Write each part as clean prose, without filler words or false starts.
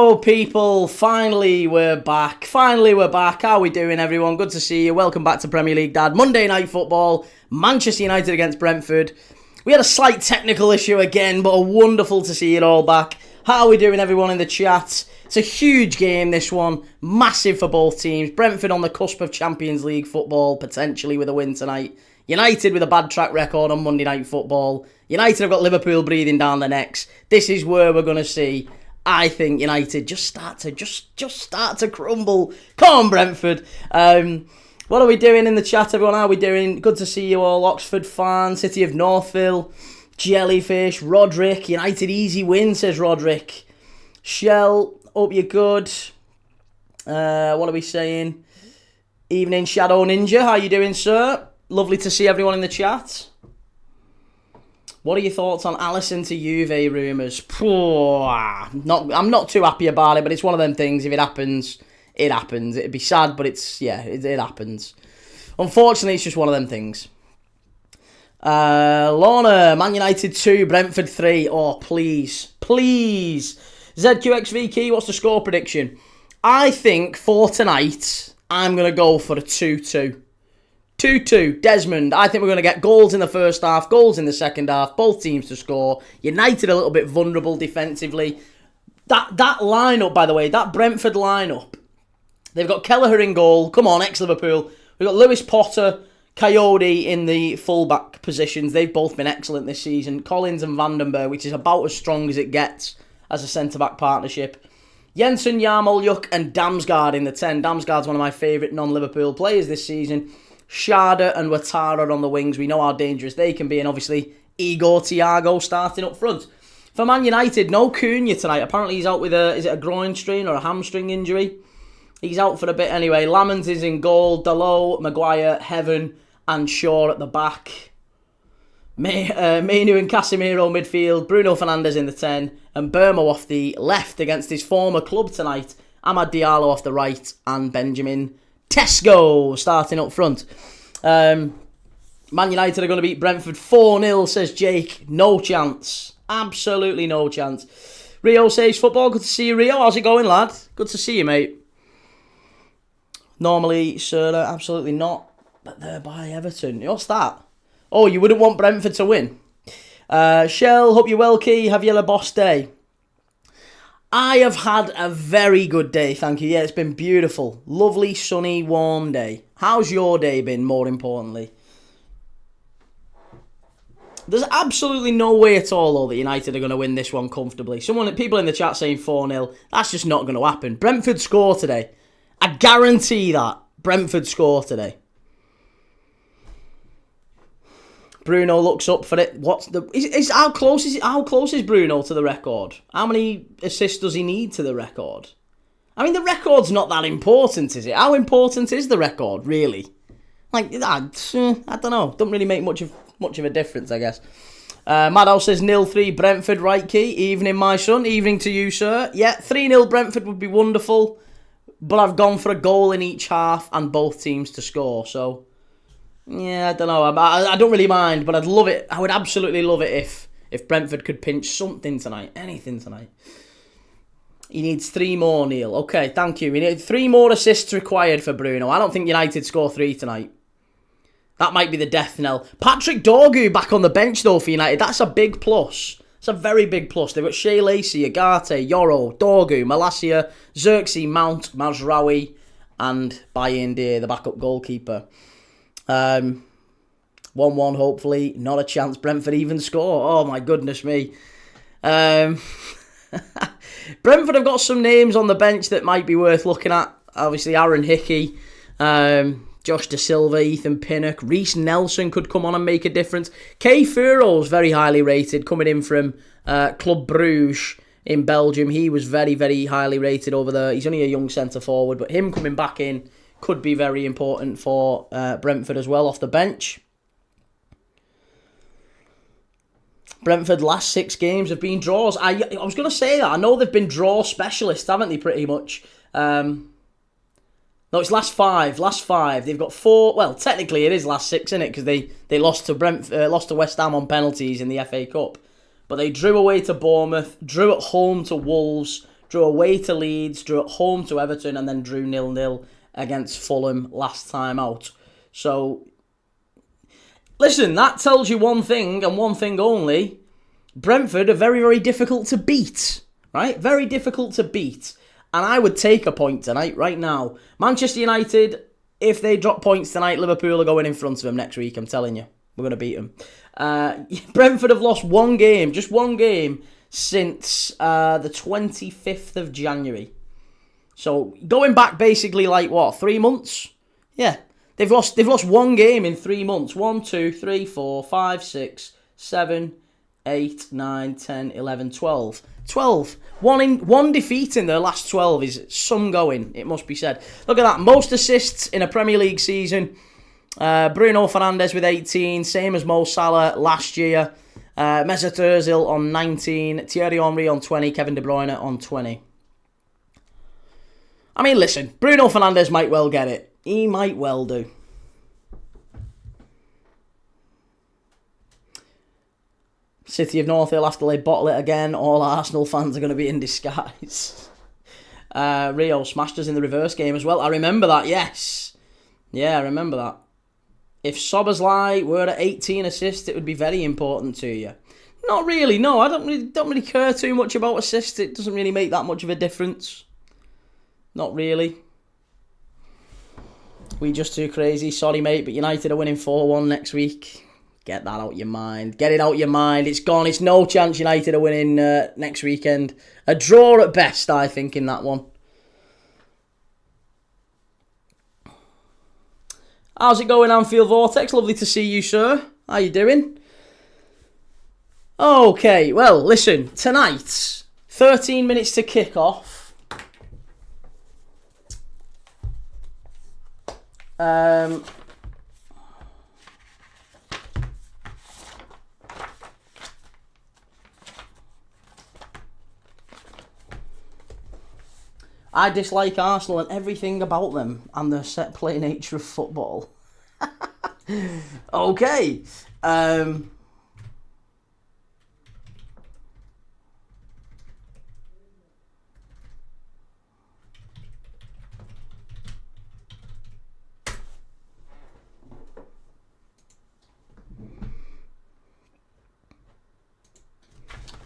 Hello people, finally we're back. How are we doing everyone? Good to see you. Welcome back to Premier League Dad. Monday Night Football, Manchester United against Brentford. We had a slight technical issue again, but wonderful to see it all back. How are we doing everyone in the chat? It's a huge game this one, massive for both teams. Brentford on the cusp of Champions League football, potentially with a win tonight. United with a bad track record on Monday Night Football. United have got Liverpool breathing down their necks. This is where we're going to see, I think, United just start to crumble. Come on, Brentford. What are we doing in the chat, everyone? How are we doing? Good to see you all. Oxford fan, City of Northville, Jellyfish, Roderick. United easy win, says Roderick. Shell, hope you're good. What are we saying? Evening, Shadow Ninja. How you doing, sir? Lovely to see everyone in the chat. What are your thoughts on Alisson to Juve rumours? I'm not too happy about it, but it's one of them things. If it happens, it happens. It'd be sad, but it happens. Unfortunately, it's just one of them things. Lorna, Man United 2, Brentford 3. Oh, please. ZQXV Key, what's the score prediction? I think for tonight, I'm going to go for a 2-2. 2-2, Desmond. I think we're going to get goals in the first half, goals in the second half, both teams to score. United a little bit vulnerable defensively. That lineup, by the way, that Brentford lineup, they've got Kelleher in goal. Come on, ex-Liverpool. We've got Lewis Potter, Coyote in the full-back positions. They've both been excellent this season. Collins and Vandenberg, which is about as strong as it gets as a centre-back partnership. Jensen, Yarmolyuk and Damsgaard in the 10. Damsgaard's one of my favourite non-Liverpool players this season. Sharda and Ouattara on the wings. We know how dangerous they can be. And obviously, Igor Thiago starting up front. For Man United, no Cunha tonight. Apparently he's out with a groin strain or a hamstring injury. He's out for a bit anyway. Lamans is in goal. Dalot, Maguire, Heaven and Shaw at the back. Mainu and Casemiro midfield. Bruno Fernandes in the 10. And Burmo off the left against his former club tonight. Amad Diallo off the right. And Benjamin Tesco starting up front. Man United are going to beat Brentford 4-0, says Jake. No chance. Absolutely no chance. Rio says football. Good to see you, Rio. How's it going, lad? Good to see you, mate. Normally, sir, absolutely not. But they're by Everton. What's that? Oh, you wouldn't want Brentford to win. Shell, hope you're well, Key. Have you had a boss day? I have had a very good day, thank you. Yeah, it's been beautiful. Lovely, sunny, warm day. How's your day been, more importantly? There's absolutely no way at all, though, that United are going to win this one comfortably. People in the chat saying 4-0. That's just not going to happen. Brentford score today. I guarantee that. Brentford score today. Bruno looks up for it. How close is Bruno to the record? How many assists does he need to the record? I mean, the record's not that important, is it? How important is the record, really? Like, I don't know. Don't really make much of a difference, I guess. Maddow says 0-3 Brentford, right, Key? Evening, my son. Evening to you, sir. Yeah, 3-0 Brentford would be wonderful. But I've gone for a goal in each half and both teams to score, so yeah, I don't know. I don't really mind, but I'd love it. I would absolutely love it if Brentford could pinch something tonight. Anything tonight. He needs 3 more, Neil. Okay, thank you. We need 3 more assists required for Bruno. I don't think United score 3 tonight. That might be the death knell. Patrick Dorgu back on the bench, though, for United. That's a big plus. It's a very big plus. They've got Shea Lacey, Agate, Yoro, Dorgu, Malacia, Xerxes, Mount, Mazraoui, and Bayern Deer, the backup goalkeeper. 1-1 hopefully. Not a chance Brentford even score. Oh my goodness me. Brentford have got some names on the bench that might be worth looking at. Obviously Aaron Hickey, Josh Da Silva, Ethan Pinnock, Reece Nelson could come on and make a difference. Kay Furo's very highly rated, coming in from Club Bruges in Belgium. He was very, very highly rated over there. He's only a young centre forward, but him coming back in could be very important for Brentford as well off the bench. Brentford last 6 games have been draws. I was going to say that. I know they've been draw specialists, haven't they, pretty much? No, it's last 5. Last 5. They've got 4. Well, technically it is last 6, isn't it? Because they lost to West Ham on penalties in the FA Cup. But they drew away to Bournemouth, drew at home to Wolves, drew away to Leeds, drew at home to Everton, and then drew 0-0 against Fulham last time out. So, listen, that tells you one thing and one thing only. Brentford are very, very difficult to beat, right? Very difficult to beat. And I would take a point tonight, right now. Manchester United, if they drop points tonight, Liverpool are going in front of them next week, I'm telling you. We're going to beat them. Brentford have lost one game, just one game, since the 25th of January. So, going back basically 3 months? Yeah. They've lost one game in 3 months. 1, 2, 3, 4, 5, 6, 7, 8, 9, 10, 11, 12. 12. One defeat in their last 12 is some going, it must be said. Look at that. Most assists in a Premier League season. Bruno Fernandes with 18, same as Mo Salah last year. Mesut Ozil on 19, Thierry Henry on 20, Kevin De Bruyne on 20. I mean, listen, Bruno Fernandes might well get it. He might well do. City of North Hill after they bottle it again. All Arsenal fans are going to be in disguise. Rio smashed us in the reverse game as well. I remember that, yes. Yeah, I remember that. If Szoboszlai were at 18 assists, it would be very important to you. Not really, no. I don't really care too much about assists. It doesn't really make that much of a difference. Not really. We just too crazy. Sorry, mate, but United are winning 4-1 next week. Get that out your mind. Get it out your mind. It's gone. It's no chance United are winning next weekend. A draw at best, I think, in that one. How's it going, Anfield Vortex? Lovely to see you, sir. How you doing? Okay, well, listen. Tonight, 13 minutes to kick off. I dislike Arsenal and everything about them and the set play nature of football. Okay.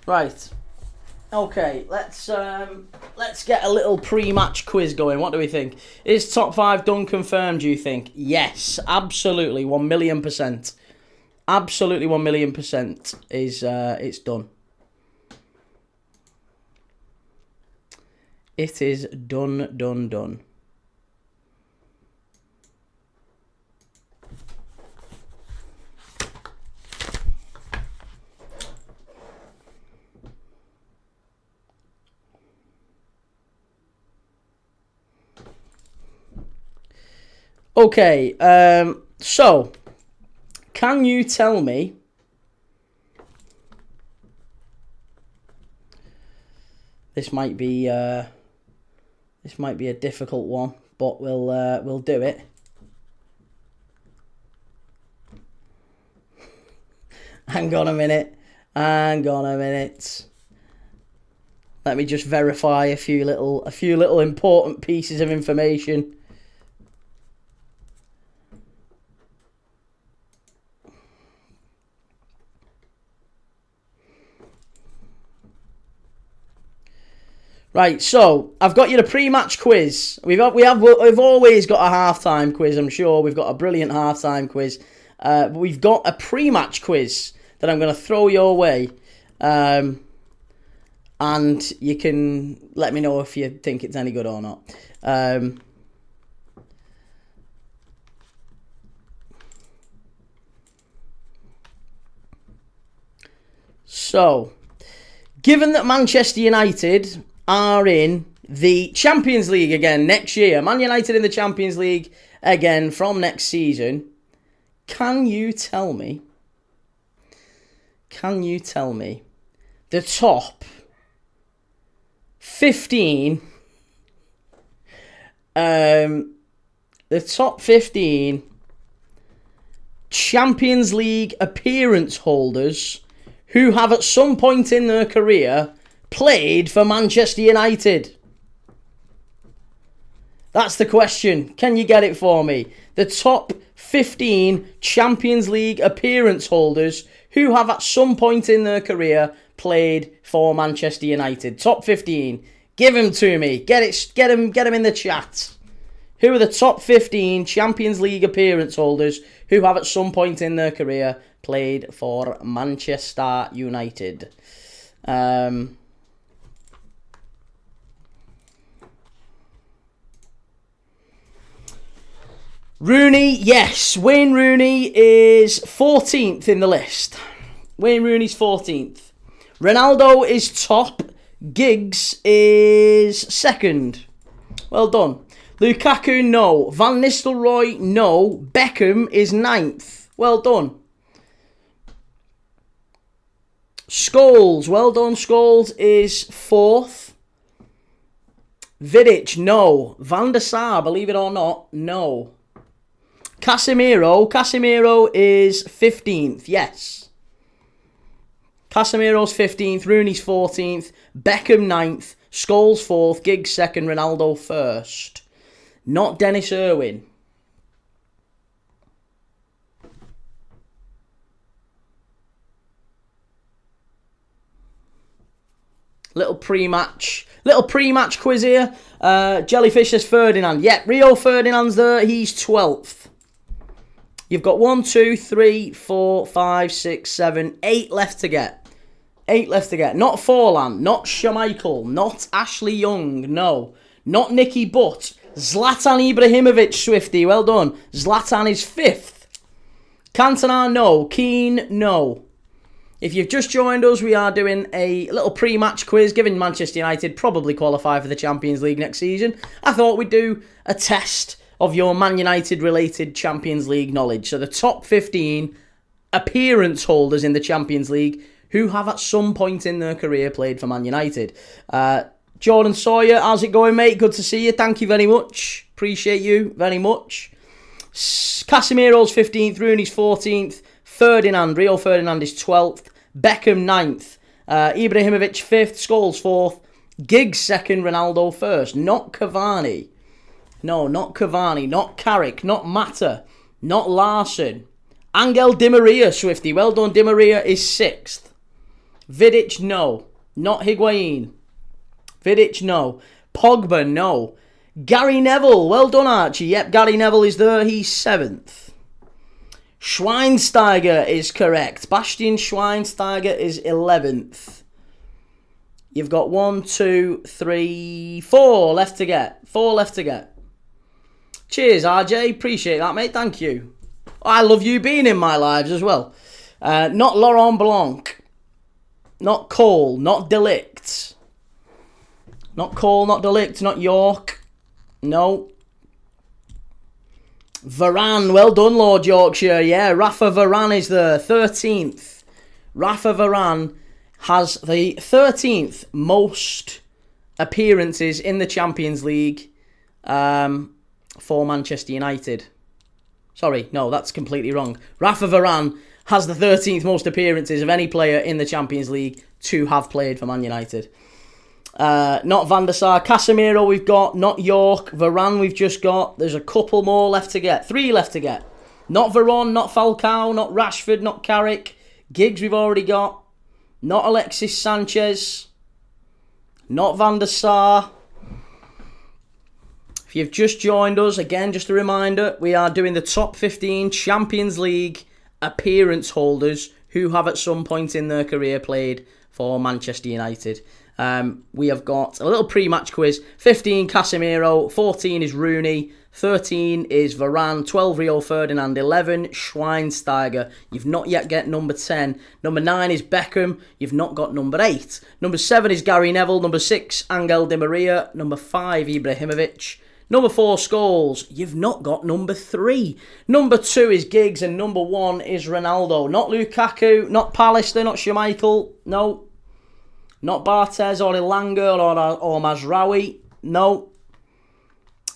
Right. Okay, let's get a little pre-match quiz going. What do we think? Is top 5 done, confirmed, do you think? Yes, absolutely, 1,000,000%. Absolutely 1,000,000% is it's done. It is done. Okay, so, can you tell me this might be a difficult one, but we'll do it. Hang on a minute. Let me just verify a few little important pieces of information. Right, so I've got you the pre-match quiz. We've always got a halftime quiz. I'm sure we've got a brilliant halftime quiz. But we've got a pre-match quiz that I'm going to throw your way, and you can let me know if you think it's any good or not. So, given that Manchester United are in the Champions League again next year, Man United in the Champions League again from next season, can you tell me the top 15 Champions League appearance holders who have at some point in their career played for Manchester United? That's the question. Can you get it for me? The top 15 Champions League appearance holders who have at some point in their career played for Manchester United. Top 15. Give them to me. Get them in the chat. Who are the top 15 Champions League appearance holders who have at some point in their career played for Manchester United? Rooney, yes. Wayne Rooney is 14th in the list. Wayne Rooney's 14th. Ronaldo is top. Giggs is second. Well done. Lukaku, no. Van Nistelrooy, no. Beckham is 9th. Well done. Scholes, well done. Scholes is 4th. Vidic, no. Van der Sar, believe it or not, no. Casemiro is 15th, yes. Casemiro's 15th, Rooney's 14th, Beckham 9th, Scholes 4th, Giggs 2nd, Ronaldo 1st. Not Dennis Irwin. Little pre-match quiz here. Jellyfish says Ferdinand. Yep, Rio Ferdinand's there, he's 12th. You've got 1, 2, 3, 4, 5, 6, 7, 8 left to get. 8 left to get. Not Forlan, not Schmeichel, not Ashley Young, no. Not Nicky Butt. Zlatan Ibrahimovic, Swifty, well done. Zlatan is 5th. Cantona, no. Keane, no. If you've just joined us, we are doing a little pre-match quiz, given Manchester United probably qualify for the Champions League next season. I thought we'd do a test of your Man United-related Champions League knowledge. So the top 15 appearance holders in the Champions League who have at some point in their career played for Man United. Jordan Sawyer, how's it going, mate? Good to see you. Thank you very much. Appreciate you very much. Casemiro's 15th, Rooney's 14th. Rio Ferdinand is 12th. Beckham 9th. Ibrahimovic 5th. Scholes 4th. Giggs 2nd. Ronaldo 1st. Not Cavani. No, not Cavani, not Carrick, not Mata, not Larson. Angel Di Maria, Swifty. Well done, Di Maria is 6th. Vidic, no. Not Higuain. Vidic, no. Pogba, no. Gary Neville, well done, Archie. Yep, Gary Neville is there, he's 7th. Schweinsteiger is correct. Bastian Schweinsteiger is 11th. You've got 1, 2, 3, 4 left to get. 4 left to get. Cheers, RJ. Appreciate that, mate. Thank you. I love you being in my lives as well. Not Laurent Blanc. Not Cole. Not Delict. Not Cole, not Delict. Not York. No. Varane. Well done, Lord Yorkshire. Yeah, Rafa Varane is there. 13th. Rafa Varane has the 13th most appearances in the Champions League for Manchester United. Sorry, no, that's completely wrong. Rafa Varane has the 13th most appearances of any player in the Champions League to have played for Man United. Not Van der Sar. Casemiro we've got. Not York. Varane we've just got. There's a couple more left to get. 3 left to get. Not Veron, not Falcao, not Rashford, not Carrick. Giggs we've already got. Not Alexis Sanchez. Not Van der Sar. If you've just joined us, again, just a reminder, we are doing the top 15 Champions League appearance holders who have at some point in their career played for Manchester United. We have got a little pre-match quiz. 15, Casemiro. 14 is Rooney. 13 is Varane. 12, Rio Ferdinand. 11, Schweinsteiger. You've not yet got number 10. Number 9 is Beckham. You've not got number 8. Number 7 is Gary Neville. Number 6, Angel Di Maria. Number 5, Ibrahimovic. Number 4, Scholes. You've not got number 3. Number 2 is Giggs, and number 1 is Ronaldo. Not Lukaku, not Pallister, not Schmeichel. No. Not Barthez or Elanga or Mazraoui. No.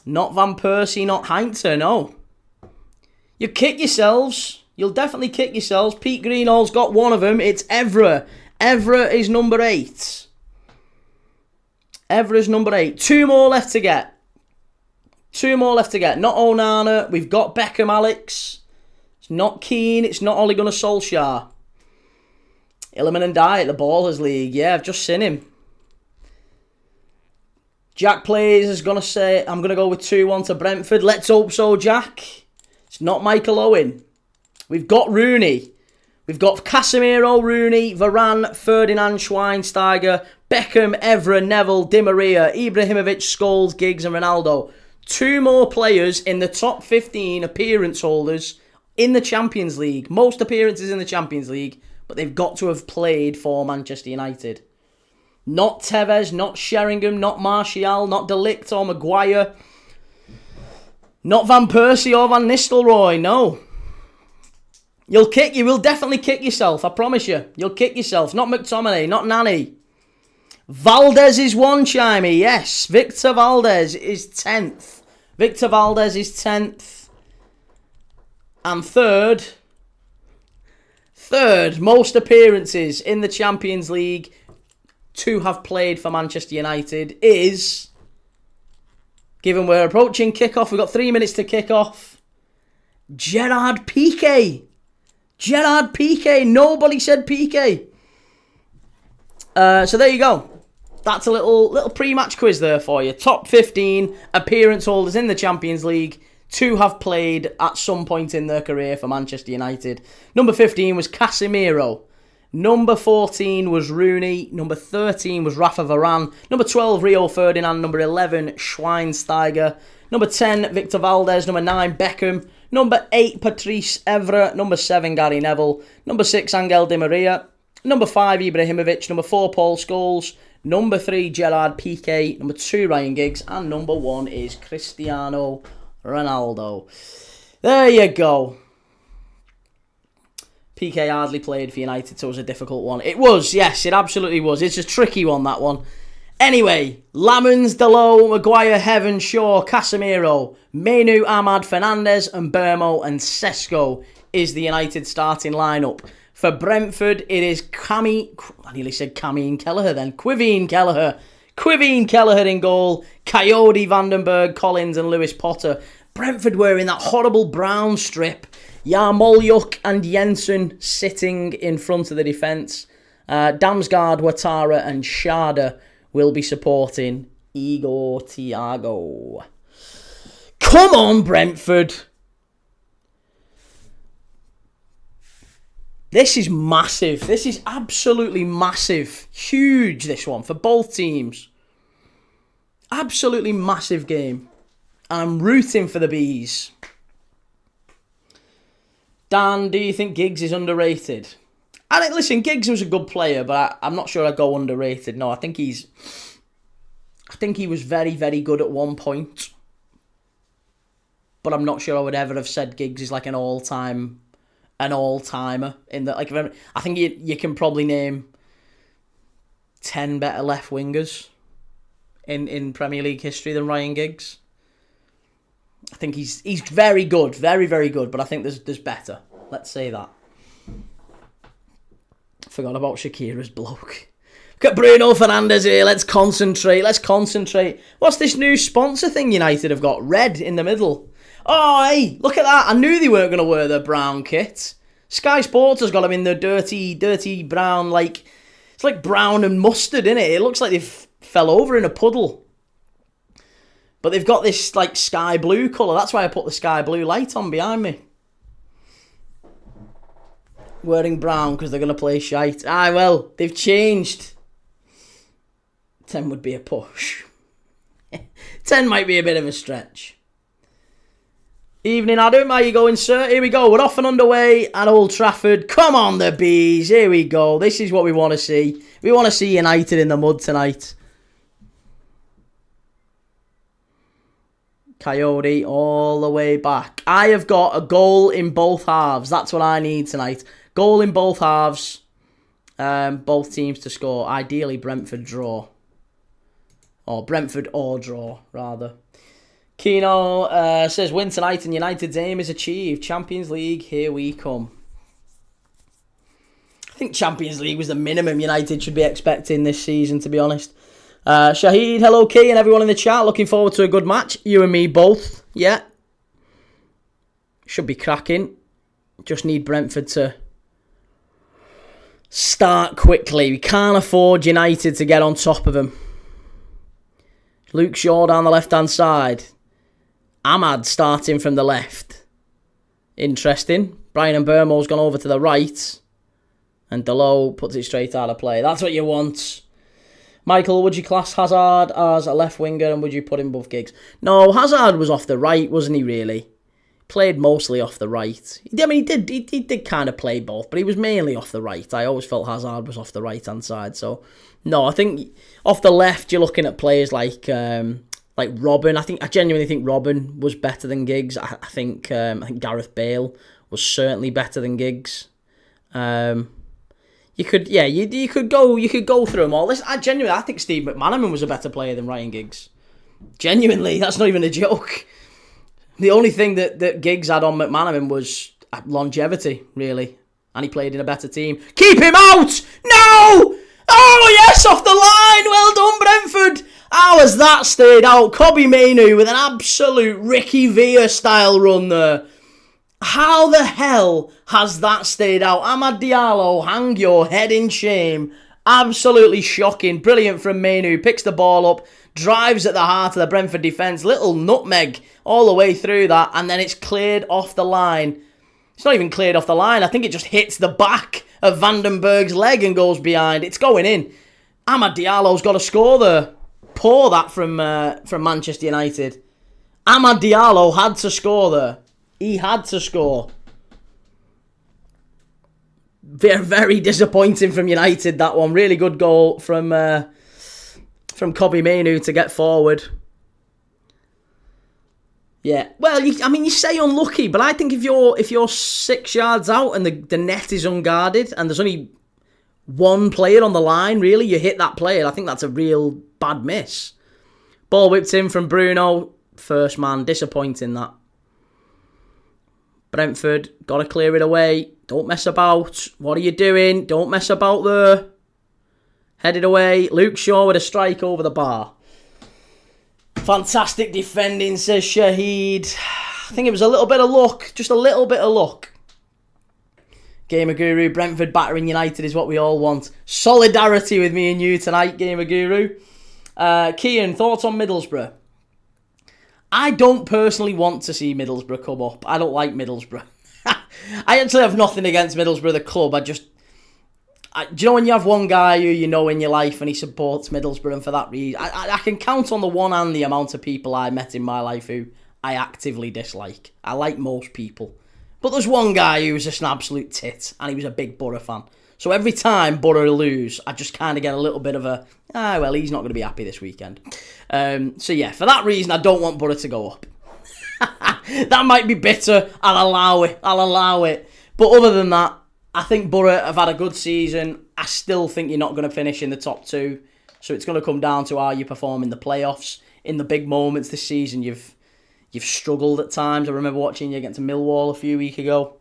Not Van Persie, not Heinter. No. You kick yourselves. You'll definitely kick yourselves. Pete Greenall's got one of them. It's Evra. Evra is number 8. Evra's number 8. 2 more left to get. 2 more left to get. Not Onana. We've got Beckham Alex. It's not Keane. It's not Ole Gunnar Solskjaer. Illiman and Dye at the Ballers League. Yeah, I've just seen him. Jack Plays is going to say, I'm going to go with 2-1 to Brentford. Let's hope so, Jack. It's not Michael Owen. We've got Rooney. We've got Casemiro, Rooney, Varane, Ferdinand, Schweinsteiger, Beckham, Evra, Neville, Di Maria, Ibrahimovic, Scholes, Giggs and Ronaldo. 2 more players in the top 15 appearance holders in the Champions League. Most appearances in the Champions League, but they've got to have played for Manchester United. Not Tevez, not Sheringham, not Martial, not De Ligt or Maguire. Not Van Persie or Van Nistelrooy, no. You will definitely kick yourself, I promise you. You'll kick yourself. Not McTominay, not Nani. Valdez is 1, Chimey, yes. Victor Valdez is 10th. Victor Valdez is 10th. And third most appearances in the Champions League to have played for Manchester United is, given we're approaching kickoff, we've got 3 minutes to kick off, Gerard Piqué. Gerard Piqué. Nobody said Piqué. So there you go. That's a little pre-match quiz there for you. Top 15 appearance holders in the Champions League to have played at some point in their career for Manchester United. Number 15 was Casemiro. Number 14 was Rooney. Number 13 was Rafa Varane. Number 12, Rio Ferdinand. Number 11, Schweinsteiger. Number 10, Victor Valdez. Number 9, Beckham. Number 8, Patrice Evra. Number 7, Gary Neville. Number 6, Angel Di Maria. Number 5, Ibrahimovic. Number 4, Paul Scholes. Number 3, Gerard Piqué. Number 2, Ryan Giggs. And number 1 is Cristiano Ronaldo. There you go. Piqué hardly played for United, so it was a difficult one. It was, yes, it absolutely was. It's a tricky one, that one. Anyway, Lamons, Dalot, Maguire, Heaven, Shaw, Casemiro, Menu, Ahmad, Fernandez, and Bermo and Sesko is the United starting lineup. For Brentford, it is I nearly said Camille Kelleher then. Quiveen Kelleher in goal. Coyote, Vandenberg, Collins and Lewis Potter. Brentford were in that horrible brown strip. Yarmolyuk and Jensen sitting in front of the defence. Damsgaard, Ouattara and Sharda will be supporting Igor Thiago. Come on, Brentford. This is massive. This is absolutely massive. Huge, this one, for both teams. Absolutely massive game. And I'm rooting for the Bees. Dan, do you think Giggs is underrated? Listen, Giggs was a good player, but I'm not sure I'd go underrated. No, I think he was very, very good at one point. But I'm not sure I would ever have said Giggs is like an all-timer in that. Like, I think you can probably name 10 better left wingers in Premier League history than Ryan Giggs. I think he's very good, very, very good, but I think there's better. Let's say that. Forgot about Shakira's bloke. Look at Bruno Fernandes here. Let's concentrate. What's this new sponsor thing United have got? Red in the middle. Oh, hey, look at that. I knew they weren't going to wear their brown kit. Sky Sports has got them in their dirty brown, it's like brown and mustard, innit? It looks like they fell over in a puddle. But they've got this, sky blue colour. That's why I put the sky blue light on behind me. Wearing brown because they're going to play shite. Well, they've changed. 10 would be a push. 10 might be a bit of a stretch. Evening, Adam. How you going, sir? Here we go. We're off and underway at Old Trafford. Come on, the Bees. Here we go. This is what we want to see. We want to see United in the mud tonight. Coyote all the way back. I have got a goal in both halves. That's what I need tonight. Goal in both halves. Both teams to score. Ideally, Brentford draw. Or Brentford or draw, rather. Keno says, win tonight and United's aim is achieved. Champions League, here we come. I think Champions League was the minimum United should be expecting this season, to be honest. Shahid, hello Key and everyone in the chat. Looking forward to a good match. You and me both. Yeah. Should be cracking. Just need Brentford to start quickly. We can't afford United to get on top of them. Luke Shaw down the left-hand side. Ahmad starting from the left. Interesting. Brian Mbeumo's gone over to the right. And Delo puts it straight out of play. That's what you want. Michael, would you class Hazard as a left winger and would you put him above Giggs? No, Hazard was off the right, wasn't he, really? Played mostly off the right. I mean, he did kind of play both, but he was mainly off the right. I always felt Hazard was off the right-hand side. So, no, I think off the left, you're looking at players like Robin. I genuinely think Robin was better than Giggs. I think Gareth Bale was certainly better than Giggs. You could go through them all. I think Steve McManaman was a better player than Ryan Giggs. Genuinely, that's not even a joke. The only thing that Giggs had on McManaman was longevity, really. And he played in a better team. Keep him out! No! Oh, yes, off the line! Well done, Brentford! How has that stayed out? Kobbie Mainoo with an absolute Ricky Villa-style run there. How the hell has that stayed out? Amad Diallo, hang your head in shame. Absolutely shocking. Brilliant from Mainoo. Picks the ball up. Drives at the heart of the Brentford defence. Little nutmeg all the way through that. And then it's cleared off the line. It's not even cleared off the line. I think it just hits the back of Vandenberg's leg and goes behind. It's going in. Amad Diallo's got to score there. Poor that from Manchester United. Amad Diallo had to score there. He had to score. Very, very disappointing from United, that one. Really good goal from Kobbie Mainoo to get forward. Yeah, well, you say unlucky, but I think if you're 6 yards out and the net is unguarded and there's only one player on the line, really, you hit that player. I think that's a real bad miss. Ball whipped in from Bruno. First man, disappointing that. Brentford, got to clear it away. Don't mess about. What are you doing? Don't mess about there. Headed away. Luke Shaw with a strike over the bar. Fantastic defending, says Shahid. I think it was a little bit of luck. Just a little bit of luck. Gamer Guru, Brentford battering United is what we all want. Solidarity with me and you tonight, Gamer Guru. Kian, thoughts on Middlesbrough? I don't personally want to see Middlesbrough come up. I don't like Middlesbrough. I actually have nothing against Middlesbrough, the club. Do you know when you have one guy who you know in your life and he supports Middlesbrough, and for that reason, I can count on the one hand the amount of people I met in my life who I actively dislike. I like most people. But there's one guy who's just an absolute tit, and he was a big Borough fan. So every time Borough lose, I just kind of get a little bit of he's not going to be happy this weekend. So yeah, for that reason, I don't want Borough to go up. That might be bitter. I'll allow it. But other than that, I think Borough have had a good season. I still think you're not going to finish in the top two. So it's going to come down to how you perform in the playoffs. In the big moments this season, you've struggled at times. I remember watching you against Millwall a few weeks ago.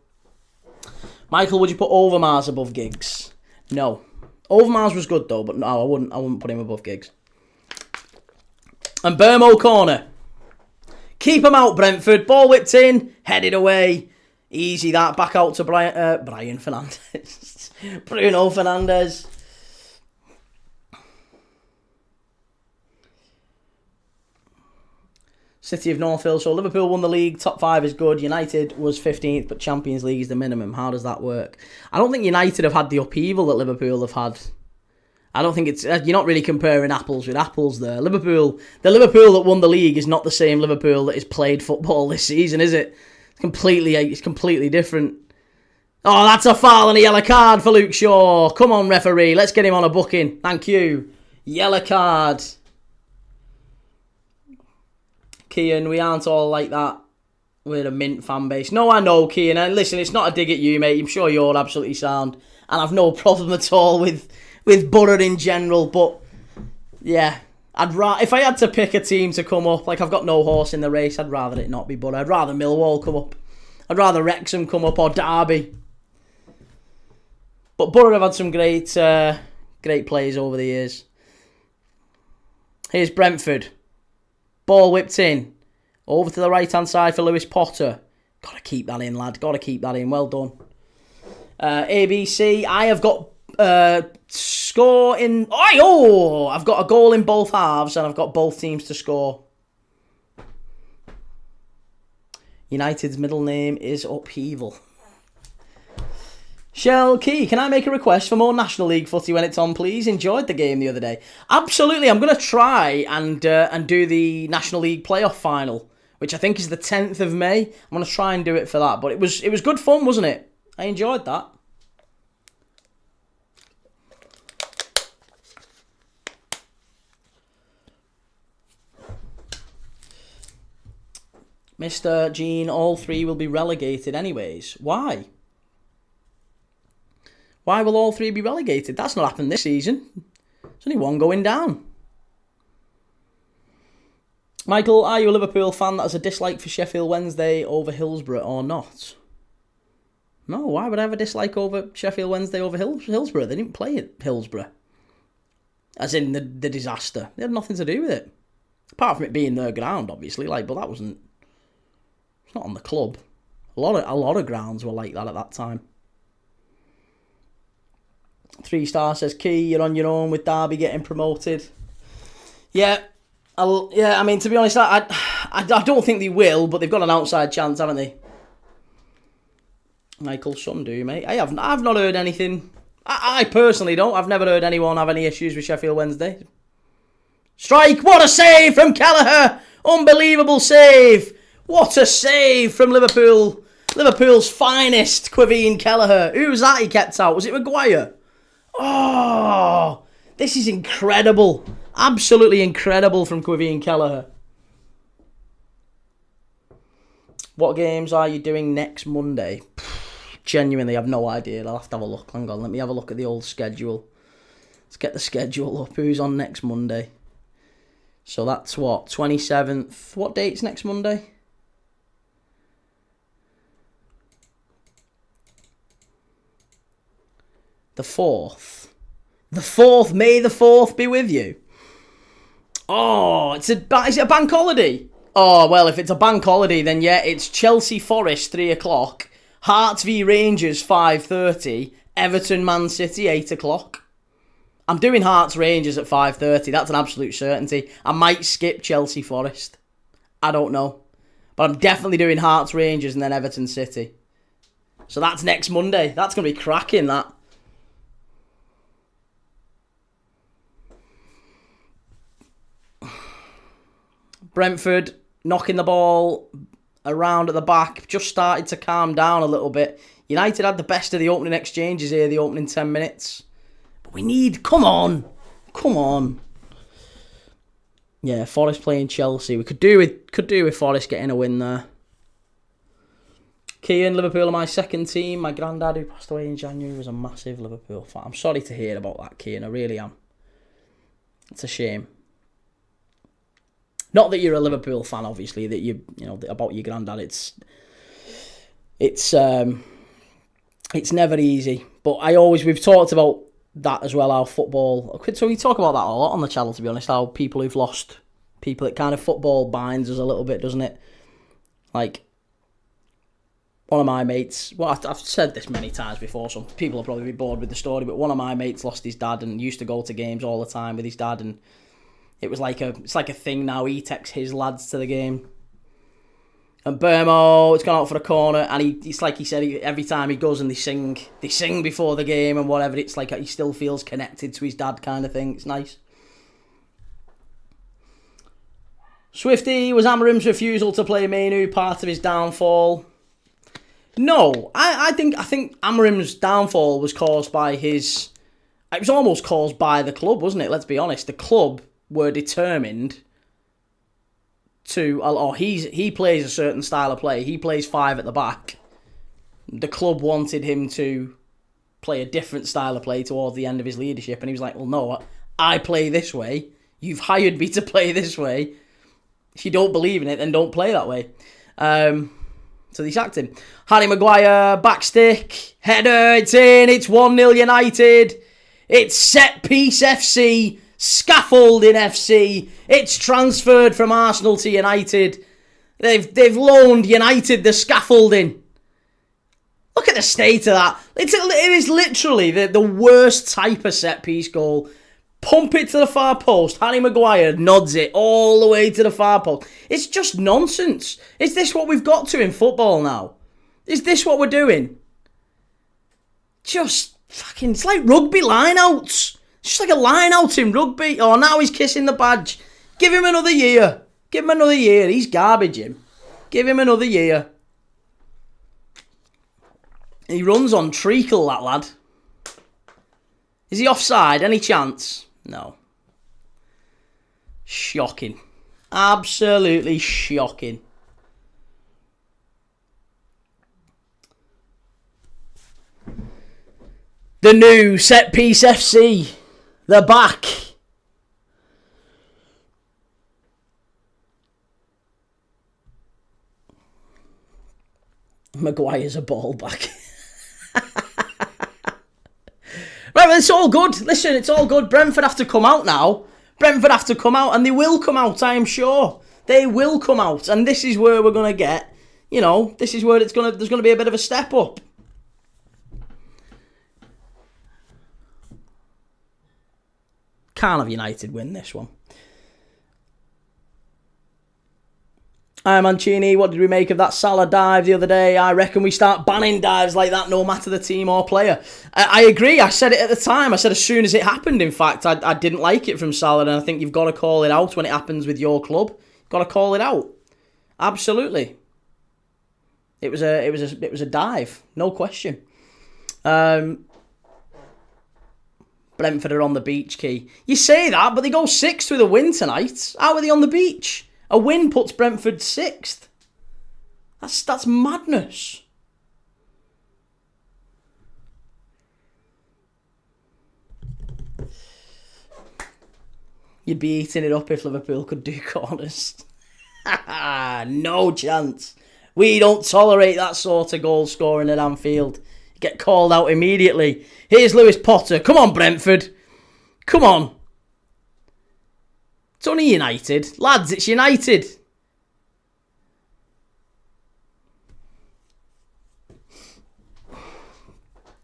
Michael, would you put Overmars above Giggs? No. Overmars was good though, but no, I wouldn't put him above Giggs. And Burmo corner. Keep him out, Brentford. Ball whipped in, headed away. Easy that. Back out to Brian Fernandes. Bruno Fernandes. City of Northfield. So Liverpool won the league. Top 5 is good. United was 15th, but Champions League is the minimum. How does that work? I don't think United have had the upheaval that Liverpool have had. I don't think you're not really comparing apples with apples there. The Liverpool that won the league is not the same Liverpool that has played football this season, is it? It's completely different. Oh, that's a foul and a yellow card for Luke Shaw. Come on, referee. Let's get him on a booking. Thank you. Yellow card. Kian, we aren't all like that. We're a mint fan base. No, I know, Kian. And listen, it's not a dig at you, mate. I'm sure you're absolutely sound. And I've no problem at all with Borough in general. But, yeah, if I had to pick a team to come up, like I've got no horse in the race, I'd rather it not be Borough. I'd rather Millwall come up. I'd rather Wrexham come up or Derby. But Borough have had some great players over the years. Here's Brentford. Ball whipped in. Over to the right-hand side for Lewis Potter. Got to keep that in, lad. Got to keep that in. Well done. ABC. I have got score in... Oh! I've got a goal in both halves and I've got both teams to score. United's middle name is Upheaval. Shell Key, can I make a request for more National League footy when it's on, please? Enjoyed the game the other day. Absolutely, I'm going to try and do the National League playoff final, which I think is the 10th of May. I'm going to try and do it for that, but it was good fun, wasn't it? I enjoyed that. Mr. Gene, all three will be relegated anyways. Why? Why will all three be relegated? That's not happened this season. There's only one going down. Michael, are you a Liverpool fan that has a dislike for Sheffield Wednesday over Hillsborough or not? No, why would I have a dislike over Sheffield Wednesday over Hillsborough? They didn't play at Hillsborough. As in the disaster. They had nothing to do with it. Apart from it being their ground, obviously. But that wasn't... It's not on the club. A lot of grounds were like that at that time. 3-star says, Key, you're on your own with Derby getting promoted. Yeah, I mean, to be honest, I don't think they will, but they've got an outside chance, haven't they? Michael, some do, mate. I've not heard anything. I personally don't. I've never heard anyone have any issues with Sheffield Wednesday. Strike! What a save from Kelleher! Unbelievable save! What a save from Liverpool. Liverpool's finest, Quiveen Kelleher. Who was that he kept out? Was it Maguire? Oh, this is incredible. Absolutely incredible from Quiveen Kelleher. What games are you doing next Monday? Genuinely, I have no idea. I'll have to have a look. Hang on, let me have a look at the old schedule. Let's get the schedule up. Who's on next Monday? So that's what? 27th. What date's next Monday? The 4th. The 4th. May the 4th be with you. Oh, is it a bank holiday? Oh, well, if it's a bank holiday, then yeah, it's Chelsea Forest, 3 o'clock. Hearts v Rangers, 5:30. Everton Man City, 8 o'clock. I'm doing Hearts Rangers at 5:30. That's an absolute certainty. I might skip Chelsea Forest. I don't know. But I'm definitely doing Hearts Rangers and then Everton City. So that's next Monday. That's going to be cracking, that. Brentford knocking the ball around at the back. Just started to calm down a little bit. United had the best of the opening exchanges here, the opening 10 minutes. But we need... Come on. Come on. Yeah, Forest playing Chelsea. We could do with Forest getting a win there. Kean, Liverpool are my second team. My granddad, who passed away in January, was a massive Liverpool fan. I'm sorry to hear about that, Kean. I really am. It's a shame. Not that you're a Liverpool fan, obviously. That you know about your granddad. It's never easy. But we've talked about that as well. How football. So we talk about that a lot on the channel. To be honest, how people who've lost people, it kind of football binds us a little bit, doesn't it? Like one of my mates. Well, I've said this many times before. Some people will probably be bored with the story, but one of my mates lost his dad and used to go to games all the time with his dad and. It's like a thing now. He takes his lads to the game. And Burmo, it's gone out for a corner, and it's like he said, every time he goes and they sing before the game and whatever. It's like he still feels connected to his dad, kind of thing. It's nice. Swifty, was Amarim's refusal to play Mainu part of his downfall? No, I think Amarim's downfall was caused by his. It was almost caused by the club, wasn't it? Let's be honest. The club were determined to, he plays a certain style of play. He plays 5 at the back. The club wanted him to play a different style of play towards the end of his leadership, and he was like, well, no, I play this way. You've hired me to play this way. If you don't believe in it, then don't play that way. So they sacked him. Harry Maguire, backstick, header, it's in, it's 1-0 United. It's set piece FC. Scaffolding FC. It's transferred from Arsenal to United. They've loaned United the scaffolding. Look at the state of that. It is literally the worst type of set-piece goal. Pump it to the far post. Harry Maguire nods it all the way to the far post. It's just nonsense. Is this what we've got to in football now? Is this what we're doing? Just fucking... It's like rugby line-outs. It's just like a line-out in rugby. Oh, now he's kissing the badge. Give him another year. Give him another year. He's garbage, him. Give him another year. He runs on treacle, that lad. Is he offside? Any chance? No. Shocking. Absolutely shocking. The new Set Piece FC. They're back. Maguire's a ball back. Right, well, it's all good. Listen, it's all good. Brentford have to come out now. Brentford have to come out, and they will come out, I am sure. They will come out, and this is where we're going to get, this is where there's going to be a bit of a step up. Can't have United win this one. Mancini, what did we make of that Salah dive the other day? I reckon we start banning dives like that no matter the team or player. I agree. I said it at the time. I said as soon as it happened, in fact, I didn't like it from Salah, and I think you've got to call it out when it happens with your club. You've got to call it out. Absolutely. It was a dive, no question. Brentford are on the beach, Key. You say that, but they go 6th with a win tonight. How are they on the beach? A win puts Brentford 6th. That's madness. You'd be eating it up if Liverpool could do corners. No chance. We don't tolerate that sort of goal scoring at Anfield. You get called out immediately. Here's Lewis Potter. Come on, Brentford. Come on. It's only United. Lads, it's United.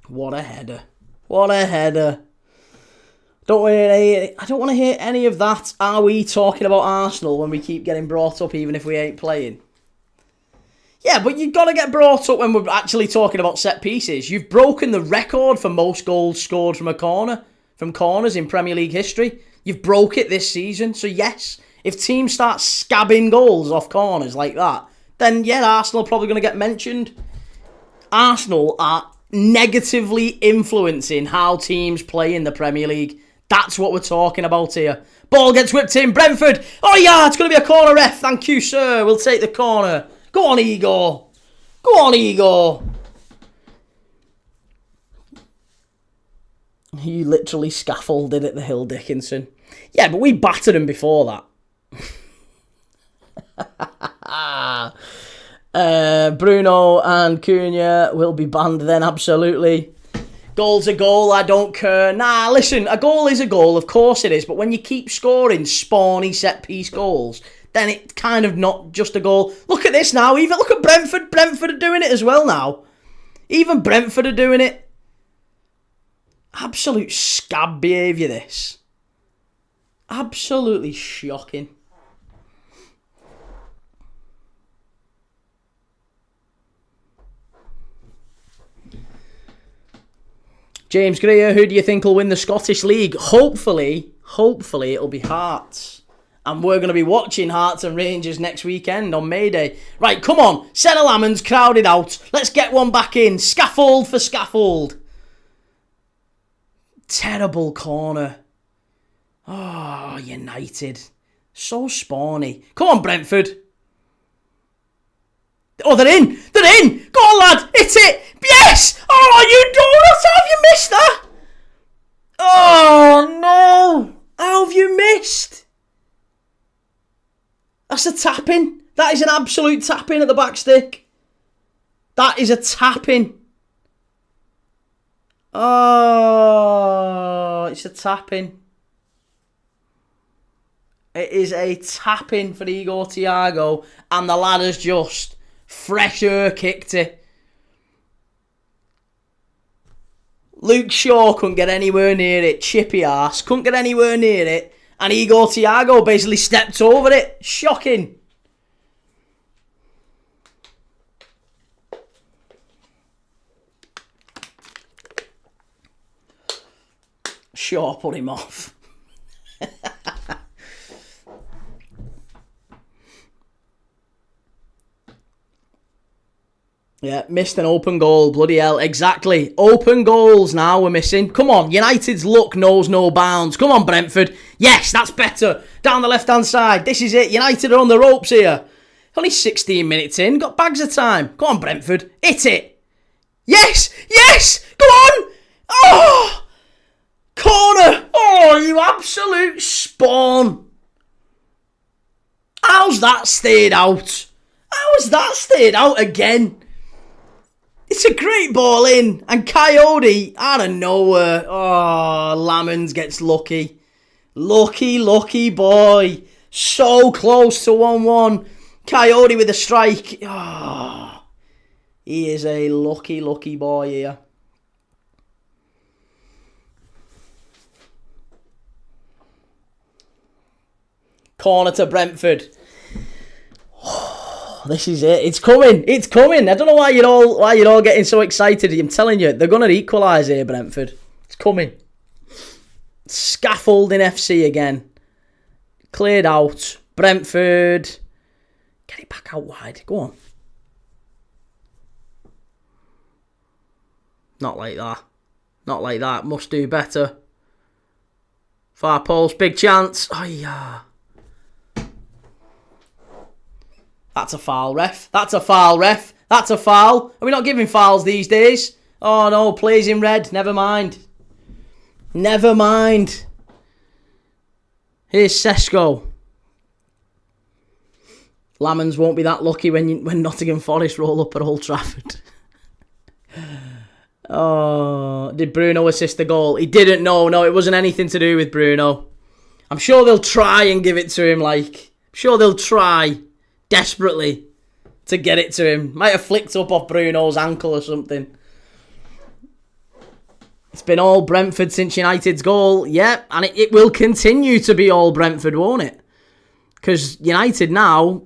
What a header. What a header. I don't want to hear any of that. Are we talking about Arsenal when we keep getting brought up even if we ain't playing? Yeah, but you've got to get brought up when we're actually talking about set pieces. You've broken the record for most goals scored from corners in Premier League history. You've broke it this season. So yes, if teams start scabbing goals off corners like that, then yeah, Arsenal are probably going to get mentioned. Arsenal are negatively influencing how teams play in the Premier League. That's what we're talking about here. Ball gets whipped in. Brentford. Oh yeah, it's going to be a corner, ref. Thank you, sir. We'll take the corner. Go on, Igor. Go on, Igor. He literally scaffolded at the Hill Dickinson. Yeah, but we battered him before that. Bruno and Cunha will be banned then, absolutely. Goal's a goal, I don't care. Nah, listen, a goal is a goal, of course it is, but when you keep scoring spawny set-piece goals, then it's kind of not just a goal. Look at this now, look at Brentford. Brentford are doing it as well now. Even Brentford are doing it. Absolute scab behaviour, this. Absolutely shocking. James Greer, who do you think will win the Scottish League? Hopefully it'll be Hearts. And we're going to be watching Hearts and Rangers next weekend on May Day. Right, come on. Senna Lammon's crowded out. Let's get one back in. Scaffold for scaffold. Terrible corner. Oh, United. So spawny. Come on, Brentford. Oh, they're in. They're in. Go on, lad. Hit it. Yes. Oh, you don't. How have you missed that? Oh, no. How have you missed? That's a tap-in. That is an absolute tap-in at the back stick. That is a tap-in. Oh, it's a tap-in. It is a tap-in for Igor Thiago, and the lad has just fresh air kicked it. Luke Shaw couldn't get anywhere near it. Chippy arse couldn't get anywhere near it. And Igor Thiago basically stepped over it. Shocking. Shaw put him off. Yeah, missed an open goal. Bloody hell. Exactly. Open goals now we're missing. Come on. United's luck knows no bounds. Come on, Brentford. Yes, that's better. Down the left-hand side. This is it. United are on the ropes here. Only 16 minutes in. Got bags of time. Go on, Brentford. Hit it. Yes. Yes. Go on. Oh. Corner. Oh, you absolute spawn. How's that stayed out? How's that stayed out again? It's a great ball in. And Coyote, out of nowhere. Oh, Lamons gets lucky. Lucky boy. So close to 1-1. Coyote with a strike. Oh, he is a lucky boy here. Corner to Brentford. This is it. It's coming. It's coming. I don't know why you're all getting so excited. I'm telling you, they're going to equalise here, Brentford. It's coming. Scaffolding FC again. Cleared out. Brentford. Get it back out wide. Go on. Not like that. Not like that. Must do better. Far post. Big chance. Oh, yeah. That's a foul, ref. That's a foul, ref. That's a foul. Are we not giving fouls these days? Oh, no. Plays in red. Never mind. Never mind. Here's Sesko. Lamons won't be that lucky when Nottingham Forest roll up at Old Trafford. Oh, did Bruno assist the goal? He didn't. No, it wasn't anything to do with Bruno. I'm sure they'll try and give it to him. I'm sure they'll try desperately to get it to him. Might have flicked up off Bruno's ankle or something. It's been all Brentford since United's goal. Yep, and it will continue to be all Brentford, won't it? Because United now,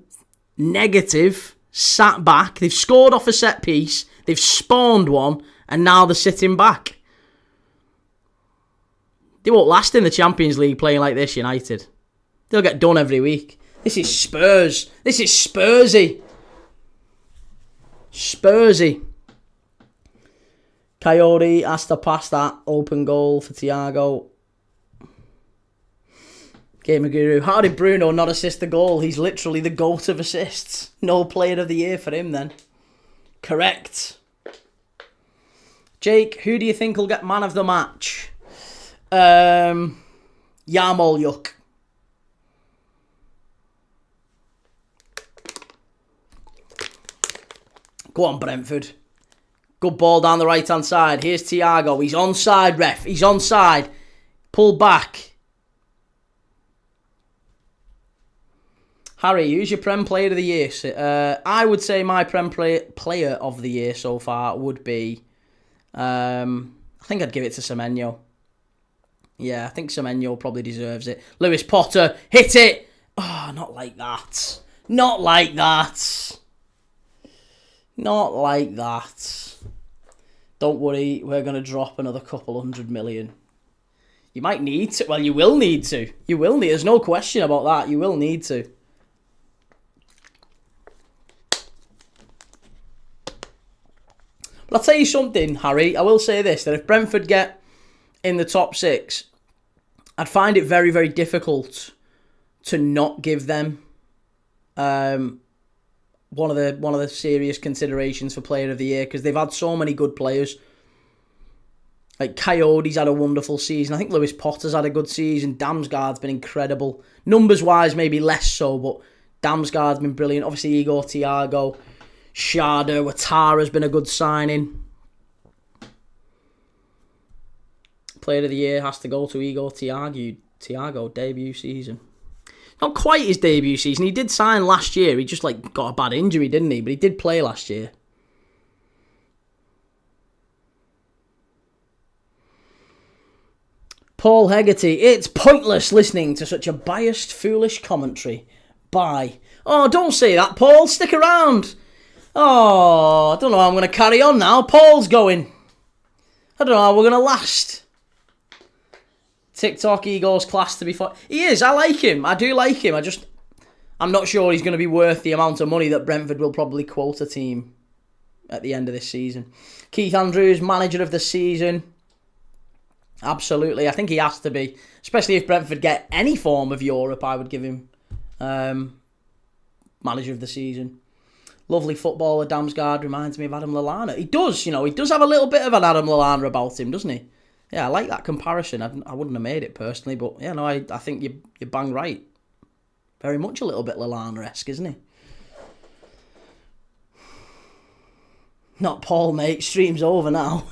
negative, sat back. They've scored off a set piece. They've spawned one. And now they're sitting back. They won't last in the Champions League playing like this, United. They'll get done every week. This is Spurs. This is Spursy. Spursy. Coyote has to pass that open goal for Thiago. Gamer Guru. How did Bruno not assist the goal? He's literally the GOAT of assists. No player of the year for him then. Correct. Jake, who do you think will get man of the match? Yarmolyuk. Go on, Brentford. Good ball down the right-hand side. Here's Thiago. He's onside, ref. He's onside. Pull back. Harry, who's your Prem Player of the Year? I would say my Prem Player of the Year so far would be... I think I'd give it to Semenyo. Yeah, I think Semenyo probably deserves it. Lewis Potter, hit it! Oh, not like that. Not like that. Not like that. Don't worry, we're going to drop another couple 100 million. You might need to. Well, you will need to. You will need. There's no question about that. You will need to. But I'll tell you something, Harry. I will say this, that if Brentford get in the top 6, I'd find it very, very difficult to not give them one of the serious considerations for Player of the Year, because they've had so many good players. Like Coyote's had a wonderful season. I think Lewis Potter's had a good season. Damsgaard's been incredible. Numbers-wise, maybe less so, but Damsgaard's been brilliant. Obviously, Igor Thiago. Sharda, Ouattara's been a good signing. Player of the Year has to go to Igor Thiago debut season. Not quite his debut season. He did sign last year. He just got a bad injury, didn't he? But he did play last year. Paul Hegarty, it's pointless listening to such a biased, foolish commentary. Bye. Oh, don't say that, Paul. Stick around. Oh, I don't know how I'm going to carry on now. Paul's going. I don't know how we're going to last. TikTok Eagles class to be fought. He is. I like him. I do like him. I'm not sure he's going to be worth the amount of money that Brentford will probably quote a team at the end of this season. Keith Andrews, manager of the season. Absolutely. I think he has to be. Especially if Brentford get any form of Europe, I would give him manager of the season. Lovely footballer, Damsgaard, reminds me of Adam Lallana. He does, he does have a little bit of an Adam Lallana about him, doesn't he? Yeah, I like that comparison. I wouldn't have made it personally, but I think you bang right. Very much a little bit Lallana-esque, isn't he? Not Paul, mate. Stream's over now.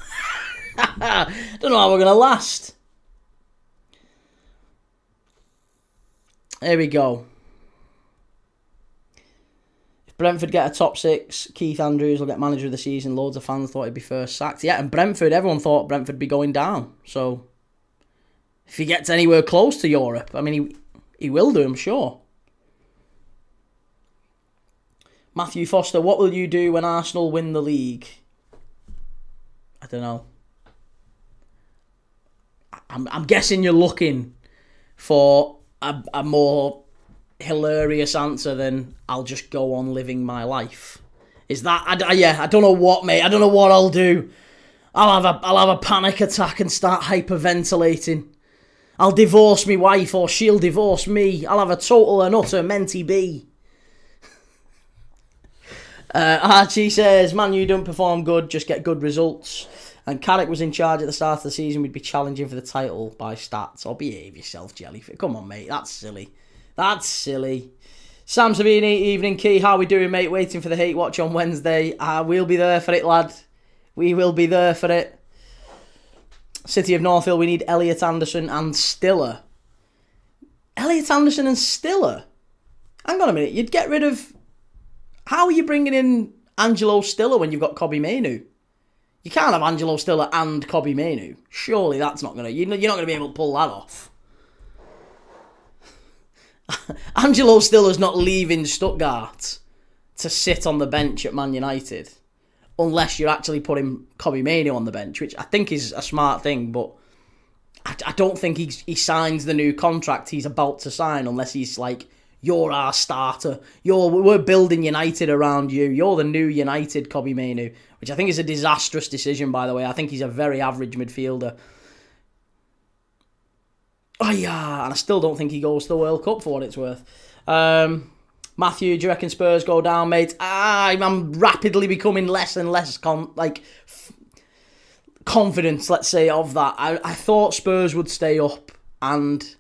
Don't know how we're going to last. Here we go. If Brentford get a top 6, Keith Andrews will get manager of the season. Loads of fans thought he'd be first sacked. Yeah, and Brentford, everyone thought Brentford would be going down. So, if he gets anywhere close to Europe, I mean, he will do, I'm sure. Matthew Foster, what will you do when Arsenal win the league? I don't know. I'm guessing you're looking for a more hilarious answer than I'll just go on living my life. Is that? I don't know what, mate. I don't know what I'll do. I'll have a panic attack and start hyperventilating. I'll divorce my wife or she'll divorce me. I'll have a total and utter mentee bee. Archie says, Man, you don't perform good, just get good results. And Carrick was in charge at the start of the season, we'd be challenging for the title by stats. Or behave yourself, Jellyfish. Come on, mate, that's silly. That's silly. Sam Savini, evening key. How we doing, mate? Waiting for the hate watch on Wednesday. We'll be there for it, lad. We will be there for it. City of Northfield, we need Elliot Anderson and Stiller. Elliot Anderson and Stiller? Hang on a minute. You'd get rid of... How are you bringing in Angelo Stiller when you've got Kobbie Mainoo? You can't have Angelo Stiller and Kobbie Mainoo. Surely that's not going to... You're not going to be able to pull that off. Angelo Stiller's not leaving Stuttgart to sit on the bench at Man United unless you're actually putting Kobbie Mainoo on the bench, which I think is a smart thing, but I don't think he signs the new contract he's about to sign unless he's like, you're our starter. We're building United around you. You're the new United Kobbie Mainoo, which I think is a disastrous decision, by the way. I think he's a very average midfielder. Oh, yeah, and I still don't think he goes to the World Cup for what it's worth. Matthew, do you reckon Spurs go down, mate? I'm rapidly becoming less and less confidence, let's say, of that. I thought Spurs would stay up, and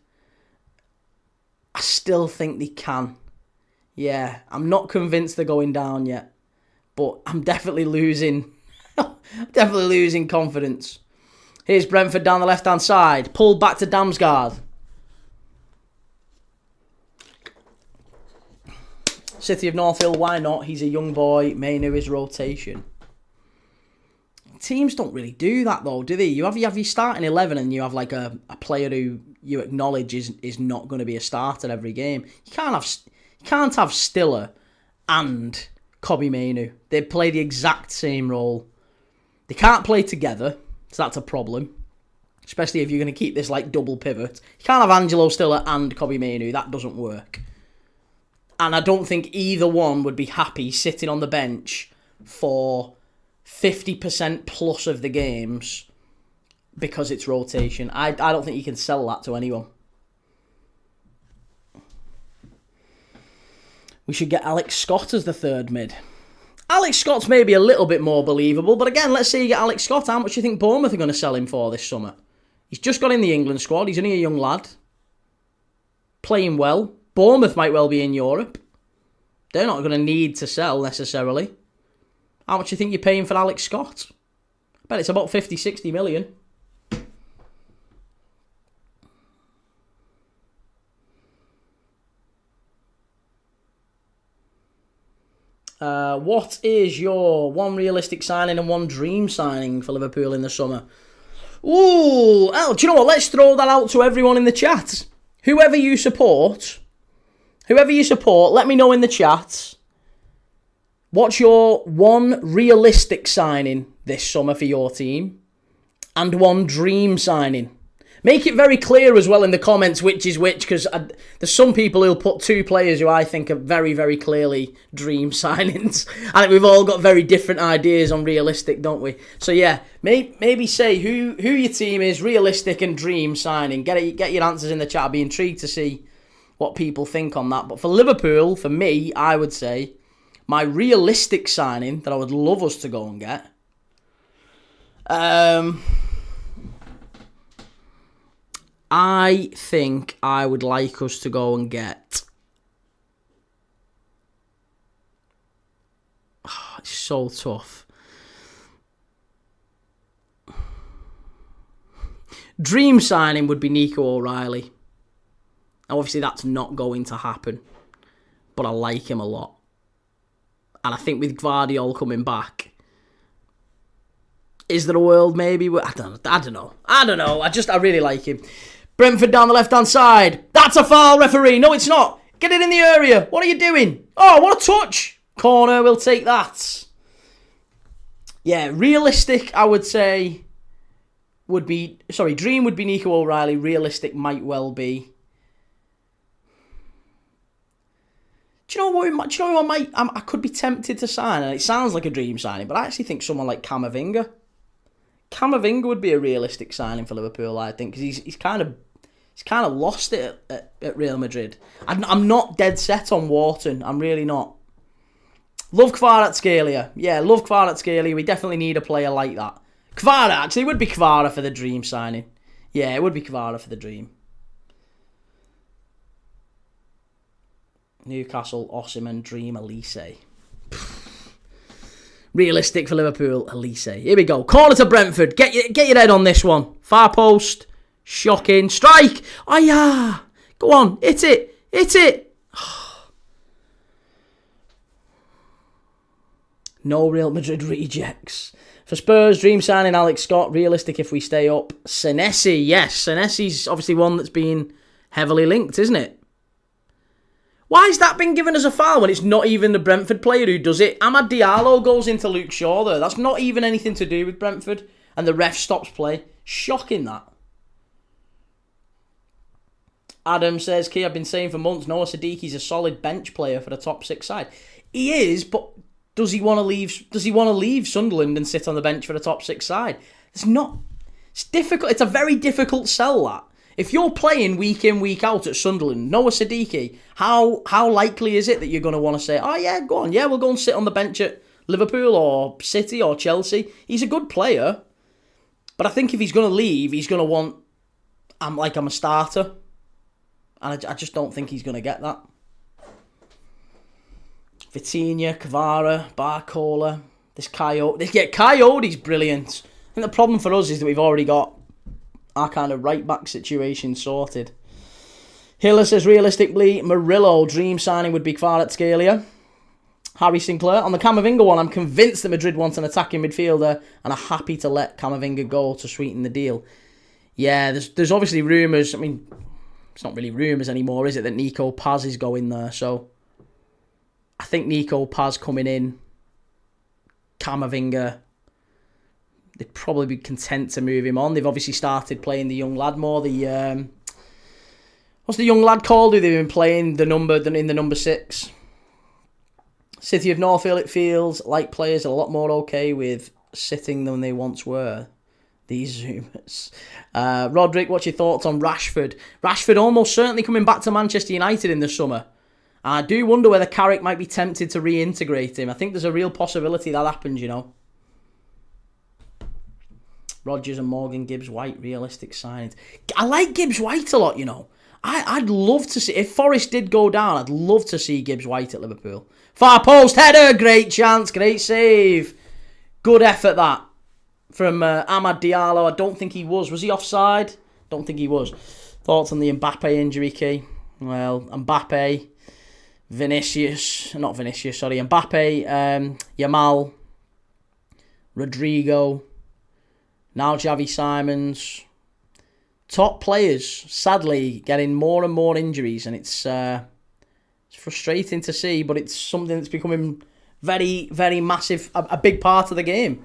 I still think they can. Yeah, I'm not convinced they're going down yet, but I'm definitely losing confidence. Here's Brentford down the left-hand side. Pulled back to Damsgaard. City of Northfield, why not? He's a young boy. Mainoo is rotation. Teams don't really do that, though, do they? You have your starting 11 and you have like a player who you acknowledge is not going to be a starter every game. You can't have Stiller and Kobbie Mainoo. They play the exact same role. They can't play together. So that's a problem, especially if you're going to keep this like double pivot. You can't have Angelo Stiller and Kobbie Mainoo. That doesn't work. And I don't think either one would be happy sitting on the bench for 50% plus of the games because it's rotation. I don't think you can sell that to anyone. We should get Alex Scott as the third mid. Alex Scott's maybe a little bit more believable, but again, let's say you get Alex Scott. How much do you think Bournemouth are going to sell him for this summer? He's just got in the England squad. He's only a young lad. Playing well. Bournemouth might well be in Europe. They're not going to need to sell necessarily. How much do you think you're paying for Alex Scott? I bet it's about 50, 60 million. What is your one realistic signing and one dream signing for Liverpool in the summer? Ooh, do you know what? Let's throw that out to everyone in the chat. Whoever you support, let me know in the chat. What's your one realistic signing this summer for your team? And one dream signing. Make it very clear as well in the comments which is which, because there's some people who'll put two players who I think are very, very clearly dream signings. I think we've all got very different ideas on realistic, don't we? So yeah, maybe say who your team is, realistic and dream signing. Get your answers in the chat. I'd be intrigued to see what people think on that. But for Liverpool, for me, I would say my realistic signing that I would love us to go and get. I think I would like us to go and get... Oh, it's so tough. Dream signing would be Nico O'Reilly. Obviously, that's not going to happen. But I like him a lot. And I think with Gvardiol coming back... Is there a world maybe? I don't know. I really like him. Brentford down the left-hand side. That's a foul, referee. No, it's not. Get it in the area. What are you doing? Oh, what a touch. Corner, we'll take that. Yeah, realistic, I would say, would be... Sorry, dream would be Nico O'Reilly. Realistic might well be... Do you know what I could be tempted to sign? And it sounds like a dream signing, but I actually think someone like Camavinga. Camavinga would be a realistic signing for Liverpool, I think, because he's kind of lost it at Real Madrid. I'm not dead set on Wharton. I'm really not. Love Kvaratskhelia. Yeah, love Kvaratskhelia. We definitely need a player like that. Kvara, actually, it would be Kvara for the dream signing. Yeah, it would be Kvara for the dream. Newcastle, Osimhen, dream, Elise. Realistic for Liverpool, Elise. Here we go. Corner to Brentford. Get your head on this one. Far post. Shocking. Strike. Oh, yeah. Go on. Hit it. No Real Madrid rejects. For Spurs, dream signing Alex Scott. Realistic if we stay up. Senesi. Yes, Senesi's obviously one that's been heavily linked, isn't it? Why has that been given as a foul when it's not even the Brentford player who does it? Amad Diallo goes into Luke Shaw there. That's not even anything to do with Brentford. And the ref stops play. Shocking, that. Adam says, Key, I've been saying for months, Noah Sadiqi's a solid bench player for the top six side. He is, but does he want to leave? Does he want to leave Sunderland and sit on the bench for the top six side? It's not. It's difficult. It's a very difficult sell, that. If you're playing week in, week out at Sunderland, Noah Sadiqi, how likely is it that you're going to want to say, oh yeah, go on, yeah, we'll go and sit on the bench at Liverpool or City or Chelsea? He's a good player, but I think if he's going to leave, he's going to want, I'm a starter, and I just don't think he's going to get that. Vitinha, Kvara, Barcola, this Coyote. Coyote's brilliant. I think the problem for us is that we've already got our kind of right-back situation sorted. Hiller says, realistically, Murillo, dream signing would be Kvaratskhelia. Harry Sinclair. On the Camavinga one, I'm convinced that Madrid wants an attacking midfielder and are happy to let Camavinga go to sweeten the deal. Yeah, there's obviously rumours. I mean, it's not really rumours anymore, is it, that Nico Paz is going there? So I think Nico Paz coming in, Camavinga, they'd probably be content to move him on. They've obviously started playing the young lad more. The what's the young lad called who they've been playing in the number 6? City of Northfield, it feels like players are a lot more okay with sitting than they once were. These Zoomers. Roderick, what's your thoughts on Rashford? Rashford almost certainly coming back to Manchester United in the summer. I do wonder whether Carrick might be tempted to reintegrate him. I think there's a real possibility that happens, you know. Rodgers and Morgan, Gibbs-White, realistic signings. I like Gibbs-White a lot, you know. I'd love to see... If Forrest did go down, I'd love to see Gibbs-White at Liverpool. Far post, header, great chance, great save. Good effort, that. From Amad Diallo. I don't think he was. Was he offside? Don't think he was. Thoughts on the Mbappe injury, Key? Well, Mbappe... Mbappe, Yamal, Rodrigo, now Xavi Simons. Top players, sadly, getting more and more injuries, and it's frustrating to see, but it's something that's becoming very, very massive, a big part of the game.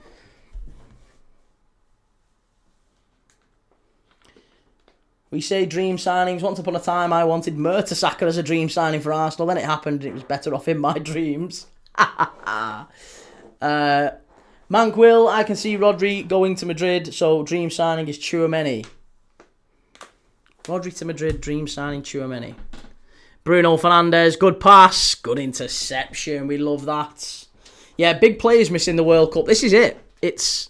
We say dream signings. Once upon a time, I wanted Mertesacker as a dream signing for Arsenal. Then it happened, and it was better off in my dreams. Manquil, I can see Rodri going to Madrid, so dream signing is Tchouaméni. Rodri to Madrid, dream signing Tchouaméni. Bruno Fernandes, good pass, good interception. We love that. Yeah, big players missing the World Cup. This is it. It's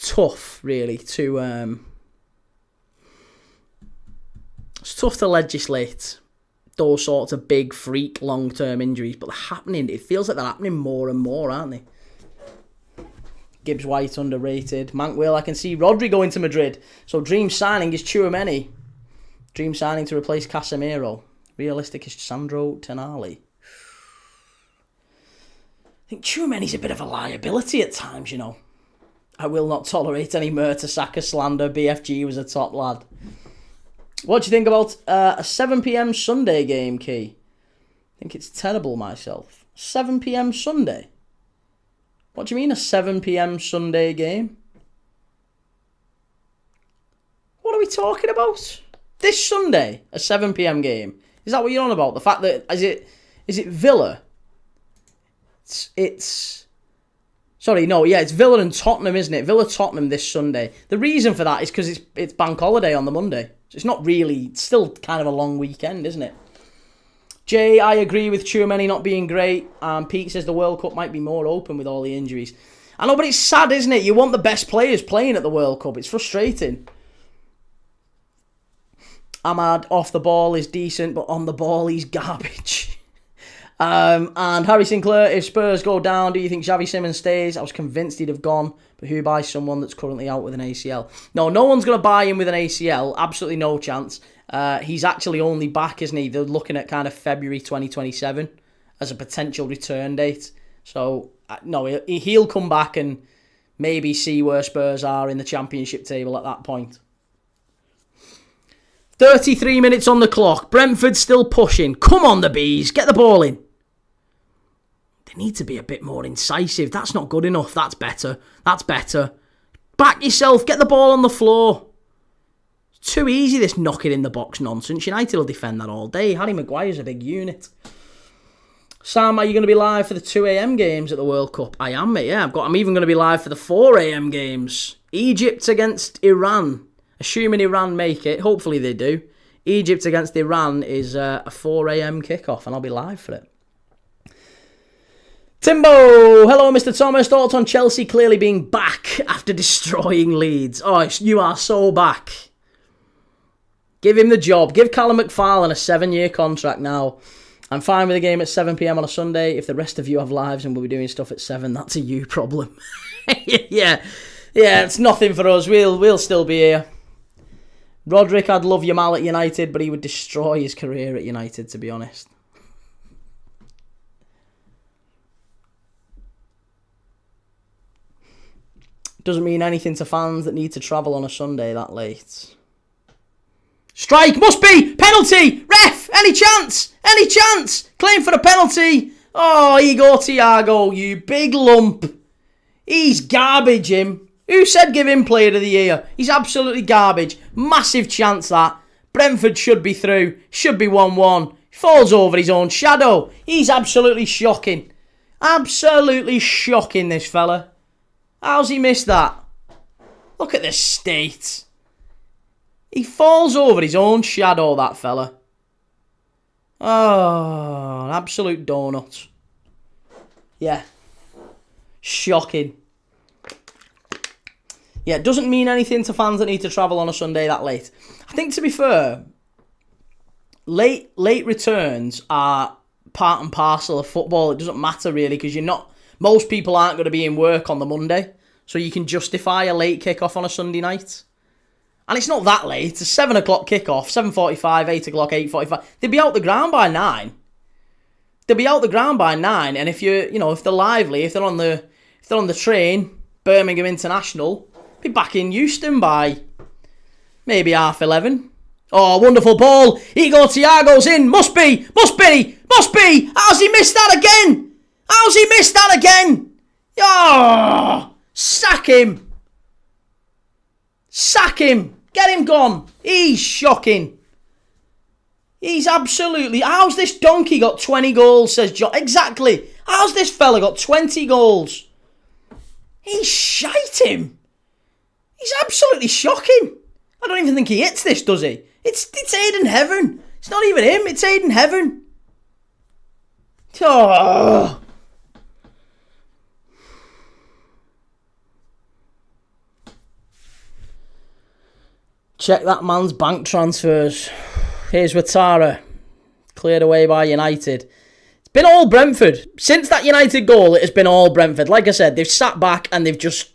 tough, really, to it's tough to legislate those sorts of big freak long-term injuries, but they're happening. It feels like they're happening more and more, aren't they? Gibbs White underrated. Manquil, I can see Rodri going to Madrid. So dream signing is Tchouaméni. Dream signing to replace Casemiro. Realistic is Sandro Tonali. I think Tchouaméni's a bit of a liability at times, you know. I will not tolerate any Mertesacker slander. BFG was a top lad. What do you think about a 7 p.m. Sunday game, Key? I think it's terrible myself. 7 p.m. Sunday? What do you mean a 7 p.m. Sunday game? What are we talking about? This Sunday, a 7 p.m. game. Is that what you're on about? The fact that, is it Villa? It's Villa and Tottenham, isn't it? Villa-Tottenham this Sunday. The reason for that is because it's bank holiday on the Monday. So it's not really, it's still kind of a long weekend, isn't it? Jay, I agree with Tchouaméni not being great. Pete says the World Cup might be more open with all the injuries. I know, but it's sad, isn't it? You want the best players playing at the World Cup. It's frustrating. Ahmad, off the ball is decent, but on the ball he's garbage. And Harry Sinclair, if Spurs go down, do you think Xavi Simons stays? I was convinced he'd have gone, but who buys someone that's currently out with an ACL? No one's going to buy him with an ACL. Absolutely no chance. He's actually only back, isn't he? They're looking at kind of February 2027 as a potential return date. So, no, he'll come back and maybe see where Spurs are in the Championship table at that point. 33 minutes on the clock. Brentford still pushing. Come on, the Bees. Get the ball in. They need to be a bit more incisive. That's not good enough. That's better. Back yourself. Get the ball on the floor. It's too easy, this knocking in the box nonsense. United will defend that all day. Harry Maguire's a big unit. Sam, are you going to be live for the 2 a.m. games at the World Cup? I am, mate. Yeah, I'm even going to be live for the 4 a.m. games. Egypt against Iran. Assuming Iran make it, hopefully they do. Egypt against Iran is a 4 a.m. kickoff, and I'll be live for it. Timbo, hello, Mr. Thomas. Thoughts on Chelsea clearly being back after destroying Leeds? Oh, you are so back. Give him the job. Give Callum McFarlane a 7-year contract now. I'm fine with the game at 7 p.m. on a Sunday. If the rest of you have lives and we'll be doing stuff at 7, that's a you problem. Yeah, it's nothing for us. We'll still be here. Roderick, I'd love Yamal at United, but he would destroy his career at United, to be honest. Doesn't mean anything to fans that need to travel on a Sunday that late. Strike, must be! Penalty! Ref! Any chance? Claim for the penalty! Oh, Igor Thiago, you big lump. He's garbage, him. Who said give him player of the year? He's absolutely garbage. Massive chance that. Brentford should be through. Should be 1-1. Falls over his own shadow. He's absolutely shocking. Absolutely shocking, this fella. How's he missed that? Look at the state. He falls over his own shadow, that fella. Oh, an absolute donut. Yeah. Shocking. Yeah, it doesn't mean anything to fans that need to travel on a Sunday that late. I think, to be fair, late returns are part and parcel of football. It doesn't matter, really, because most people aren't going to be in work on the Monday, so you can justify a late kick-off on a Sunday night. And it's not that late. It's a 7 o'clock kickoff, 7:45, 8 o'clock, 8:45. They'd be out the ground by 9. They'll be out the ground by 9, and if if they're lively, if they're on the train, Birmingham International, be back in Euston by maybe 11:30. Oh, wonderful ball! Igor Thiago's in. Must be. How's he missed that again? Oh, sack him. Get him gone. He's shocking. He's absolutely... How's this donkey got 20 goals, says John? Exactly. How's this fella got 20 goals? He's shite him. He's absolutely shocking. I don't even think he hits this, does he? It's Aiden Heaven. It's not even him. It's Aiden Heaven. Oh. Check that man's bank transfers. Here's Ouattara, cleared away by United. It's been all Brentford. Since that United goal, it has been all Brentford. Like I said, they've sat back and they've just...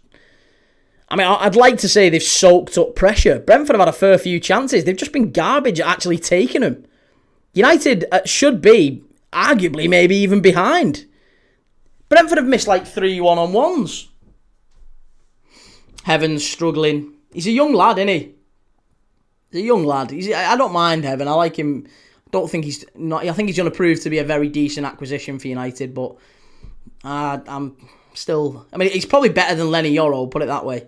I'd like to say they've soaked up pressure. Brentford have had a fair few chances. They've just been garbage at actually taking them. United should be, arguably, maybe even behind. Brentford have missed like 3 one-on-ones. Heaven's struggling. He's a young lad, isn't he? He's a young lad. I don't mind Heaven. I like him. I think he's going to prove to be a very decent acquisition for United, but I'm still... he's probably better than Lenny Yoro, put it that way.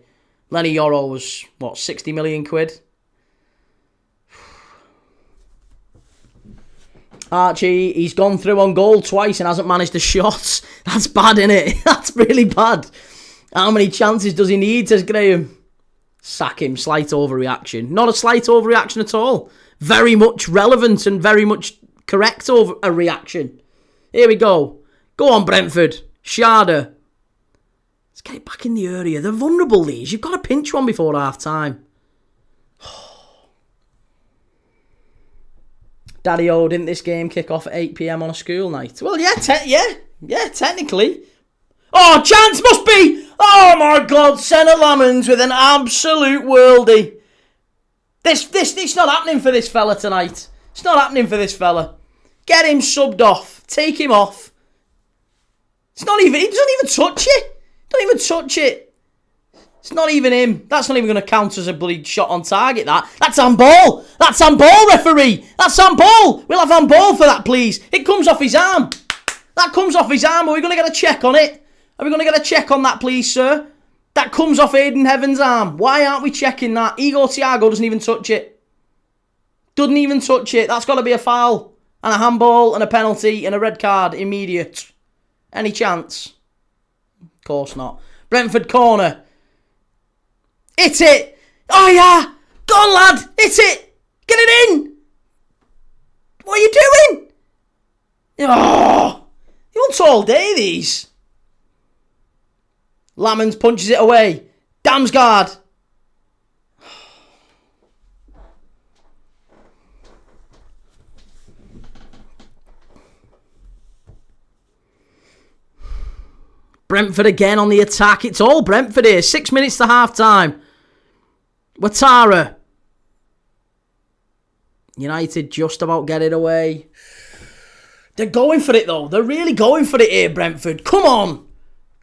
Lenny Yoro was, 60 million quid? Archie, he's gone through on goal twice and hasn't managed a shot. That's bad, isn't it? That's really bad. How many chances does he need, says Graham? Sack him. Slight overreaction. Not a slight overreaction at all. Very much relevant and very much correct over a reaction. Here we go. Go on, Brentford. Sharda. Let's get it back in the area. They're vulnerable, these. You've got to pinch one before half-time. Daddy-O, didn't this game kick off at 8 p.m. on a school night? Well, yeah, technically. Oh, chance must be! Oh my God, Senna Lamons with an absolute worldie. This not happening for this fella tonight. It's not happening for this fella. Get him subbed off. Take him off. He doesn't even touch it. Don't even touch it. It's not even him. That's not even going to count as a bloody shot on target, That's handball. That's handball, referee. That's handball. We'll have handball for that, please. It comes off his arm. That comes off his arm. Are we going to get a check on it? Are we going to get a check on that, please, sir? That comes off Aiden Heaven's arm. Why aren't we checking that? Igor Thiago doesn't even touch it. Doesn't even touch it. That's got to be a foul. And a handball and a penalty and a red card. Immediate. Any chance? Of course not. Brentford corner. Hit it. Oh, yeah. Go on, lad. Hit it. Get it in. What are you doing? Oh. You want all day, these. Lamons punches it away. Damsgaard. Brentford again on the attack. It's all Brentford here. 6 minutes to half time. Ouattara. United just about get it away. They're going for it though. They're really going for it here, Brentford. Come on.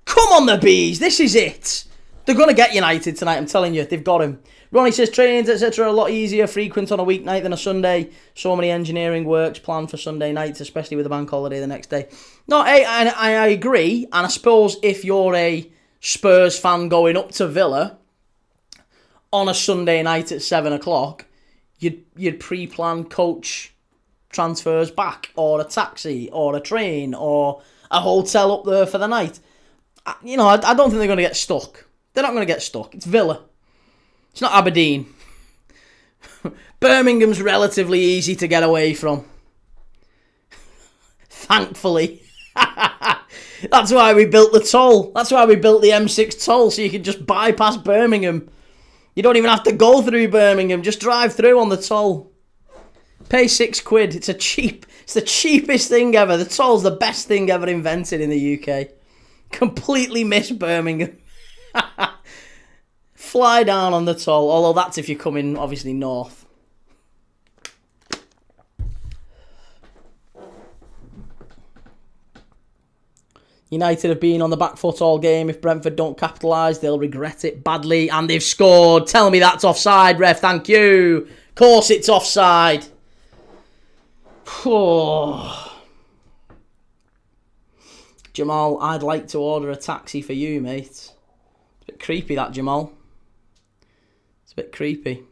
Come on, the Bees. This is it. They're going to get United tonight, I'm telling you. They've got him. Ronnie says trains, etc. are a lot easier, frequent on a weeknight than a Sunday. So many engineering works planned for Sunday nights, especially with a bank holiday the next day. No, I agree. And I suppose if you're a Spurs fan going up to Villa on a Sunday night at 7 o'clock, you'd pre-plan coach transfers back, or a taxi, or a train, or a hotel up there for the night. I don't think they're going to get stuck. They're not going to get stuck. It's Villa. It's not Aberdeen. Birmingham's relatively easy to get away from. Thankfully. That's why we built the toll. That's why we built the M6 toll, so you can just bypass Birmingham. You don't even have to go through Birmingham. Just drive through on the toll. Pay £6. It's the cheapest thing ever. The toll's the best thing ever invented in the UK. Completely miss Birmingham. Fly down on the toll. Although that's if you're coming, obviously, north. United have been on the back foot all game. If Brentford don't capitalise, they'll regret it badly. And they've scored. Tell me that's offside, ref. Thank you. Of course it's offside. Oh. Jamal, I'd like to order a taxi for you, mate. It's a bit creepy, that, Jamal. It's a bit creepy.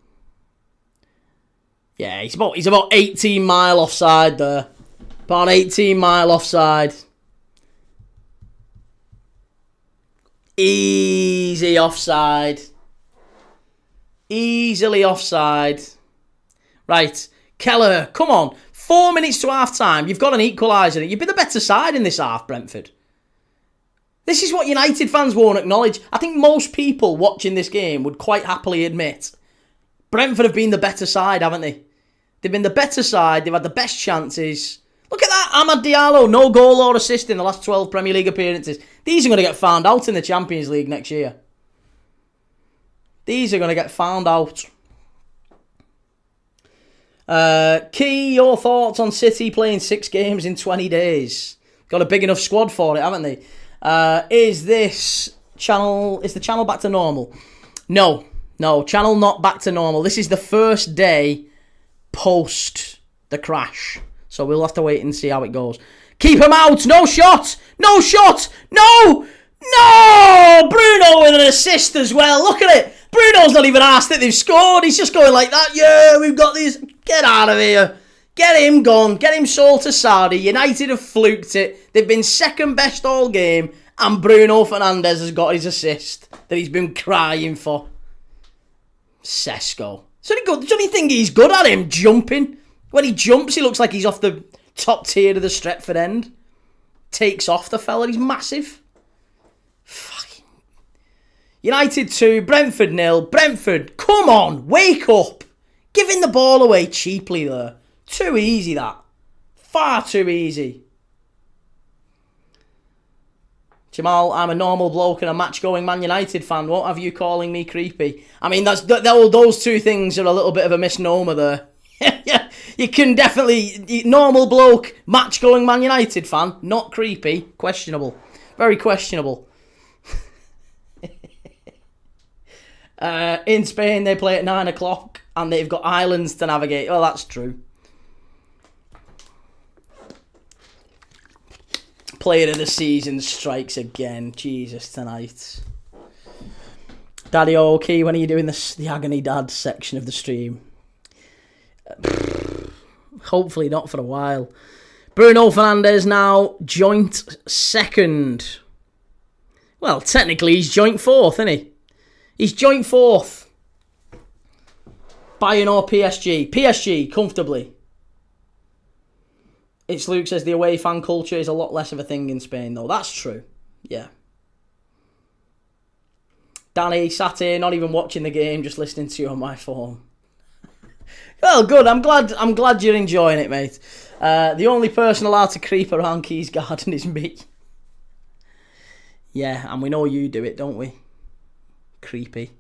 Yeah, he's about 18 mile offside there. About 18 mile offside. Easy offside. Easily offside. Right, Keller, come on. 4 minutes to half-time. You've got an equaliser. You've been the better side in this half, Brentford. This is what United fans won't acknowledge. I think most people watching this game would quite happily admit Brentford have been the better side, haven't they? They've been the better side. They've had the best chances. Look at that, Amad Diallo. No goal or assist in the last 12 Premier League appearances. These are going to get found out in the Champions League next year. These are going to get found out. Key, your thoughts on City playing 6 games in 20 days? Got a big enough squad for it, haven't they? Is the channel back to normal? No, channel not back to normal. This is the first day post the crash. So we'll have to wait and see how it goes. Keep him out. No shot. No shot. No. No. Bruno with an assist as well. Look at it. Bruno's not even asked that they've scored. He's just going like that. Yeah, we've got these. Get out of here. Get him gone. Get him sold to Saudi. United have fluked it. They've been second best all game. And Bruno Fernandes has got his assist that he's been crying for. Sesko. So do you think he's good at him jumping? When he jumps, he looks like he's off the top tier of the Stretford end. Takes off the fella. He's massive. Fucking. United 2, Brentford 0. Brentford, come on, wake up. Giving the ball away cheaply there. Too easy, that. Far too easy. Jamal, I'm a normal bloke and a match-going Man United fan. Won't have you calling me creepy. I mean, those two things are a little bit of a misnomer there. Yeah, you can definitely... Normal bloke, match-going Man United fan. Not creepy. Questionable. Very questionable. In Spain, they play at 9 o'clock and they've got islands to navigate. Oh, that's true. Player of the season strikes again. Jesus, tonight. Daddy Oki, when are you doing the Agony Dad section of the stream? Hopefully not for a while. Bruno Fernandes now joint second. Well, technically he's joint fourth, isn't he? He's joint fourth. Bayern or PSG? PSG, comfortably. It's Luke says the away fan culture is a lot less of a thing in Spain, though. That's true. Yeah. Danny sat here, not even watching the game, just listening to you on my phone. Well, good. I'm glad you're enjoying it, mate. The only person allowed to creep around Key's garden is me. Yeah, and we know you do it, don't we? Creepy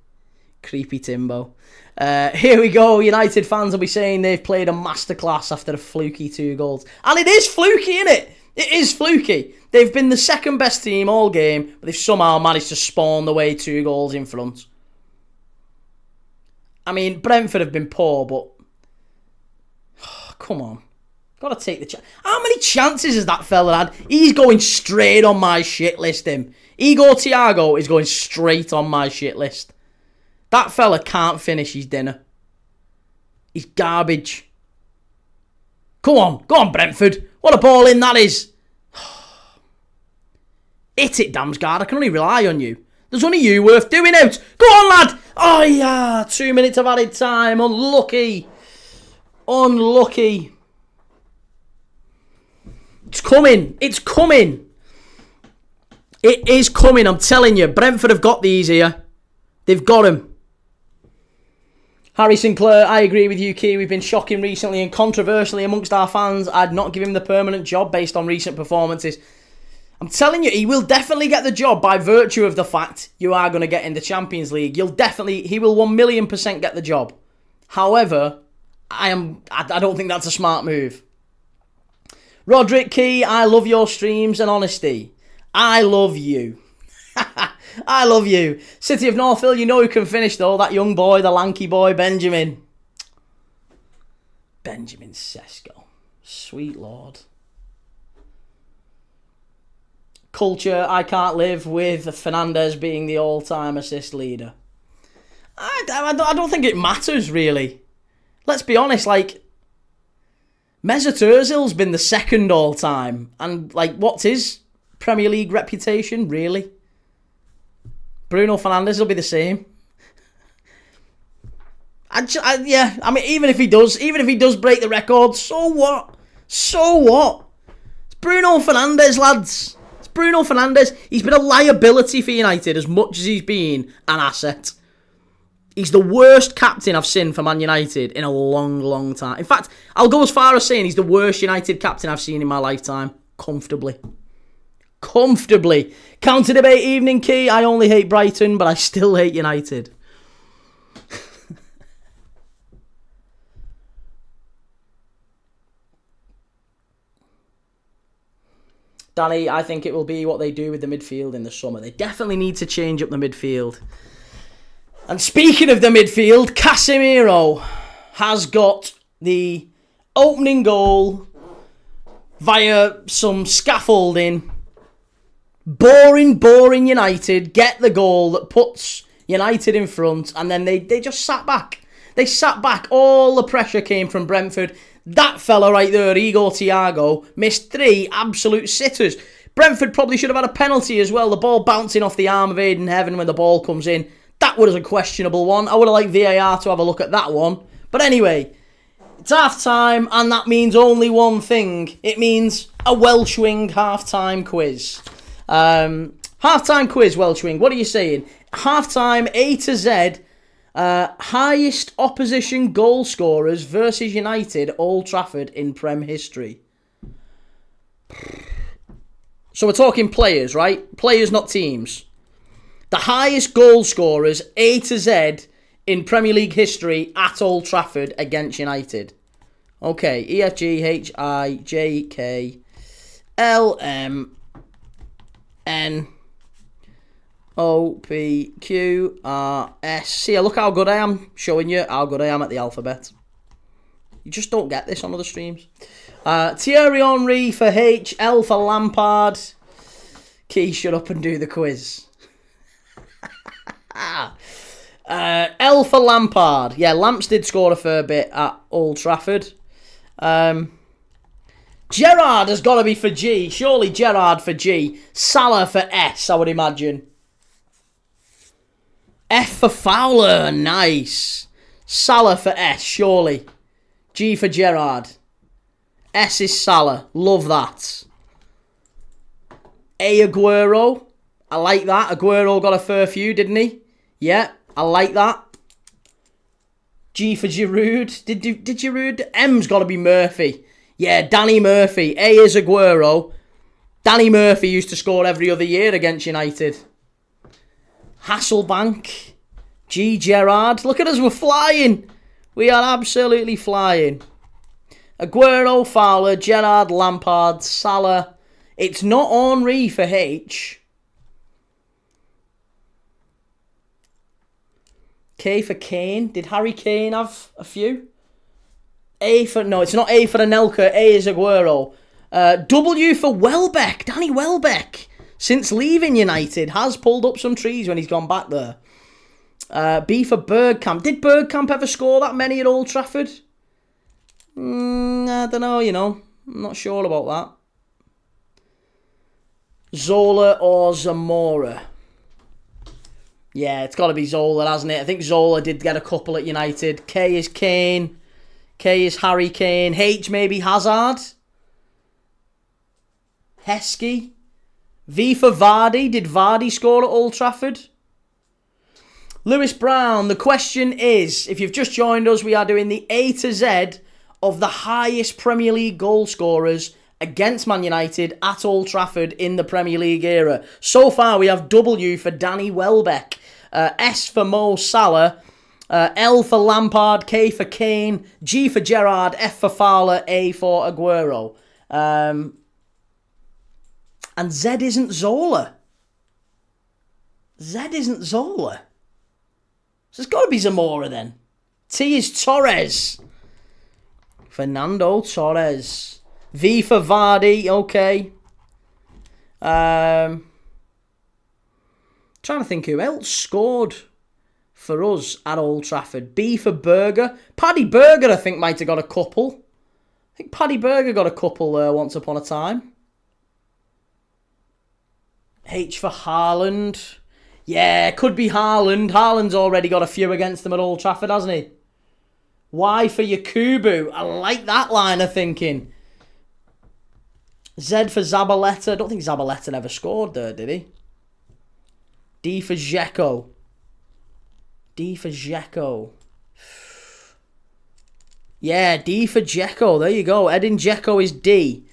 Timbo. Here we go. United fans will be saying they've played a masterclass after a fluky 2 goals. And it is fluky, isn't it? It is fluky. They've been the second best team all game, but they've somehow managed to spawn the way 2 goals in front. I mean, Brentford have been poor, but... Oh, come on. Got to take the chance. How many chances has that fella had? He's going straight on my shit list, him. Igor Thiago is going straight on my shit list. That fella can't finish his dinner. He's garbage. Go on, Brentford. What a ball in that is. Hit it, Damsgaard. I can only rely on you. There's only you worth doing out. Go on, lad. Oh, yeah. 2 minutes of added time. Unlucky. It's coming. It is coming, I'm telling you. Brentford have got these here. They've got them. Harry Sinclair, I agree with you, Key. We've been shocking recently and controversially amongst our fans. I'd not give him the permanent job based on recent performances. I'm telling you, he will definitely get the job by virtue of the fact you are going to get in the Champions League. He will 1,000,000% get the job. However, I don't think that's a smart move. Roderick Key, I love your streams and honesty. I love you. I love you. City of Northville, you know who can finish though. That young boy, the lanky boy, Benjamin. Benjamin Sesko. Sweet Lord. Culture, I can't live with Fernandes being the all-time assist leader. I don't think it matters, really. Let's be honest, like, Mesut Ozil's been the second all-time. And, like, what's his Premier League reputation, really? Bruno Fernandes will be the same. I mean, even if he does break the record, so what? So what? It's Bruno Fernandes, lads. It's Bruno Fernandes. He's been a liability for United as much as he's been an asset. He's the worst captain I've seen for Man United in a long, long time. In fact, I'll go as far as saying he's the worst United captain I've seen in my lifetime. Comfortably. Counter debate evening, Key. I only hate Brighton, but I still hate United. Danny, I think it will be what they do with the midfield in the summer. They definitely need to change up the midfield. And speaking of the midfield, Casemiro has got the opening goal via some scaffolding. Boring United get the goal that puts United in front, and then they just sat back. They sat back. All the pressure came from Brentford. That fella right there, Igor Thiago, missed 3 absolute sitters. Brentford probably should have had a penalty as well. The ball bouncing off the arm of Aiden Heaven when the ball comes in. That was a questionable one. I would have liked VAR to have a look at that one. But anyway, it's half-time, and that means only one thing. It means a Welsh Wing half-time quiz. Half-time quiz, Welsh Wing. What are you saying? Half-time, A to Z, highest opposition goal scorers versus United, Old Trafford in Prem history. So we're talking players, right? Players, not teams. The highest goal scorers, A to Z, in Premier League history at Old Trafford against United. Okay, E, F, G, H, I, J, K, L, M, N, O, P, Q, R, S. See, look how good I am, showing you how good I am at the alphabet. You just don't get this on other streams. Thierry Henry for H, L for Lampard. Key, shut up and do the quiz. L for Lampard. Yeah, Lamps did score a fair bit at Old Trafford. Gerrard has got to be for G. Surely Gerrard for G. Salah for S, I would imagine. F for Fowler. Nice. Salah for S, surely. G for Gerrard. S is Salah. Love that. A, Aguero. I like that. Aguero got a fair few, didn't he? Yeah, I like that. G for Giroud. Did Giroud? M's got to be Murphy. Yeah, Danny Murphy. A is Aguero. Danny Murphy used to score every other year against United. Hasselbank. G, Gerrard. Look at us, we're flying. We are absolutely flying. Aguero, Fowler, Gerrard, Lampard, Salah. It's not Henry for H. K for Kane. Did Harry Kane have a few? A for... No, it's not A for Anelka. A is Aguero. W for Welbeck. Danny Welbeck, since leaving United, has pulled up some trees when he's gone back there. B for Bergkamp. Did Bergkamp ever score that many at Old Trafford? I don't know, I'm not sure about that. Zola or Zamora? Yeah, it's got to be Zola, hasn't it? I think Zola did get a couple at United. K is Kane. K is Harry Kane. H maybe Hazard. Heskey. V for Vardy. Did Vardy score at Old Trafford? Lewis Brown. The question is, if you've just joined us, we are doing the A to Z of the highest Premier League goal scorers against Man United at Old Trafford in the Premier League era. So far, we have W for Danny Welbeck, S for Mo Salah, L for Lampard, K for Kane, G for Gerrard, F for Fowler, A for Aguero. And Z isn't Zola. Z isn't Zola. So it's got to be Zamora then. T is Torres. Fernando Torres. V for Vardy, okay. Trying to think who else scored for us at Old Trafford. B for Berger. Paddy Berger, I think, might have got a couple. I think Paddy Berger got a couple once upon a time. H for Haaland. Yeah, could be Haaland. Haaland's already got a few against them at Old Trafford, hasn't he? Y for Yakubu. I like that line of thinking. Z for Zabaleta. I don't think Zabaleta never scored there, did he? D for Dzeko. D for Dzeko. Yeah, D for Dzeko. There you go. Edin Dzeko is D.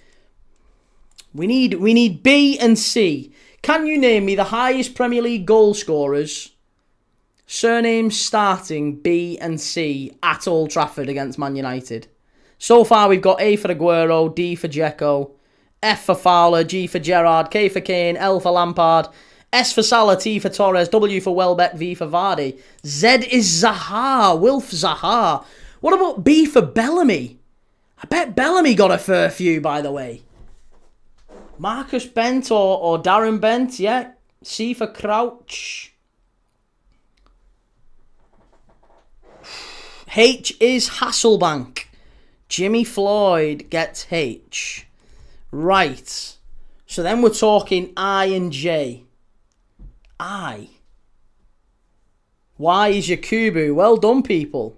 We need B and C. Can you name me the highest Premier League goal scorers, surnames starting B and C at Old Trafford against Man United? So far, we've got A for Aguero, D for Dzeko, F for Fowler, G for Gerrard, K for Kane, L for Lampard, S for Salah, T for Torres, W for Welbeck, V for Vardy. Z is Zaha, Wilf Zaha. What about B for Bellamy? I bet Bellamy got a fair few, by the way. Marcus Bent or Darren Bent, yeah. C for Crouch. H is Hasselbank. Jimmy Floyd gets H. Right. So then we're talking I and J. I. Y is Yakubu. Well done, people.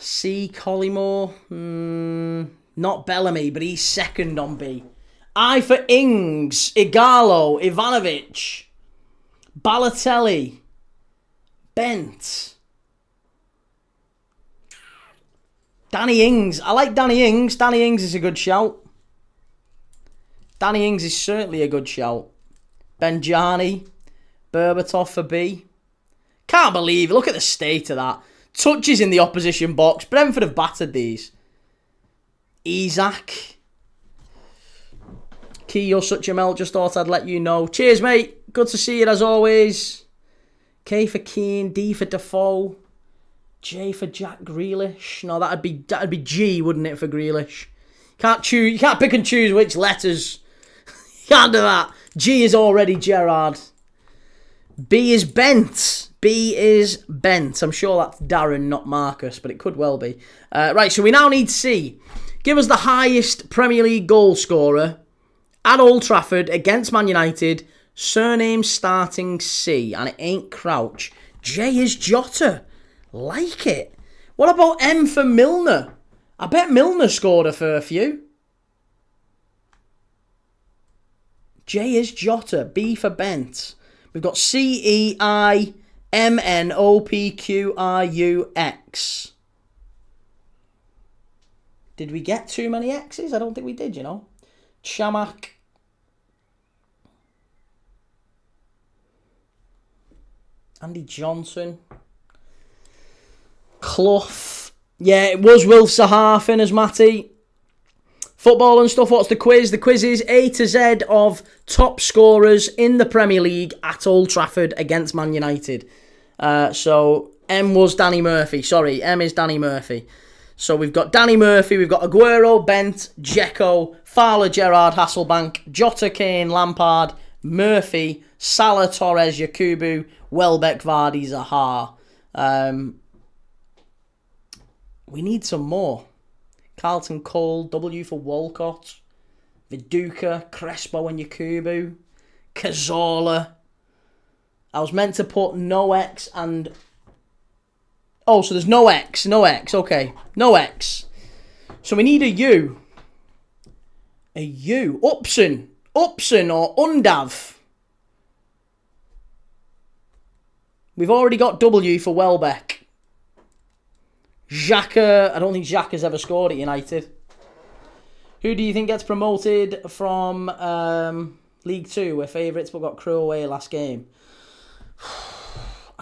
C, Collymore. Not Bellamy, but he's second on B. I for Ings, Igalo, Ivanovic, Balotelli, Bent. Danny Ings. I like Danny Ings. Danny Ings is a good shout. Danny Ings is certainly a good shout. Benjani, Berbatov for B. Can't believe it. Look at the state of that. Touches in the opposition box. Brentford have battered these. Isaac. Key, you're such a melt. Just thought I'd let you know. Cheers, mate. Good to see you as always. K for Keane. D for Defoe. J for Jack Grealish. No, that'd be G, wouldn't it, for Grealish? Can't choose. You can't pick and choose which letters. You can't do that. G is already Gerrard. B is Bent. B is Bent. I'm sure that's Darren, not Marcus, but it could well be. Right, so we now need C. Give us the highest Premier League goal scorer at Old Trafford against Man United. Surname starting C, and it ain't Crouch. J is Jota. Like it. What about M for Milner? I bet Milner scored a fair few. J is Jota. B for Bent. We've got CEIMNOPQRUX. Did we get too many X's? I don't think we did, you know. Chamak. Andy Johnson. Clough. Yeah, it was Wilf Zaha, Finners Matty. Football and stuff, what's the quiz? The quiz is A to Z of top scorers in the Premier League at Old Trafford against Man United. So M was Danny Murphy. Sorry, M is Danny Murphy. So we've got Danny Murphy, we've got Aguero, Bent, Dzeko, Fowler, Gerrard, Hasselbank, Jota, Kane, Lampard, Murphy, Salah, Torres, Yakubu, Welbeck, Vardy, Zaha. We need some more. Carlton Cole, W for Walcott, Viduka, Crespo and Yakubu, Cazorla. I was meant to put no X and... Oh, so there's no X, okay. No X. So we need a U. A U. Upson. Upson or Undav? We've already got W for Welbeck. Xhaka, I don't think Xhaka's ever scored at United. Who do you think gets promoted from League 2? We're favourites, but got Crewe away last game.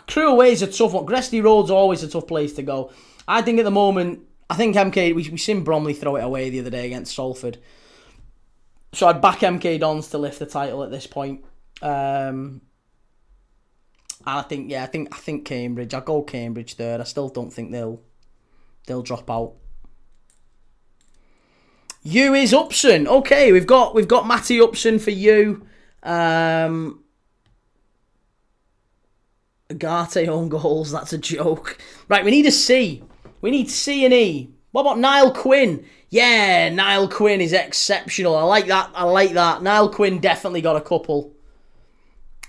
Crewe away is a tough one. Gresty Road's always a tough place to go. I think at the moment, MK, we seen Bromley throw it away the other day against Salford. So I'd back MK Dons to lift the title at this point. And I think Cambridge. I'll go Cambridge third. I still don't think they'll drop out. You is Upson. Okay, we've got Matty Upson for you. Agate own goals. That's a joke. Right, we need a C. We need C and E. What about Niall Quinn? Yeah, Niall Quinn is exceptional. I like that. Niall Quinn definitely got a couple.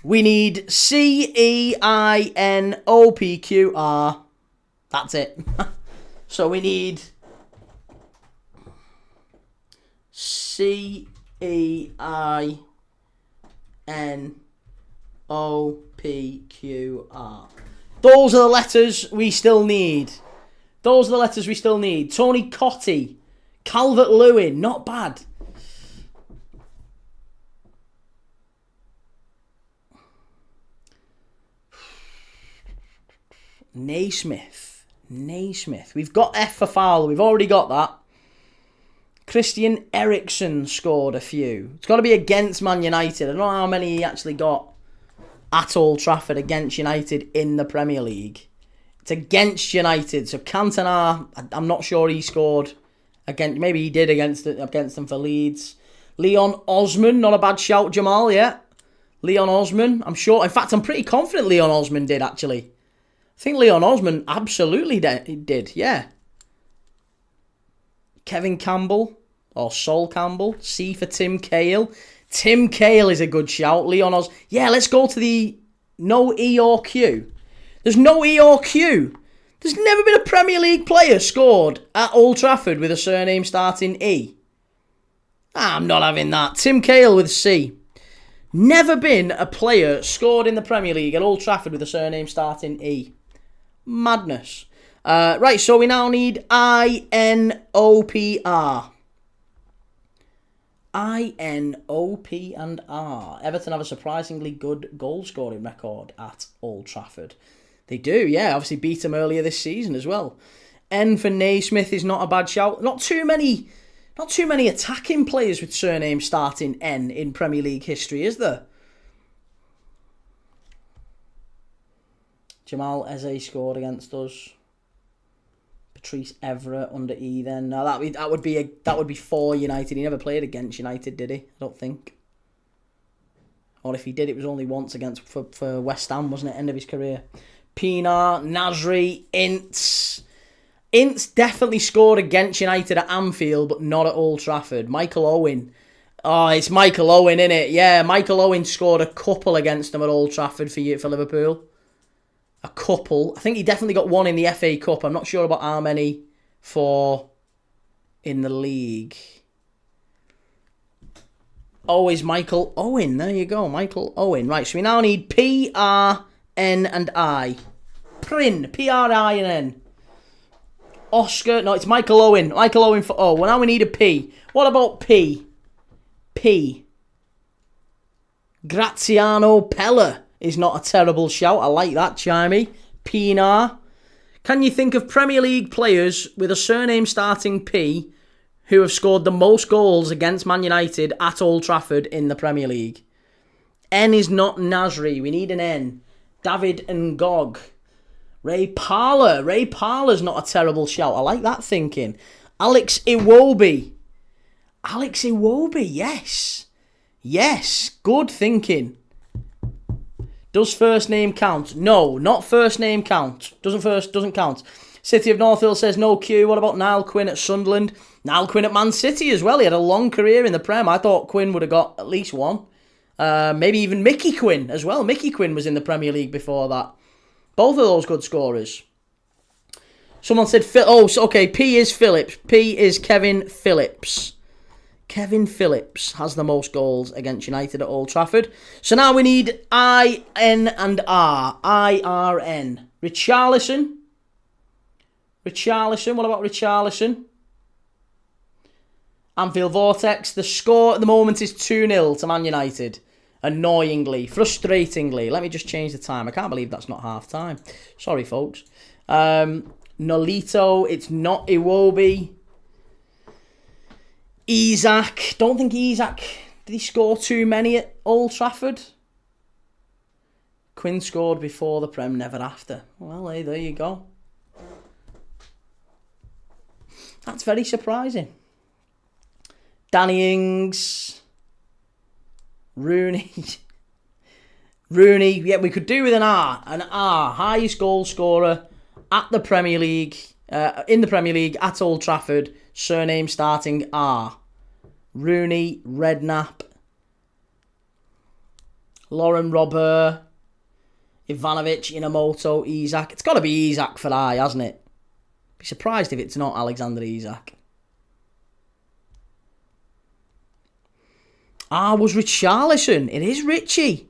We need CEINOPQR. That's it. So we need CEINOPQR. Those are the letters we still need. Tony Cotty. Calvert-Lewin. Not bad. Naismith. We've got F for Fowler. We've already got that. Christian Eriksen scored a few. It's got to be against Man United. I don't know how many he actually got at Old Trafford against United in the Premier League. It's against United. So Cantona, I'm not sure he scored against. Maybe he did against them for Leeds. Leon Osman, not a bad shout, Jamal. Yeah, Leon Osman. I'm sure. In fact, I'm pretty confident Leon Osman did actually. I think Leon Osman absolutely did. Yeah. Kevin Campbell or Sol Campbell. C for Tim Cahill. Tim Cahill is a good shout. Leon Osman. Yeah, let's go to the no E or Q. There's no E or Q. There's never been a Premier League player scored at Old Trafford with a surname starting E. I'm not having that. Tim Cahill with C. Never been a player scored in the Premier League at Old Trafford with a surname starting E. Madness. Right, so we now need INOPR. INOP and R. Everton have a surprisingly good goal-scoring record at Old Trafford. They do, yeah. Obviously beat them earlier this season as well. N for Naismith is not a bad shout. Not too many attacking players with surnames starting N in Premier League history, is there? Jamal Eze scored against us. Patrice Evra under E then. No, that would be for United. He never played against United, did he? I don't think. Or if he did, it was only once for West Ham, wasn't it? End of his career. Pienaar, Nasri, Ince. Ince definitely scored against United at Anfield, but not at Old Trafford. Michael Owen. Oh, it's Michael Owen, innit? Yeah, Michael Owen scored a couple against them at Old Trafford for Liverpool. A couple. I think he definitely got one in the FA Cup. I'm not sure about how many for in the league. Oh, is Michael Owen. There you go, Michael Owen. Right, so we now need P, R, N and I. Prin. P-R-I and N. Oscar. No, it's Michael Owen. Michael Owen for O. Well, now we need a P. What about P? P. Graziano Pella is not a terrible shout. I like that, Chimey. Pienaar. Can you think of Premier League players with a surname starting P who have scored the most goals against Man United at Old Trafford in the Premier League? N is not Nasri. We need an N. David Ngog. Ray Parlour. Ray Parlour's not a terrible shout. I like that thinking. Alex Iwobi. Yes. Yes. Good thinking. Does first name count? No, not first name count. Doesn't count. City of Northfield says no Q. What about Niall Quinn at Sunderland? Niall Quinn at Man City as well. He had a long career in the Prem. I thought Quinn would have got at least one. Maybe even Mickey Quinn as well. Mickey Quinn was in the Premier League before that. Both of those good scorers. Someone said, okay, P is Phillips. P is Kevin Phillips. Kevin Phillips has the most goals against United at Old Trafford. So now we need I, N and R. I-R-N. Richarlison. What about Richarlison? Anfield Vortex. The score at the moment is 2-0 to Man United. Annoyingly, frustratingly. Let me just change the time. I can't believe that's not half time. Sorry, folks. Nolito. It's not Iwobi. Isak. Don't think Isak. Did he score too many at Old Trafford? Quinn scored before the Prem, never after. Well, hey, there you go. That's very surprising. Danny Ings. Rooney. Yeah, we could do with an R. An R. Highest goal scorer at the Premier League. In the Premier League at Old Trafford. Surname starting R. Rooney. Redknapp. Lauren Robert. Ivanovic. Inamoto. Isak. It's got to be Isak for I, hasn't it? Be surprised if it's not Alexander Isak. Was Richarlison. It is Richie.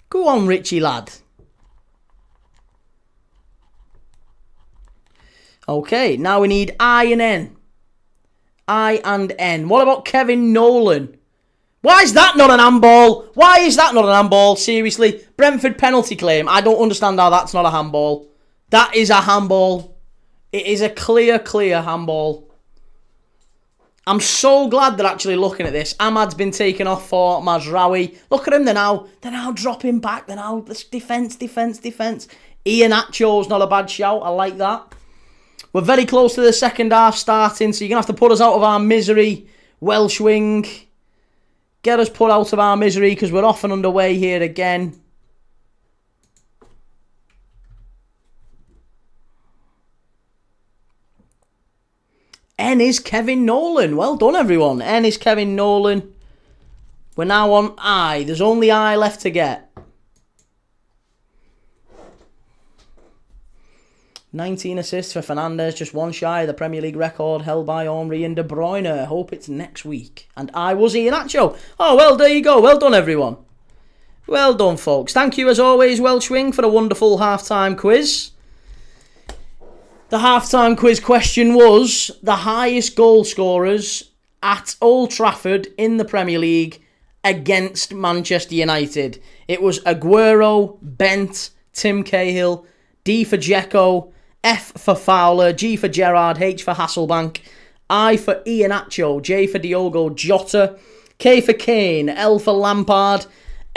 Go on, Richie, lad. Okay, now we need I and N. I and N. What about Kevin Nolan? Why is that not an handball? Seriously. Brentford penalty claim. I don't understand how that's not a handball. That is a handball. It is a clear handball. I'm so glad they're actually looking at this. Ahmad's been taken off for Mazraoui. Look at him, they're now dropping back. They're now defence. Iheanacho's not a bad shout. I like that. We're very close to the second half starting, so you're going to have to put us out of our misery. Welsh wing. Get us put out of our misery because we're off and underway here again. N is Kevin Nolan. Well done, everyone. N is Kevin Nolan. We're now on I. There's only I left to get. 19 assists for Fernandes, just one shy of the Premier League record held by Henry and De Bruyne. Hope it's next week. And I was Iheanacho. Oh, well, there you go. Well done, everyone. Well done, folks. Thank you, as always, Welsh Wing, for a wonderful halftime quiz. The halftime quiz question was the highest goal scorers at Old Trafford in the Premier League against Manchester United. It was Aguero, Bent, Tim Cahill, D for Dzeko, F for Fowler, G for Gerrard, H for Hasselbank, I for Iheanacho, J for Diogo Jota, K for Kane, L for Lampard,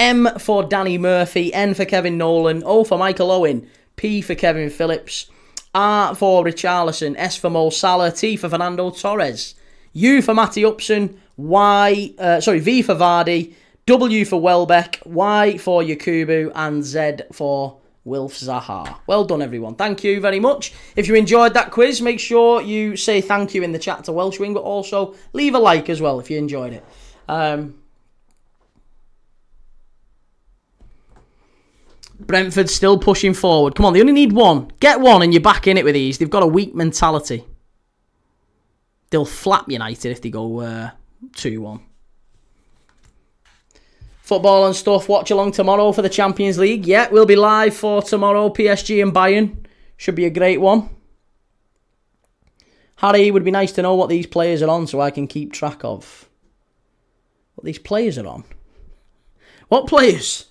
M for Danny Murphy, N for Kevin Nolan, O for Michael Owen, P for Kevin Phillips, R for Richarlison, S for Mo Salah, T for Fernando Torres, U for Matty Upson, V for Vardy, W for Welbeck, Y for Yakubu, and Z for Wilf Zaha. Well done, everyone. Thank you very much. If you enjoyed that quiz, make sure you say thank you in the chat to Welshwing, but also leave a like as well if you enjoyed it. Brentford still pushing forward. Come on, they only need one. Get one and you're back in it with these. They've got a weak mentality. They'll flap United if they go 2-1. Football and stuff. Watch along tomorrow for the Champions League. Yeah, we'll be live for tomorrow. PSG and Bayern. Should be a great one. Harry, would be nice to know what these players are on so I can keep track of what these players are on. What players?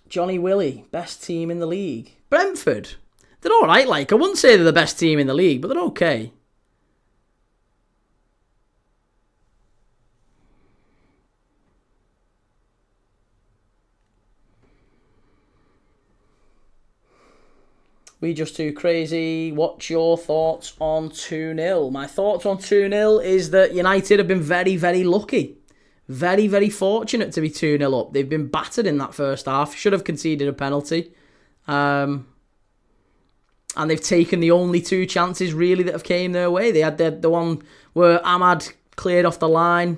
Johnny Willie, best team in the league. Brentford. They're alright, like. I wouldn't say they're the best team in the league, but they're okay. We just too crazy. What's your thoughts on 2-0? My thoughts on 2-0 is that United have been very, very lucky. Very, very fortunate to be 2-0 up. They've been battered in that first half. Should have conceded a penalty. And they've taken the only two chances, really, that have came their way. They had the one where Ahmad cleared off the line.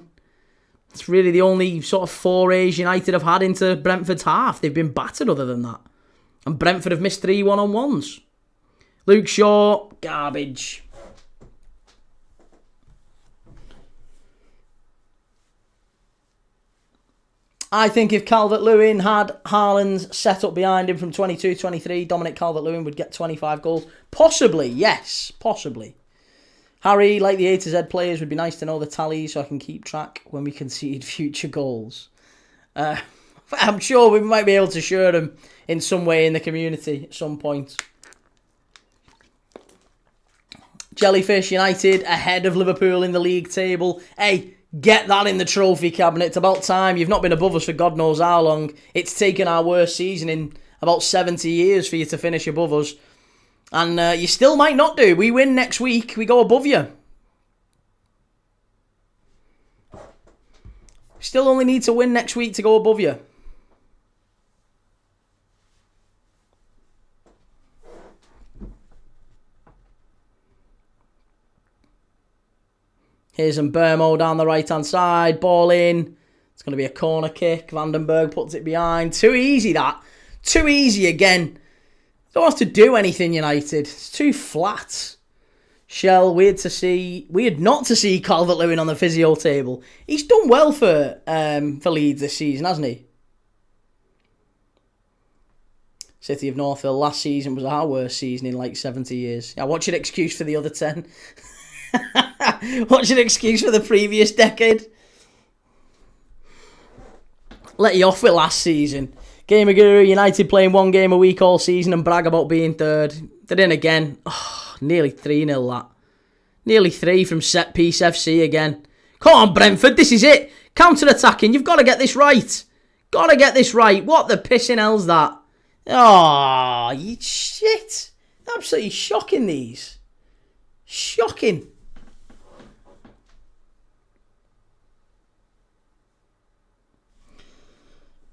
It's really the only sort of forays United have had into Brentford's half. They've been battered other than that. And Brentford have missed 3 one-on-ones. Luke Shaw, garbage. I think if Calvert-Lewin had Haaland's set up behind him from 22-23, Dominic Calvert-Lewin would get 25 goals. Possibly, yes, possibly. Harry, like the A to Z players, would be nice to know the tally so I can keep track when we concede future goals. I'm sure we might be able to share them in some way in the community at some point. Jellyfish United ahead of Liverpool in the league table. Hey, get that in the trophy cabinet. It's about time. You've not been above us for God knows how long. It's taken our worst season in about 70 years for you to finish above us. And you still might not do. We win next week, we go above you. Still only need to win next week to go above you. Here's Mbermo down the right-hand side. Ball in. It's going to be a corner kick. Vandenberg puts it behind. Too easy, that. Too easy again. Don't have to do anything, United. It's too flat. Shell, weird not to see Calvert-Lewin on the physio table. He's done well for Leeds this season, hasn't he? City of Northville last season was our worst season in like 70 years. Yeah, what's your excuse for the other 10? What's your excuse for the previous decade? Let you off with last season. Game of Guru, United playing one game a week all season and brag about being third. They're in again. Oh, nearly 3-0 that. Nearly 3 from set piece FC again. Come on, Brentford, this is it. Counter-attacking, you've got to get this right. Got to get this right. What the pissing hell's that? Oh, you shit. Absolutely shocking, these. Shocking.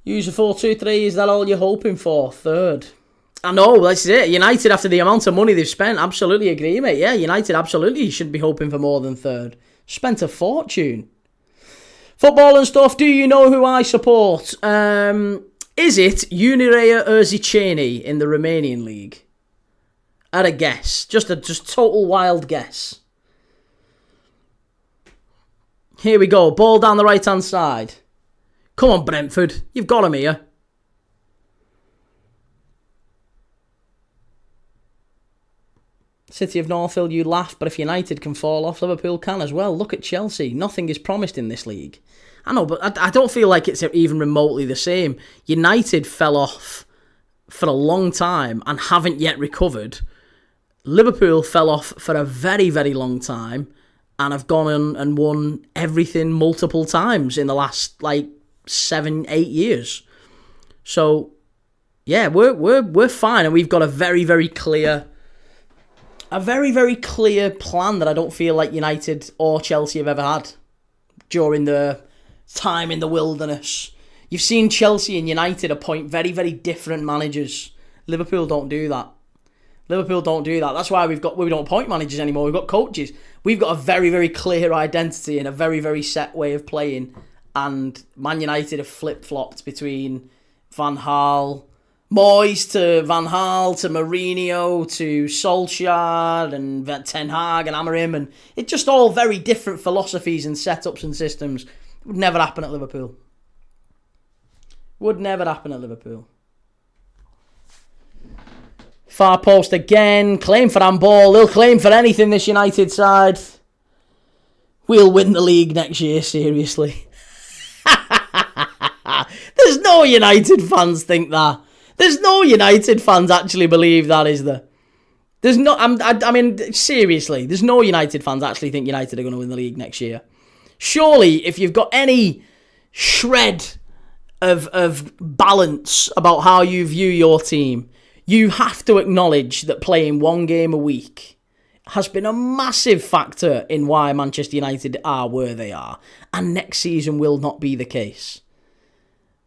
Use a 4-2-3, is that all you're hoping for? Third. I know, that's it. United, after the amount of money they've spent, absolutely agree, mate. Yeah, United absolutely should be hoping for more than third. Spent a fortune. Football and stuff, do you know who I support? Is it Unirea Erziceni in the Romanian league? At a guess. Just total wild guess. Here we go. Ball down the right-hand side. Come on, Brentford. You've got him here. City of Northville, you laugh, but if United can fall off, Liverpool can as well. Look at Chelsea. Nothing is promised in this league. I know, but I don't feel like it's even remotely the same. United fell off for a long time and haven't yet recovered. Liverpool fell off for a very, very long time and have gone on and won everything multiple times in the last, 7-8 years. So, yeah, we're fine, and we've got a very, very clear plan that I don't feel like United or Chelsea have ever had during the time in the wilderness. You've seen Chelsea and United appoint very, very different managers. Liverpool don't do that. That's why we don't appoint managers anymore. We've got coaches. We've got a very, very clear identity and a very, very set way of playing. And Man United have flip-flopped between Van Gaal, Moyes to Van Gaal to Mourinho to Solskjaer and Ten Hag and Amorim. And it's just all very different philosophies and setups and systems. It would never happen at Liverpool. Far post again. Claim for handball. They'll claim for anything, this United side. We'll win the league next year, seriously. There's no United fans think that. There's no United fans actually believe that, is there? There's not. I mean, seriously, there's no United fans actually think United are going to win the league next year. Surely, if you've got any shred of balance about how you view your team, you have to acknowledge that playing one game a week has been a massive factor in why Manchester United are where they are, and next season will not be the case.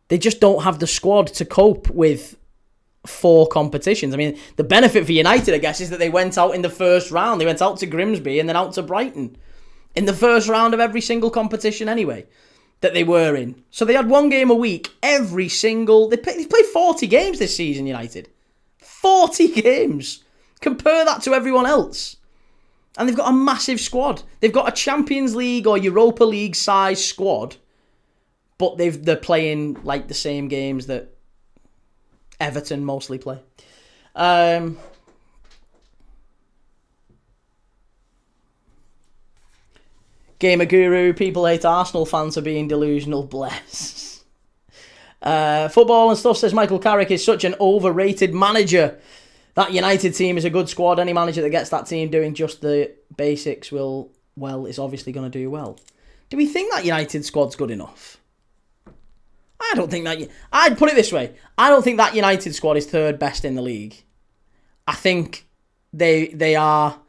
They just don't have the squad to cope with 4 competitions. I mean, the benefit for United, I guess, is that they went out in the first round. They went out to Grimsby and then out to Brighton in the first round of every single competition anyway that they were in. So they had one game a week every single... They played 40 games this season, United. 40 games. Compare that to everyone else. And they've got a massive squad. They've got a Champions League or Europa League size squad, but they're playing like the same games that Everton mostly play. Gamer Guru, people hate Arsenal fans for being delusional. Bless. Football and stuff says Michael Carrick is such an overrated manager. That United team is a good squad. Any manager that gets that team doing just the basics is obviously going to do well. Do we think that United squad's good enough? I don't think that... I'd put it this way. I don't think that United squad is third best in the league. I think they are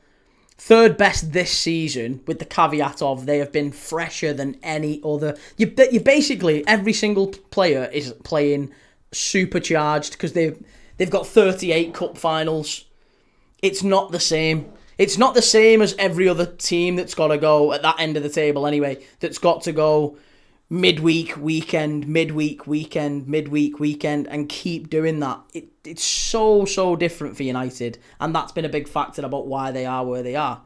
third best this season, with the caveat of they have been fresher than any other. You basically, every single player is playing supercharged because they've got 38 cup finals. It's not the same. It's not the same as every other team that's got to go at that end of the table anyway, that's got to go midweek, weekend, midweek, weekend, midweek, weekend, and keep doing that. It's so different for United, and that's been a big factor about why they are where they are.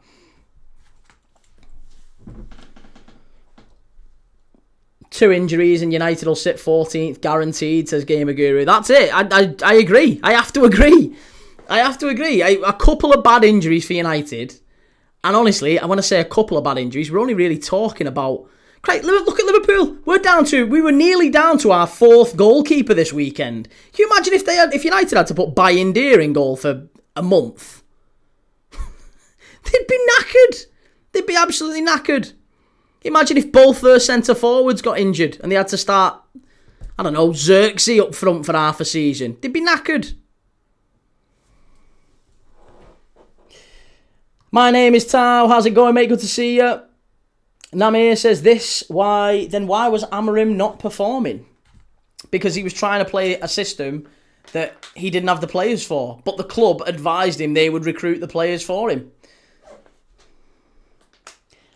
Two injuries and United will sit 14th, guaranteed, says Gamer Guru. That's it. I agree. I have to agree. A couple of bad injuries for United, and honestly, I want to say a couple of bad injuries. We're only really talking about... Great, look at Liverpool. We were nearly down to our fourth goalkeeper this weekend. Can you imagine if United had to put Bayindir in goal for a month? They'd be knackered. They'd be absolutely knackered. Imagine if both their centre forwards got injured and they had to start, I don't know, Xerxes up front for half a season. They'd be knackered. My name is Tao. How's it going, mate? Good to see you. Namir says why was Amorim not performing? Because he was trying to play a system that he didn't have the players for, but the club advised him they would recruit the players for him.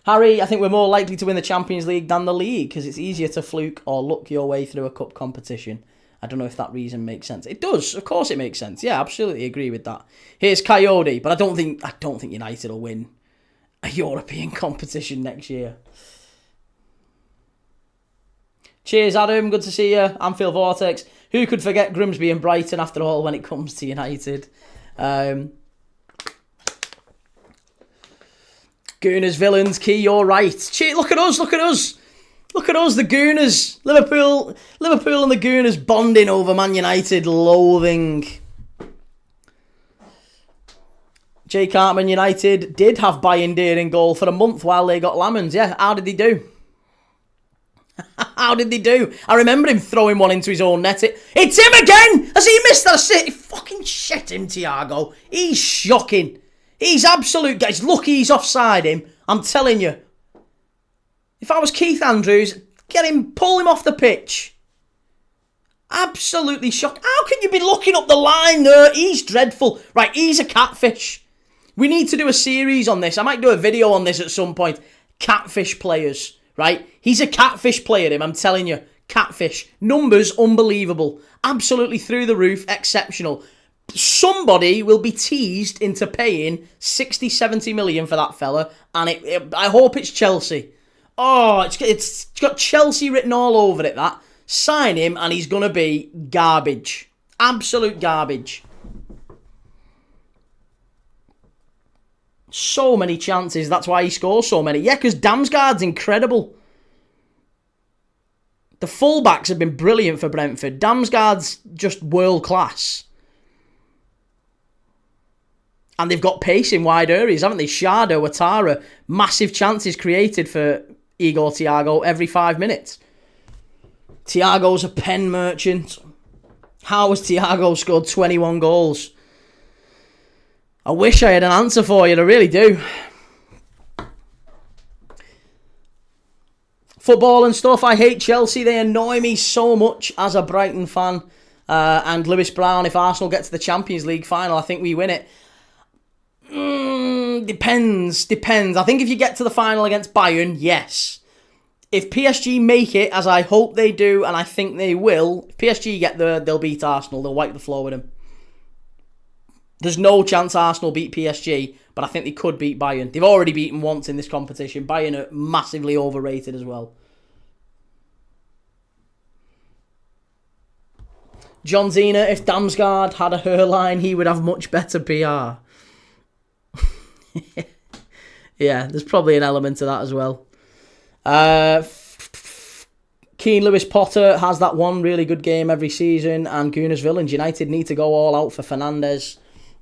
Harry, I think we're more likely to win the Champions League than the league because it's easier to fluke or luck your way through a cup competition. I don't know if that reason makes sense. It does, of course it makes sense. Yeah, absolutely agree with that. Here's Coyote, but I don't think United will win a European competition next year. Cheers, Adam. Good to see you. Anfield Vortex. Who could forget Grimsby and Brighton after all when it comes to United? Gooners, villains, Key, you're right. Look at us. Look at us, the Gooners. Liverpool and the Gooners bonding over Man United loathing. Jay Cartman, United did have Bayindir in goal for a month while they got Lamans. Yeah, how did they do? How did they do? I remember him throwing one into his own net. It's him again! Has he missed that shit? Fucking shit him, Thiago. He's shocking. He's absolute... Guys, lucky he's offside him. I'm telling you. If I was Keith Andrews, pull him off the pitch. Absolutely shocked. How can you be looking up the line there? He's dreadful. Right, he's a catfish. We need to do a series on this. I might do a video on this at some point. Catfish players, right? He's a catfish player, him, I'm telling you. Catfish. Numbers, unbelievable. Absolutely through the roof, exceptional. Somebody will be teased into paying 60, 70 million for that fella, and I hope it's Chelsea. Oh, it's got Chelsea written all over it, that. Sign him, and he's going to be garbage. Absolute garbage. So many chances, that's why he scores so many. Yeah, because Damsgaard's incredible. The fullbacks have been brilliant for Brentford. Damsgaard's just world class. And they've got pace in wide areas, haven't they? Shardo, Ouattara, massive chances created for Igor Thiago every 5 minutes. Thiago's a pen merchant. How has Thiago scored 21 goals? I wish I had an answer for you, I really do. Football and stuff, I hate Chelsea. They annoy me so much as a Brighton fan. And Lewis Brown, if Arsenal get to the Champions League final, I think we win it. Depends. I think if you get to the final against Bayern, yes. If PSG make it, as I hope they do, and I think they will, if PSG get there, they'll beat Arsenal. They'll wipe the floor with them. There's no chance Arsenal beat PSG, but I think they could beat Bayern. They've already beaten once in this competition. Bayern are massively overrated as well. John Zena, if Damsgaard had a hairline, he would have much better PR. Yeah, there's probably an element to that as well. Keane Lewis Potter has that one really good game every season, and Gunners Villains United need to go all out for Fernandes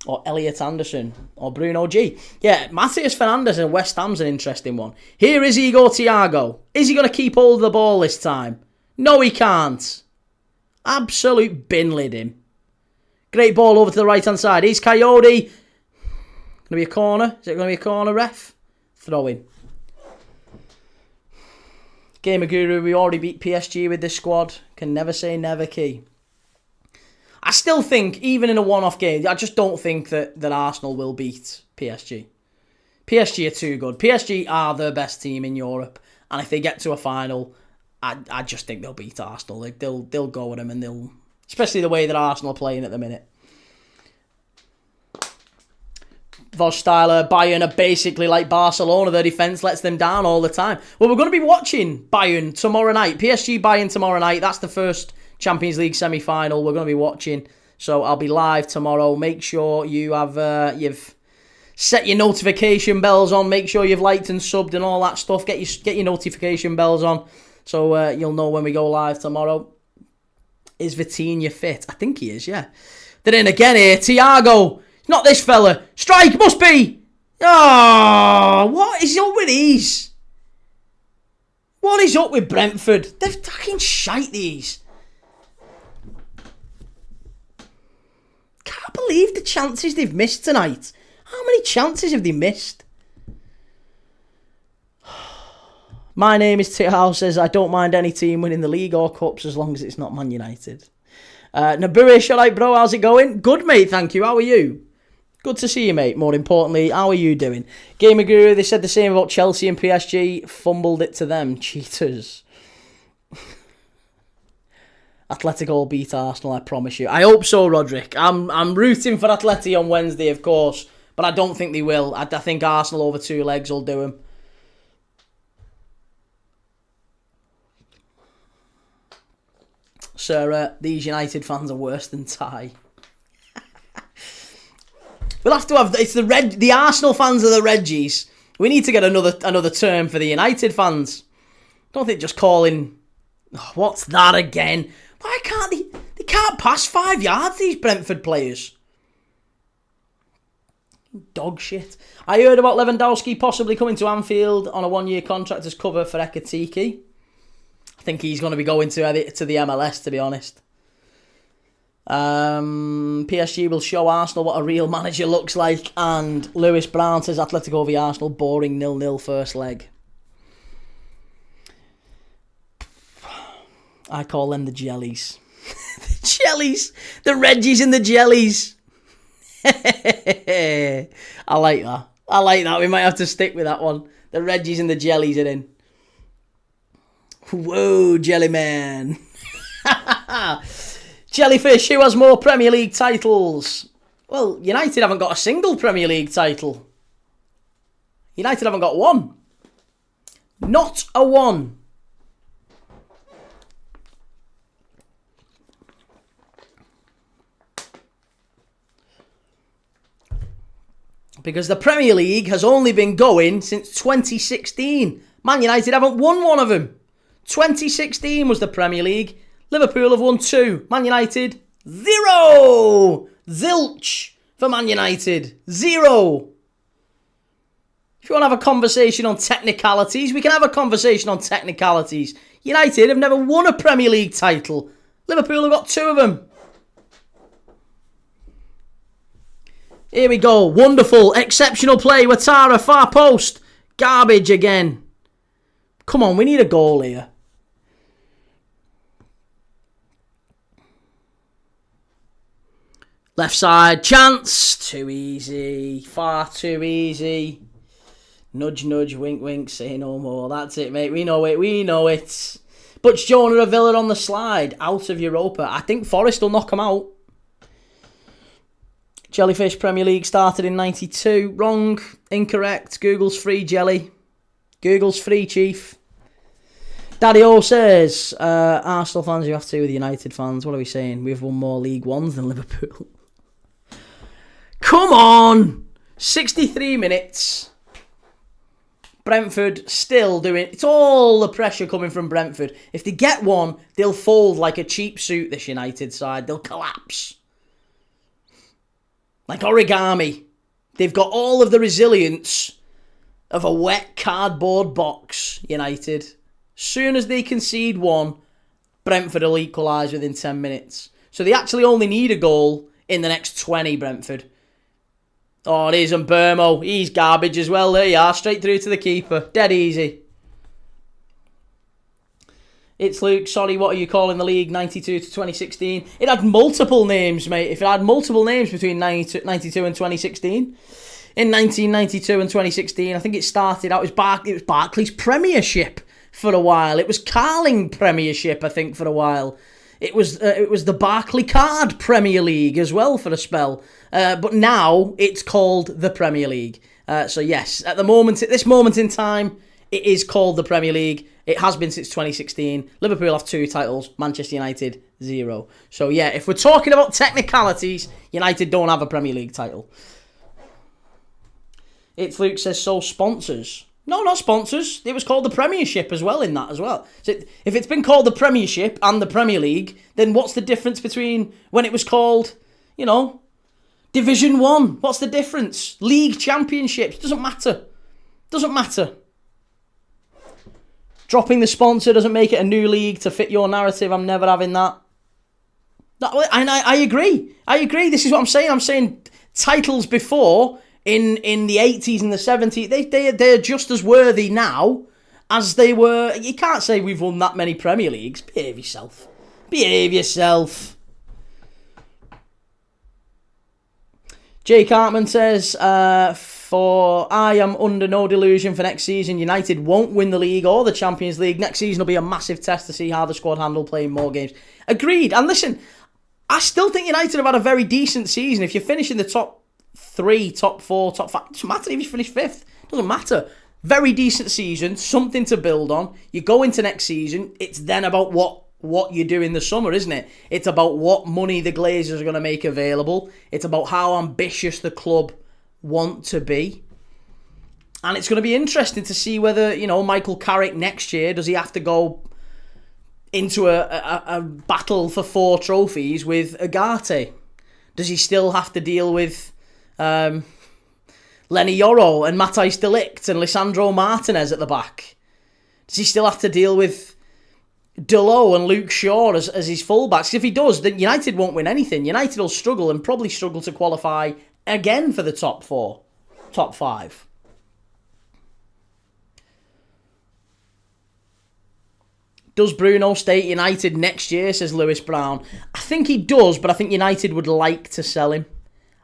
or Elliot Anderson or Bruno G. Yeah, Matheus Fernandes and West Ham's an interesting one. Here is Igor Thiago. Is he going to keep hold of the ball this time? No, he can't. Absolute bin lid him. Great ball over to the right-hand side. He's Coyote. Going to be a corner. Is it going to be a corner, ref? Throw in. Gamer Guru, we already beat PSG with this squad. Can never say never, Key. I still think, even in a one-off game, I just don't think that Arsenal will beat PSG. PSG are too good. PSG are the best team in Europe. And if they get to a final, I just think they'll beat Arsenal. Like they'll go at them, and they'll... Especially the way that Arsenal are playing at the minute. Vossteiler, Bayern are basically like Barcelona. Their defence lets them down all the time. Well, we're going to be watching Bayern tomorrow night. PSG Bayern tomorrow night. That's the first Champions League semi-final we're going to be watching. So I'll be live tomorrow. Make sure you have you've set your notification bells on. Make sure you've liked and subbed and all that stuff. Get your notification bells on, so you'll know when we go live tomorrow. Is Vitinha fit? I think he is, yeah. Then in again here, Thiago. Not this fella. Strike, must be. Oh, what is up with these? What is up with Brentford? They're fucking shite, these. Can't believe the chances they've missed tonight. How many chances have they missed? My name is Tit House, says I don't mind any team winning the league or cups as long as it's not Man United. Naburish, alright bro, how's it going? Good mate, thank you. How are you? Good to see you, mate. More importantly, how are you doing? Gamer Guru, they said the same about Chelsea and PSG. Fumbled it to them. Cheaters. Atletico will beat Arsenal, I promise you. I hope so, Roderick. I'm rooting for Atleti on Wednesday, of course. But I don't think they will. I think Arsenal over 2 legs will do them. Sarah, these United fans are worse than Ty. We'll have to have... It's the Arsenal fans are the Reggies. We need to get another term for the United fans. Don't think just calling... Oh, what's that again? Why can't they... They can't pass 5 yards, these Brentford players. Dog shit. I heard about Lewandowski possibly coming to Anfield on a 1-year contract as cover for Ekitike. I think he's going to be going to the MLS, to be honest. PSG will show Arsenal what a real manager looks like, and Lewis Brown says Atletico v Arsenal, boring 0-0 first leg. I call them the jellies. The jellies! The Reggies and the jellies! I like that. I like that. We might have to stick with that one. The Reggies and the jellies are in. Whoa, Jellyman. Jellyfish, who has more Premier League titles? Well, United haven't got a single Premier League title. United haven't got one. Not a one. Because the Premier League has only been going since 2016. Man United haven't won one of them. 2016 was the Premier League. Liverpool have won 2. Man United, 0. Zilch for Man United. 0. If you want to have a conversation on technicalities, we can have a conversation on technicalities. United have never won a Premier League title. Liverpool have got 2 of them. Here we go. Wonderful. Exceptional play. Ouattara, far post. Garbage again. Come on, we need a goal here. Left side, chance. Too easy. Far too easy. Nudge, nudge, wink, wink, say no more. That's it, mate. We know it. We know it. But Jonah of Villa on the slide. Out of Europa. I think Forest will knock them out. Jellyfish Premier League started in 92. Wrong. Incorrect. Google's free, Jelly. Google's free, Chief. Daddy O says, Arsenal fans, you have to with United fans. What are we saying? We've won more League Ones than Liverpool. Come on! 63 minutes. Brentford still doing... It's all the pressure coming from Brentford. If they get one, they'll fold like a cheap suit, this United side. They'll collapse. Like origami. They've got all of the resilience of a wet cardboard box, United. Soon as they concede one, Brentford will equalise within 10 minutes. So they actually only need a goal in the next 20, Brentford. Oh, it is Burmo. He's garbage as well. There you are. Straight through to the keeper. Dead easy. It's Luke. Sorry, what are you calling the league 92 to 2016? It had multiple names, mate. If it had multiple names between 92 and 2016. In 1992 and 2016, I think it started out as Barclays Premiership for a while. It was Carling Premiership, I think, for a while. It was the Barclaycard Premier League as well for a spell. But now it's called the Premier League. So yes, at this moment in time, it is called the Premier League. It has been since 2016. Liverpool have 2 titles, Manchester United 0. So yeah, if we're talking about technicalities, United don't have a Premier League title. It's Luke says, so sponsors. No, not sponsors. It was called the Premiership as well in that as well. So if it's been called the Premiership and the Premier League, then what's the difference between when it was called, Division 1? What's the difference? League Championships. Doesn't matter. Doesn't matter. Dropping the sponsor doesn't make it a new league to fit your narrative. I'm never having that. And I agree. I agree. This is what I'm saying. I'm saying titles before... In the 80s and the 70s, they're just as worthy now as they were. You can't say we've won that many Premier Leagues. Behave yourself. Behave yourself. Jake Hartman says, I am under no delusion for next season. United won't win the league or the Champions League. Next season will be a massive test to see how the squad handle playing more games. Agreed. And listen, I still think United have had a very decent season. If you finish in the top 3, top 4, top 5. It doesn't matter if you finish 5th. It doesn't matter. Very decent season, something to build on. You go into next season, it's then about what you do in the summer, isn't it? It's about what money the Glazers are going to make available. It's about how ambitious the club want to be. And it's going to be interesting to see whether, Michael Carrick next year, does he have to go into a battle for 4 trophies with Agate? Does he still have to deal with Lenny Yoro and Matthijs de Ligt and Lisandro Martinez at the back? Does he still have to deal with Delo and Luke Shaw as his fullbacks? If he does, then United won't win anything. United will struggle and probably struggle to qualify again for the top 4, top 5. Does Bruno stay at United next year, says Lewis Brown? I think he does, but I think United would like to sell him.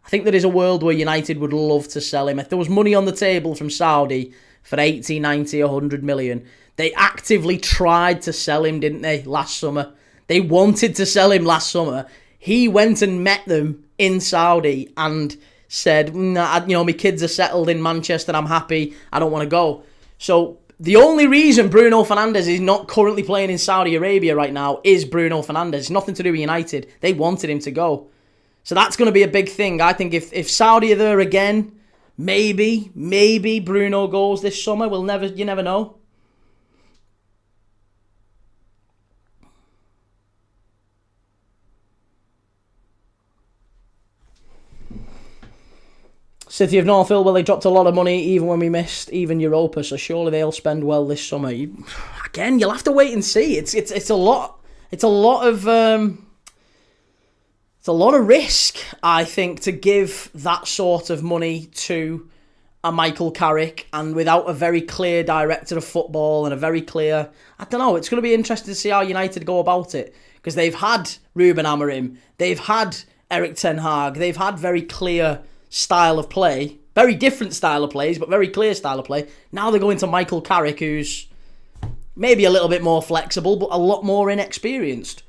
I think there is a world where United would love to sell him. If there was money on the table from Saudi for 80, 90, 100 million, they actively tried to sell him, didn't they, last summer? They wanted to sell him last summer. He went and met them in Saudi and said, nah, my kids are settled in Manchester, I'm happy, I don't want to go. So the only reason Bruno Fernandes is not currently playing in Saudi Arabia right now is Bruno Fernandes. It's nothing to do with United. They wanted him to go. So that's going to be a big thing. I think if Saudi are there again, maybe Bruno goes this summer. You never know. City of Northfield, well, they dropped a lot of money even when we missed even Europa, so surely they'll spend well this summer. Again, you'll have to wait and see. It's a lot. It's a lot of risk, I think, to give that sort of money to a Michael Carrick and without a very clear director of football and a very clear... I don't know, it's going to be interesting to see how United go about it, because they've had Ruben Amorim, they've had Erik ten Hag, they've had very clear style of play, very different style of plays, but very clear style of play. Now they're going to Michael Carrick, who's maybe a little bit more flexible, but a lot more inexperienced.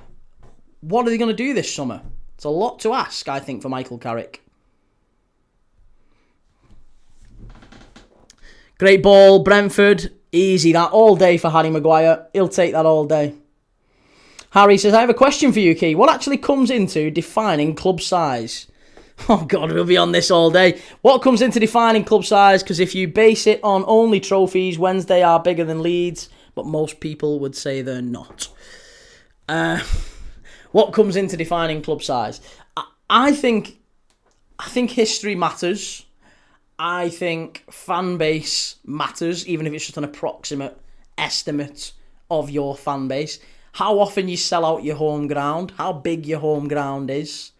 What are they going to do this summer? It's a lot to ask, I think, for Michael Carrick. Great ball, Brentford. Easy that, all day for Harry Maguire. He'll take that all day. Harry says, I have a question for you, Key. What actually comes into defining club size? Oh, God, we'll be on this all day. What comes into defining club size? Because if you base it on only trophies, Wednesday are bigger than Leeds, but most people would say they're not. What comes into defining club size? I think history matters. I think fan base matters, even if it's just an approximate estimate of your fan base. How often you sell out your home ground, how big your home ground is,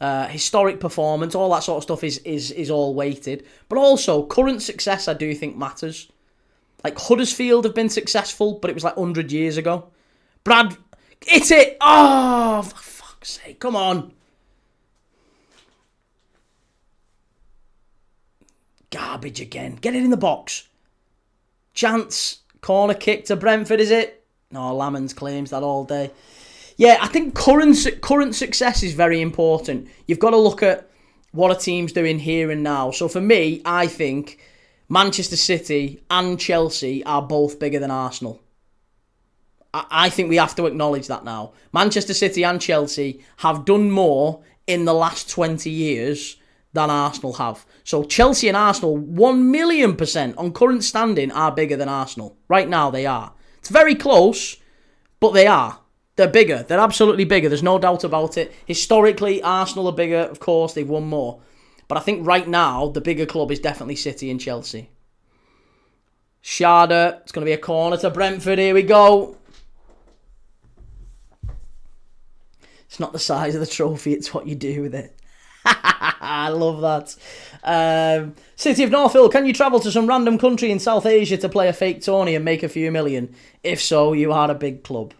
historic performance, all that sort of stuff is all weighted. But also, current success I do think matters. Like Huddersfield have been successful, but it was like 100 years ago. Hit it! Oh, for fuck's sake, come on. Garbage again. Get it in the box. Chance. Corner kick to Brentford, is it? No, Lamans claims that all day. Yeah, I think current success is very important. You've got to look at what a team's doing here and now. So for me, I think Manchester City and Chelsea are both bigger than Arsenal. I think we have to acknowledge that now. Manchester City and Chelsea have done more in the last 20 years than Arsenal have. So Chelsea and Arsenal, 1,000,000% on current standing, are bigger than Arsenal. Right now, they are. It's very close, but they are. They're bigger. They're absolutely bigger. There's no doubt about it. Historically, Arsenal are bigger. Of course, they've won more. But I think right now, the bigger club is definitely City and Chelsea. Sharda, it's going to be a corner to Brentford. Here we go. It's not the size of the trophy, it's what you do with it. I love that. City of North Hill, can you travel to some random country in South Asia to play a fake tourney and make a few million? If so, you are a big club.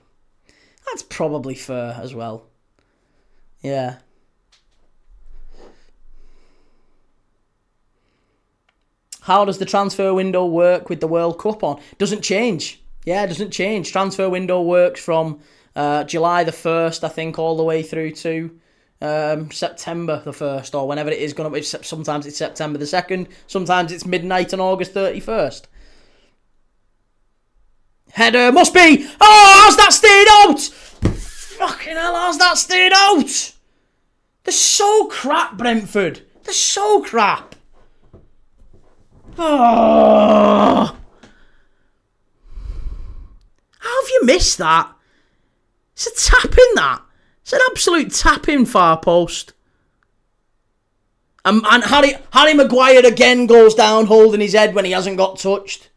That's probably fair as well. Yeah. How does the transfer window work with the World Cup on? Doesn't change. Yeah, it doesn't change. Transfer window works from July the 1st, I think, all the way through to September the 1st, or whenever it is going to be. Sometimes it's September the 2nd, sometimes it's midnight on August 31st. Header must be. Oh, how's that stayed out? Fucking hell, how's that stayed out? They're so crap, Brentford. They're so crap. Oh. How have you missed that? It's a tap-in, that. It's an absolute tap-in, far post. And Harry Maguire again goes down holding his head when he hasn't got touched.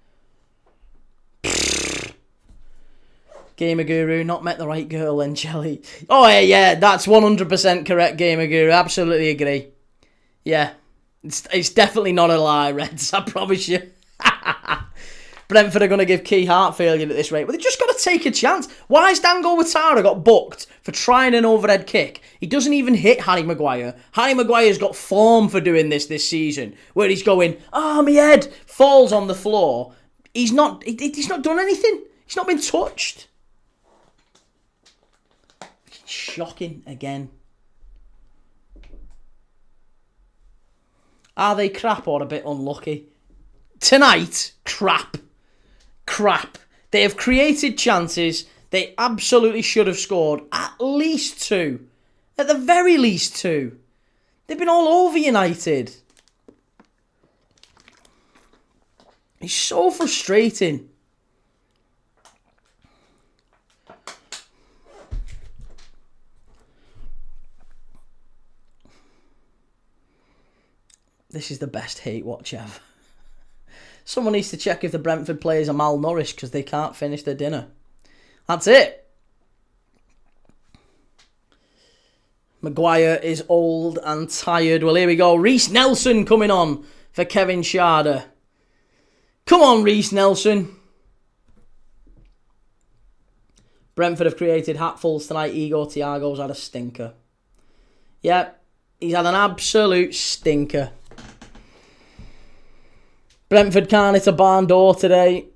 Gamer Guru, not met the right girl then, Jelly. Oh, yeah, that's 100% correct, Gamer Guru. Absolutely agree. Yeah, it's definitely not a lie, Reds, I promise you. Brentford are going to give Key heart failure at this rate. But they've just got to take a chance. Why has Dango Ouattara got booked for trying an overhead kick? He doesn't even hit Harry Maguire. Harry Maguire's got form for doing this season, where he's going, my head falls on the floor. He's not done anything. He's not been touched. Shocking again. Are they crap or a bit unlucky? Tonight, crap. They have created chances. They absolutely should have scored at least two. At the very least two. They've been all over United. It's so frustrating. This is the best hate watch ever. Someone needs to check if the Brentford players are malnourished because they can't finish their dinner. That's it. Maguire is old and tired. Well, here we go. Reece Nelson coming on for Kevin Sharda. Come on, Reece Nelson. Brentford have created hatfuls tonight. Igor Thiago's had a stinker. Yep, he's had an absolute stinker. Brentford can't hit a barn door today.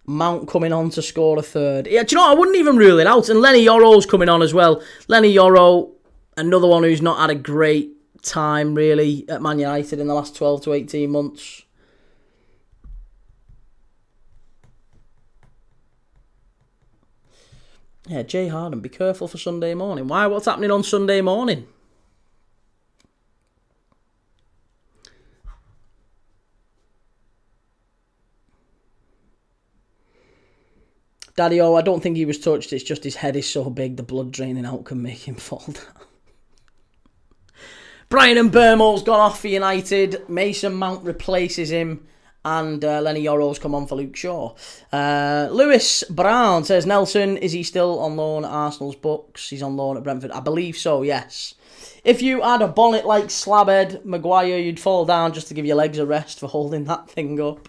Mount coming on to score a third. Yeah, do you know what? I wouldn't even rule it out. And Lenny Yoro's coming on as well. Lenny Yoro, another one who's not had a great time, really, at Man United in the last 12 to 18 months. Yeah, Jay Harden, be careful for Sunday morning. Why? What's happening on Sunday morning? Daddy-O, I don't think he was touched. It's just his head is so big, the blood draining out can make him fall down. Brian and Burmo's gone off for United. Mason Mount replaces him. And Lenny Yoro's come on for Luke Shaw. Lewis Brown says, Nelson, is he still on loan at Arsenal's books? He's on loan at Brentford. I believe so, yes. If you had a bonnet like Slabhead Maguire, you'd fall down just to give your legs a rest for holding that thing up.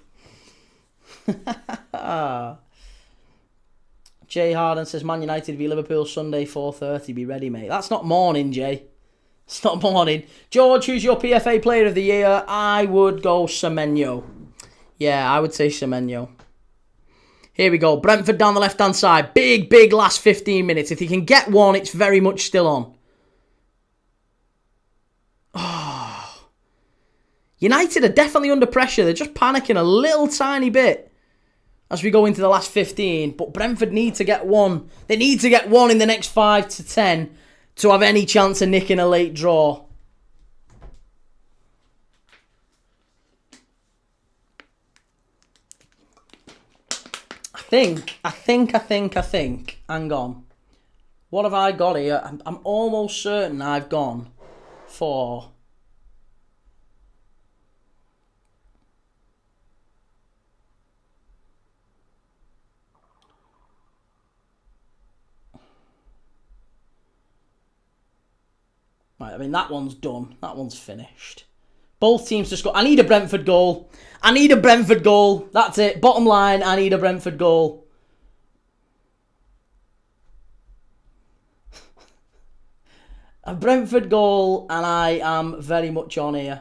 Jay Harden says, Man United v Liverpool Sunday 4:30. Be ready, mate. That's not morning, Jay. It's not morning. George, who's your PFA Player of the Year? I would go Semenyo. Yeah, I would say Semenyo. Here we go. Brentford down the left-hand side. Big, big last 15 minutes. If he can get one, it's very much still on. Oh. United are definitely under pressure. They're just panicking a little tiny bit as we go into the last 15. But Brentford need to get one. They need to get one in the next 5 to 10 to have any chance of nicking a late draw. I think. Hang on. What have I got here? I'm almost certain I've gone for... Right, I mean, that one's done. That one's finished. Both teams to score. I need a Brentford goal. That's it. Bottom line, I need a Brentford goal. A Brentford goal, and I am very much on here.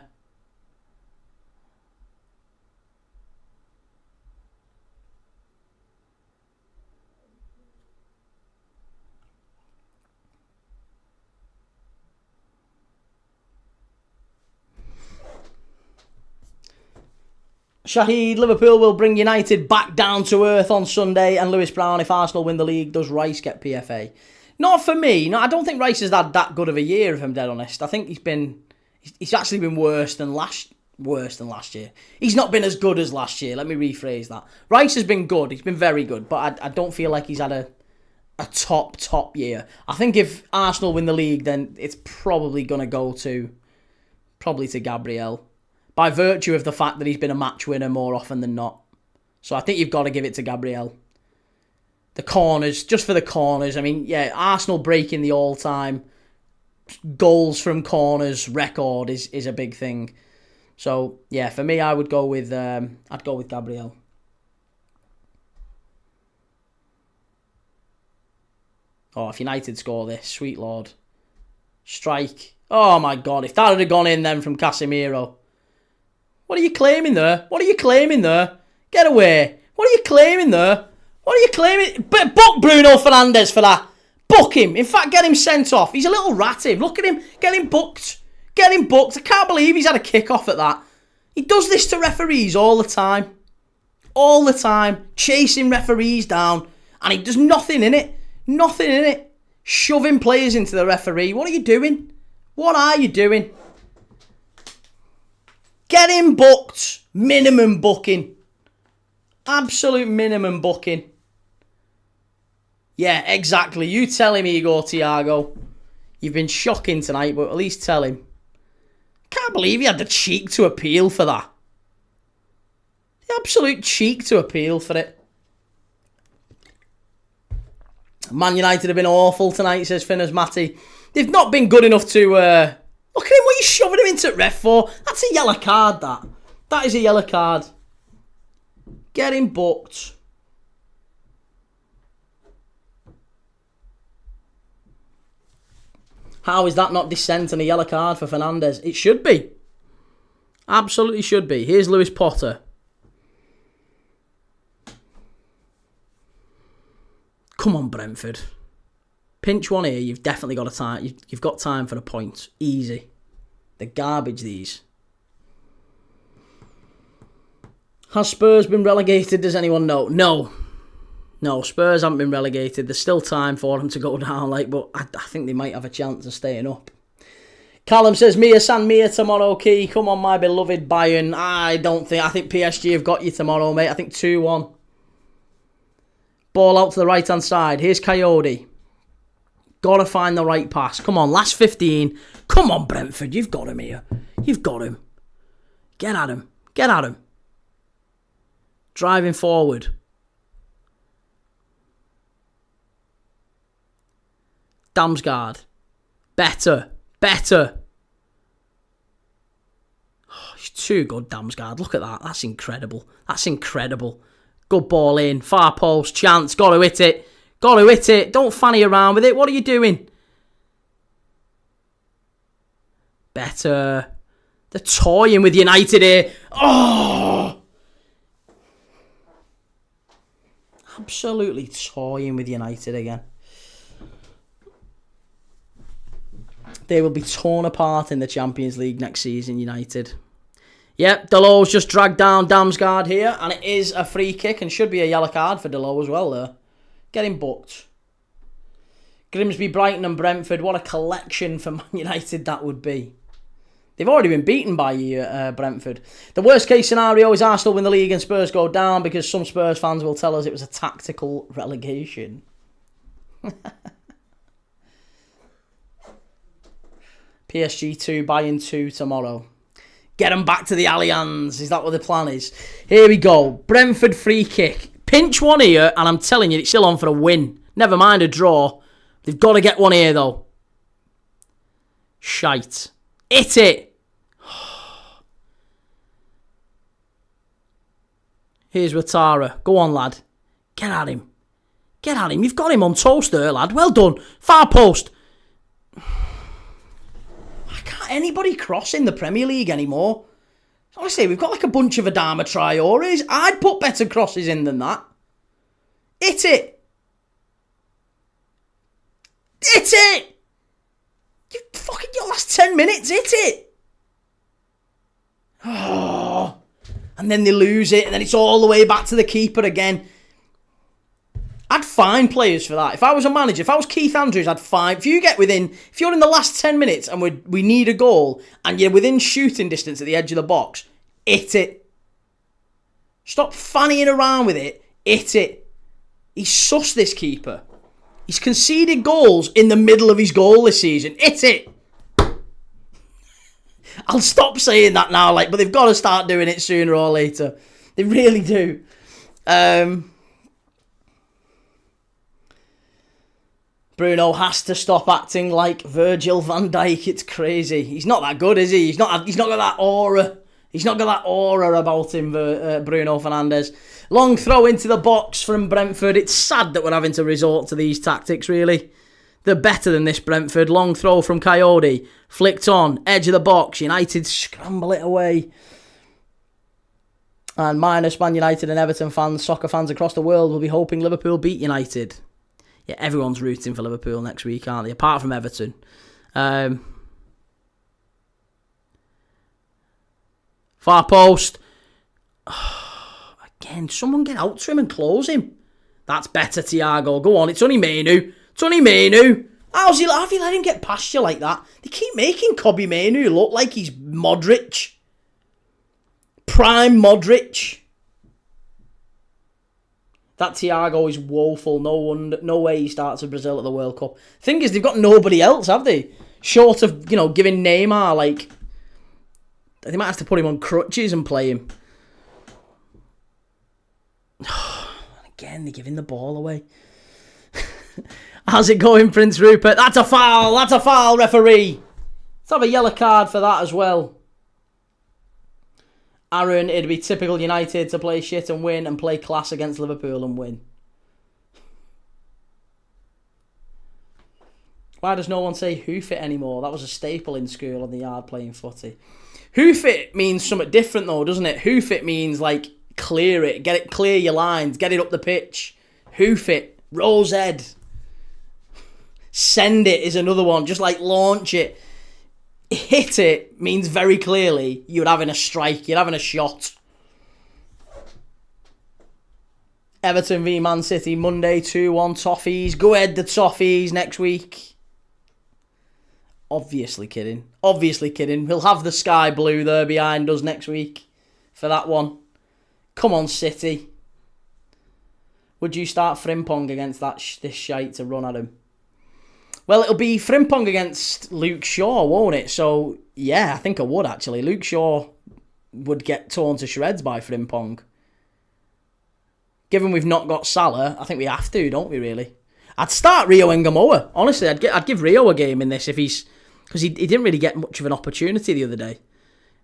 Shahid, Liverpool will bring United back down to earth on Sunday. And Lewis Brown, if Arsenal win the league, does Rice get PFA? Not for me. No, I don't think Rice has had that good of a year, if I'm dead honest. I think he's actually been worse than last year. He's not been as good as last year. Let me rephrase that. Rice has been good. He's been very good. But I don't feel like he's had a top year. I think if Arsenal win the league, then it's probably going to go to Gabriel, by virtue of the fact that he's been a match winner more often than not. So I think you've got to give it to Gabriel. The corners, just for the corners. I mean, yeah, Arsenal breaking the all-time goals from corners record is a big thing. So yeah, for me, I'd go with Gabriel. Oh, if United score this, sweet lord, strike! Oh my God, if that had gone in then from Casemiro. What are you claiming there? Get away. What are you claiming there? Book Bruno Fernandes for that. Book him. In fact, get him sent off. He's a little rat, him. Look at him. Get him booked. I can't believe he's had a kick-off at that. He does this to referees all the time. Chasing referees down. And he does nothing in it. Shoving players into the referee. What are you doing? Get him booked. Minimum booking. Absolute minimum booking. Yeah, exactly. You tell him, Igor Thiago. You've been shocking tonight, but at least tell him. Can't believe he had the cheek to appeal for that. The absolute cheek to appeal for it. Man United have been awful tonight, says Finners Matty. They've not been good enough to... Look at him, what are you shoving him into ref for? That's a yellow card, that. That is a yellow card. Get him booked. How is that not dissent and a yellow card for Fernandes? It should be. Absolutely should be. Here's Lewis Potter. Come on, Brentford. Pinch one here. You've definitely got a time. You've got time for a point. Easy. They're garbage, these. Has Spurs been relegated? Does anyone know? No. No, Spurs haven't been relegated. There's still time for them to go down, but I think they might have a chance of staying up. Callum says, Mia San Mia tomorrow, Key. Come on, my beloved Bayern. I think PSG have got you tomorrow, mate. I think 2-1. Ball out to the right-hand side. Here's Coyote. Got to find the right pass. Come on, last 15. Come on, Brentford. You've got him here. You've got him. Get at him. Get at him. Driving forward. Damsgaard. Better. Oh, he's too good, Damsgaard. Look at that. That's incredible. Good ball in. Far post. Chance. Got to hit it. Don't fanny around with it. What are you doing? Better. They're toying with United here. Oh! Absolutely toying with United again. They will be torn apart in the Champions League next season, United. Yep, Delo's just dragged down Damsgaard here, and it is a free kick and should be a yellow card for Delo as well there. Get him booked. Grimsby, Brighton and Brentford, what a collection for Man United that would be. They've already been beaten by Brentford. The worst case scenario is Arsenal win the league and Spurs go down because some Spurs fans will tell us it was a tactical relegation. PSG 2, Bayern 2 tomorrow. Get them back to the Allianz. Is that what the plan is? Here we go. Brentford free kick. Pinch one here, and I'm telling you, it's still on for a win. Never mind a draw. They've got to get one here, though. Shite. Hit it. Here's Ouattara. Go on, lad. Get at him. You've got him on toast there, lad. Well done. Far post. Can't anybody cross in the Premier League anymore? Honestly, we've got like a bunch of Adama Traores. I'd put better crosses in than that. Hit it! You fucking your last 10 minutes, hit it! Oh, and then they lose it, and then it's all the way back to the keeper again. I'd fine players for that. If I was a manager, if I was Keith Andrews, I'd fine. If you're in the last 10 minutes and we need a goal and you're within shooting distance at the edge of the box, hit it. Stop fannying around with it. Hit it. He's sus, this keeper. He's conceded goals in the middle of his goal this season. Hit it. I'll stop saying that now, but they've got to start doing it sooner or later. They really do. Bruno has to stop acting like Virgil van Dijk. It's crazy. He's not that good, is he? He's not got that aura. He's not got that aura about him, Bruno Fernandes. Long throw into the box from Brentford. It's sad that we're having to resort to these tactics, really. They're better than this, Brentford. Long throw from Coyote. Flicked on. Edge of the box. United scramble it away. And minus Man United and Everton fans, soccer fans across the world will be hoping Liverpool beat United. Yeah, everyone's rooting for Liverpool next week, aren't they? Apart from Everton. Far post. Oh, again, someone get out to him and close him. That's better, Thiago. Go on, it's only Mainu. Have you let him get past you like that? They keep making Kobe Mainu look like he's Modric. Prime Modric. That Thiago is woeful. No way he starts with Brazil at the World Cup. Thing is, they've got nobody else, have they? Short of, giving Neymar, they might have to put him on crutches and play him. Again, they're giving the ball away. How's it going, Prince Rupert? That's a foul, referee. Let's have a yellow card for that as well. Aaron, it'd be typical United to play shit and win and play class against Liverpool and win. Why does no one say hoof it anymore? That was a staple in school on the yard playing footy. Hoof it means something different though, doesn't it? Hoof it means clear it, clear your lines, get it up the pitch. Hoof it, Rose head. Send it is another one, just launch it. Hit it means very clearly you're having a strike, you're having a shot. Everton v Man City, Monday, 2-1 Toffees. Go ahead, the Toffees next week. Obviously kidding. Obviously kidding. We'll have the sky blue there behind us next week for that one. Come on, City. Would you start Frimpong against this shite to run at him? Well, it'll be Frimpong against Luke Shaw, won't it? So, yeah, I think I would, actually. Luke Shaw would get torn to shreds by Frimpong. Given we've not got Salah, I think we have to, don't we, really? I'd start Rio Ngamoa. Honestly, I'd give Rio a game in this if he's... Because he didn't really get much of an opportunity the other day.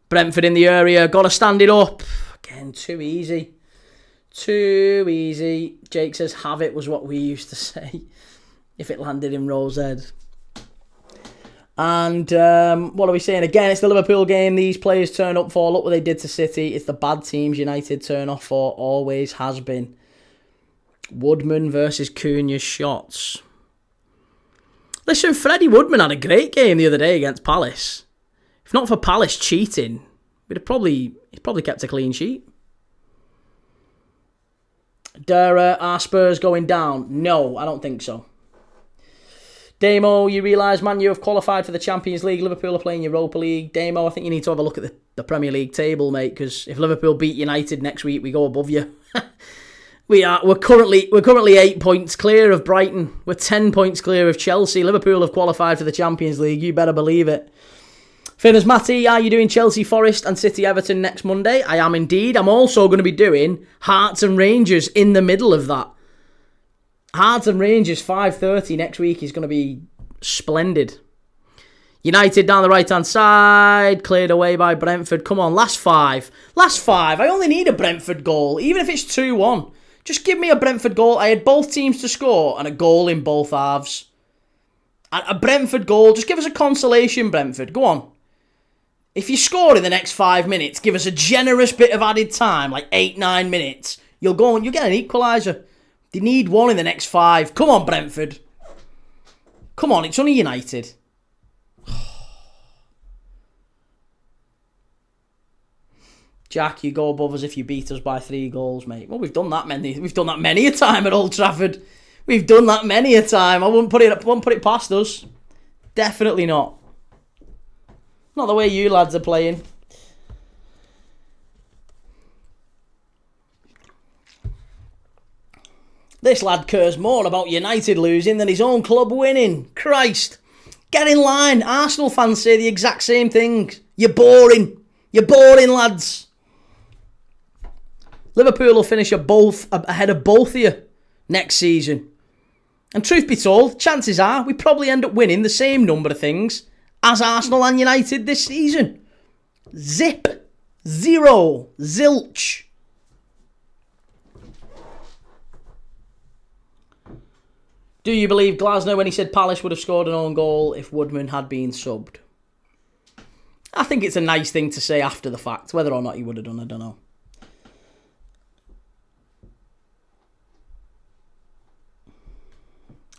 Brentford in the area, got to stand it up. Again, too easy. Too easy. Jake says, have it was what we used to say. If it landed in Rose's head. And what are we saying? Again, it's the Liverpool game these players turn up for. Look what they did to City. It's the bad teams United turn off for. Always has been. Woodman versus Cunha's shots. Listen, Freddie Woodman had a great game the other day against Palace. If not for Palace cheating, he'd probably kept a clean sheet. Are Spurs going down? No, I don't think so. Damo, you realise Man U have qualified for the Champions League. Liverpool are playing Europa League. Damo, I think you need to have a look at the Premier League table, mate, because if Liverpool beat United next week, we go above you. We're currently 8 points clear of Brighton. We're 10 points clear of Chelsea. Liverpool have qualified for the Champions League. You better believe it. Finners Matty, are you doing Chelsea Forest and City Everton next Monday? I am indeed. I'm also going to be doing Hearts and Rangers in the middle of that. Hearts and Rangers 5:30 next week is going to be splendid. United down the right-hand side, cleared away by Brentford. Come on, last five. I only need a Brentford goal, even if it's 2-1. Just give me a Brentford goal. I had both teams to score and a goal in both halves. A Brentford goal. Just give us a consolation, Brentford. Go on. If you score in the next 5 minutes, give us a generous bit of added time, like 8-9 minutes. You'll go and you'll get an equaliser. They need one in the next 5. Come on, Brentford. Come on, it's only United. Jack, you go above us if you beat us by 3 goals, mate. Well, we've done that many. We've done that many a time at Old Trafford. We've done that many a time. I wouldn't put it past us. Definitely not. Not the way you lads are playing. This lad cares more about United losing than his own club winning. Christ. Get in line. Arsenal fans say the exact same things. You're boring. You're boring, lads. Liverpool will finish ahead of both of you next season. And truth be told, chances are we probably end up winning the same number of things as Arsenal and United this season. Zip. Zero. Zilch. Do you believe Glasner when he said Palace would have scored an own goal if Woodman had been subbed? I think it's a nice thing to say after the fact. Whether or not he would have done, I don't know.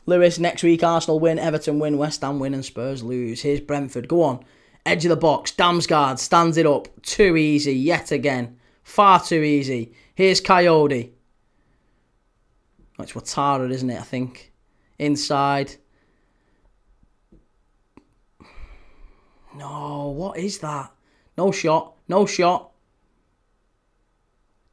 Lewis, next week Arsenal win, Everton win, West Ham win and Spurs lose. Here's Brentford. Go on. Edge of the box. Damsgaard stands it up. Too easy yet again. Far too easy. Here's Coyote. Oh, it's Ouattara, isn't it, I think. Inside. No, what is that? No shot. No shot.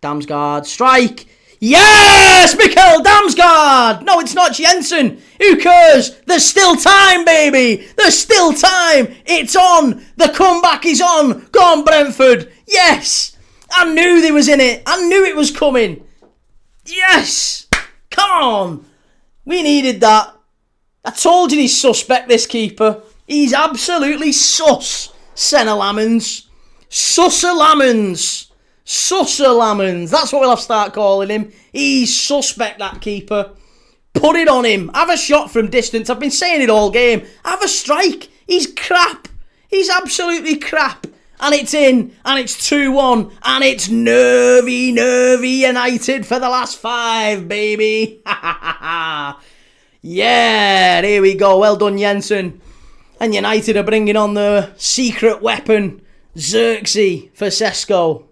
Damsgaard. Strike! Yes! Mikael Damsgaard! No, it's not Jensen. Who cares? There's still time, baby. There's still time. It's on. The comeback is on. Go on, Brentford. Yes! I knew they was in it. I knew it was coming. Yes! Come on. We needed that. I told you he's suspect, this keeper. He's absolutely sus. Senna Lamans. Susser Lamans. Susser Lamans. That's what we'll have to start calling him. He's suspect, that keeper. Put it on him. Have a shot from distance. I've been saying it all game. Have a strike. He's crap. He's absolutely crap. And it's in. And it's 2-1. And it's nervy United for the last 5, baby. Yeah, here we go. Well done, Jensen. And United are bringing on the secret weapon, Xerxes, for Sesko.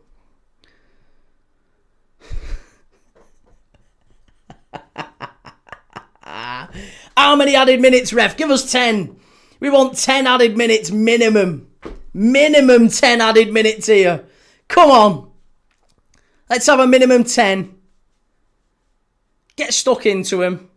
How many added minutes, ref? Give us 10. We want 10 added minutes minimum. Minimum 10 added minutes here. Come on. Let's have a minimum 10. Get stuck into him.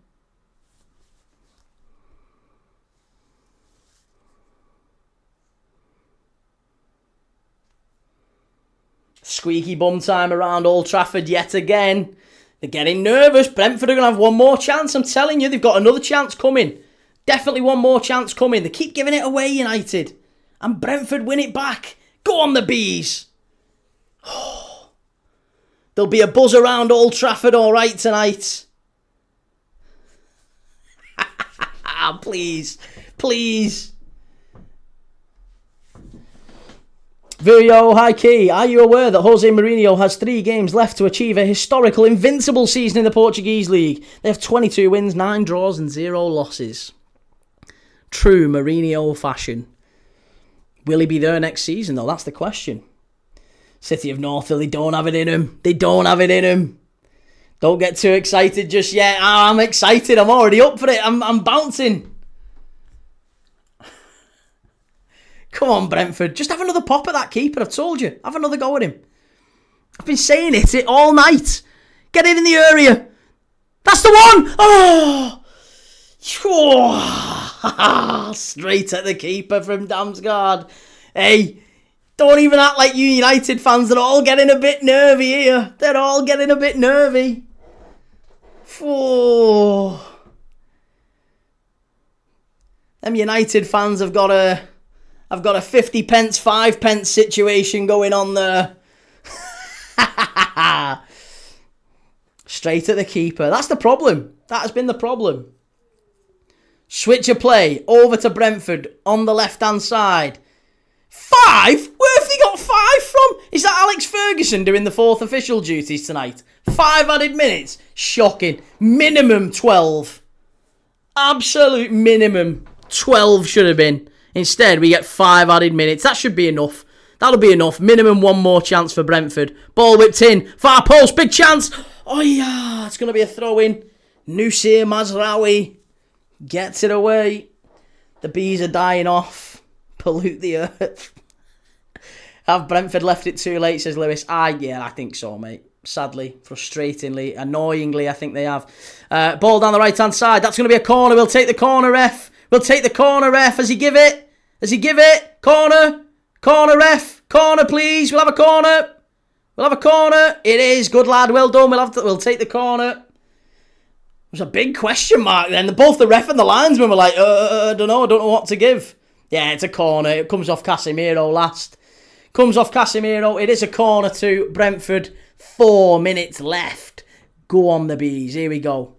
Squeaky bum time around Old Trafford yet again. They're getting nervous. Brentford are going to have one more chance. I'm telling you, they've got another chance coming. Definitely one more chance coming. They keep giving it away, United. And Brentford win it back. Go on, the Bees. There'll be a buzz around Old Trafford all right tonight. Please. Please. Virio, hi Key. Are you aware that Jose Mourinho has 3 games left to achieve a historical invincible season in the Portuguese league? They have 22 wins, 9 draws and 0 losses. True Mourinho fashion. Will he be there next season though? That's the question. City of Northville, they don't have it in him. They don't have it in him. Don't get too excited just yet. I'm excited. I'm already up for it. I'm bouncing. Come on, Brentford. Just have another pop at that keeper. I've told you. Have another go at him. I've been saying it all night. Get it in the area. That's the one. Oh. Straight at the keeper from Damsgaard. Hey, don't even act like you United fans. They're all getting a bit nervy here. They're all getting a bit nervy. Oh. Them United fans have got a 50 pence, 5 pence situation going on there. Straight at the keeper. That's the problem. That has been the problem. Switch of play over to Brentford on the left-hand side. 5? Where have they got 5 from? Is that Alex Ferguson doing the 4th official duties tonight? 5 added minutes? Shocking. Minimum 12. Absolute minimum 12 should have been. Instead, we get 5 added minutes. That should be enough. That'll be enough. Minimum 1 more chance for Brentford. Ball whipped in. Far post. Big chance. Oh, yeah. It's going to be a throw-in. Nusir Mazraoui gets it away. The Bees are dying off. Pollute the earth. Have Brentford left it too late, says Lewis. Yeah, I think so, mate. Sadly, frustratingly, annoyingly, I think they have. Ball down the right-hand side. That's going to be a corner. We'll take the corner, ref. We'll take the corner, ref. Has he give it? Has he give it? Corner. Corner, ref. Corner, please. We'll have a corner. We'll have a corner. It is. Good lad. Well done. We'll take the corner. There's a big question mark then. Both the ref and the linesman were like, I don't know what to give. Yeah, it's a corner. It comes off Casemiro last. Comes off Casemiro. It is a corner to Brentford. 4 minutes left. Go on, the Bees. Here we go.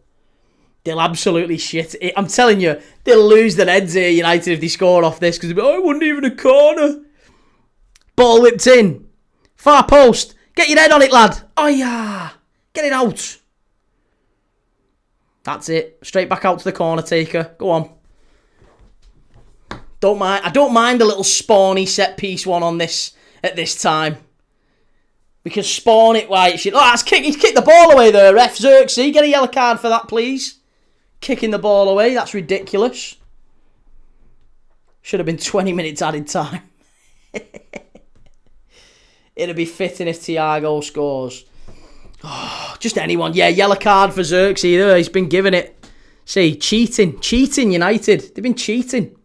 They'll absolutely shit it. I'm telling you, they'll lose their heads here, United, if they score off this. Because it wasn't even a corner. Ball whipped in. Far post. Get your head on it, lad. Oh, yeah. Get it out. That's it. Straight back out to the corner taker. Go on. I don't mind a little spawny set piece one on this at this time. We can spawn it while it's... Oh, he's kicked the ball away there, ref. Xerxes, get a yellow card for that, please. Kicking the ball away, that's ridiculous. Should have been 20 minutes added time. It'd be fitting if Thiago scores. Oh, just anyone. Yeah, yellow card for Xerxes either. He's been giving it. See, cheating. Cheating, United. They've been cheating.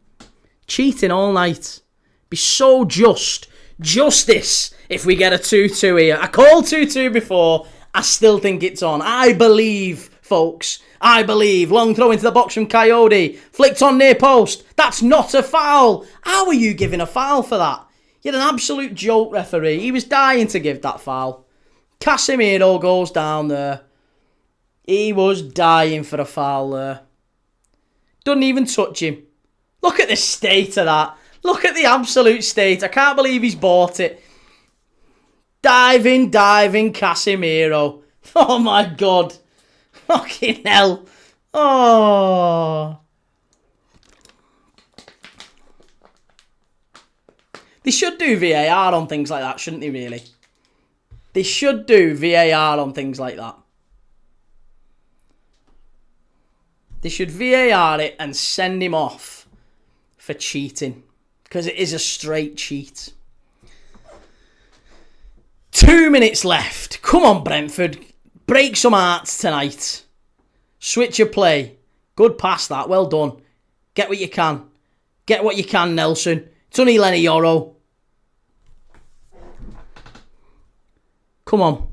Cheating all night. Be so just. Justice if we get a 2-2 here. I called 2-2 before. I still think it's on. I believe, folks. I believe. Long throw into the box from Coyote. Flicked on near post. That's not a foul. How are you giving a foul for that? You're an absolute joke, referee. He was dying to give that foul. Casemiro goes down there. He was dying for a foul there. Doesn't even touch him. Look at the state of that. Look at the absolute state. I can't believe he's bought it. Diving Casemiro. Oh my God. Fucking hell. Oh. They should do VAR on things like that, shouldn't they, really? They should do VAR on things like that. They should VAR it and send him off for cheating. Because it is a straight cheat. 2 minutes left. Come on, Brentford. Break some hearts tonight. Switch your play. Good pass that. Well done. Get what you can. Get what you can, Nelson. It's only Lenny Yoro. Come on.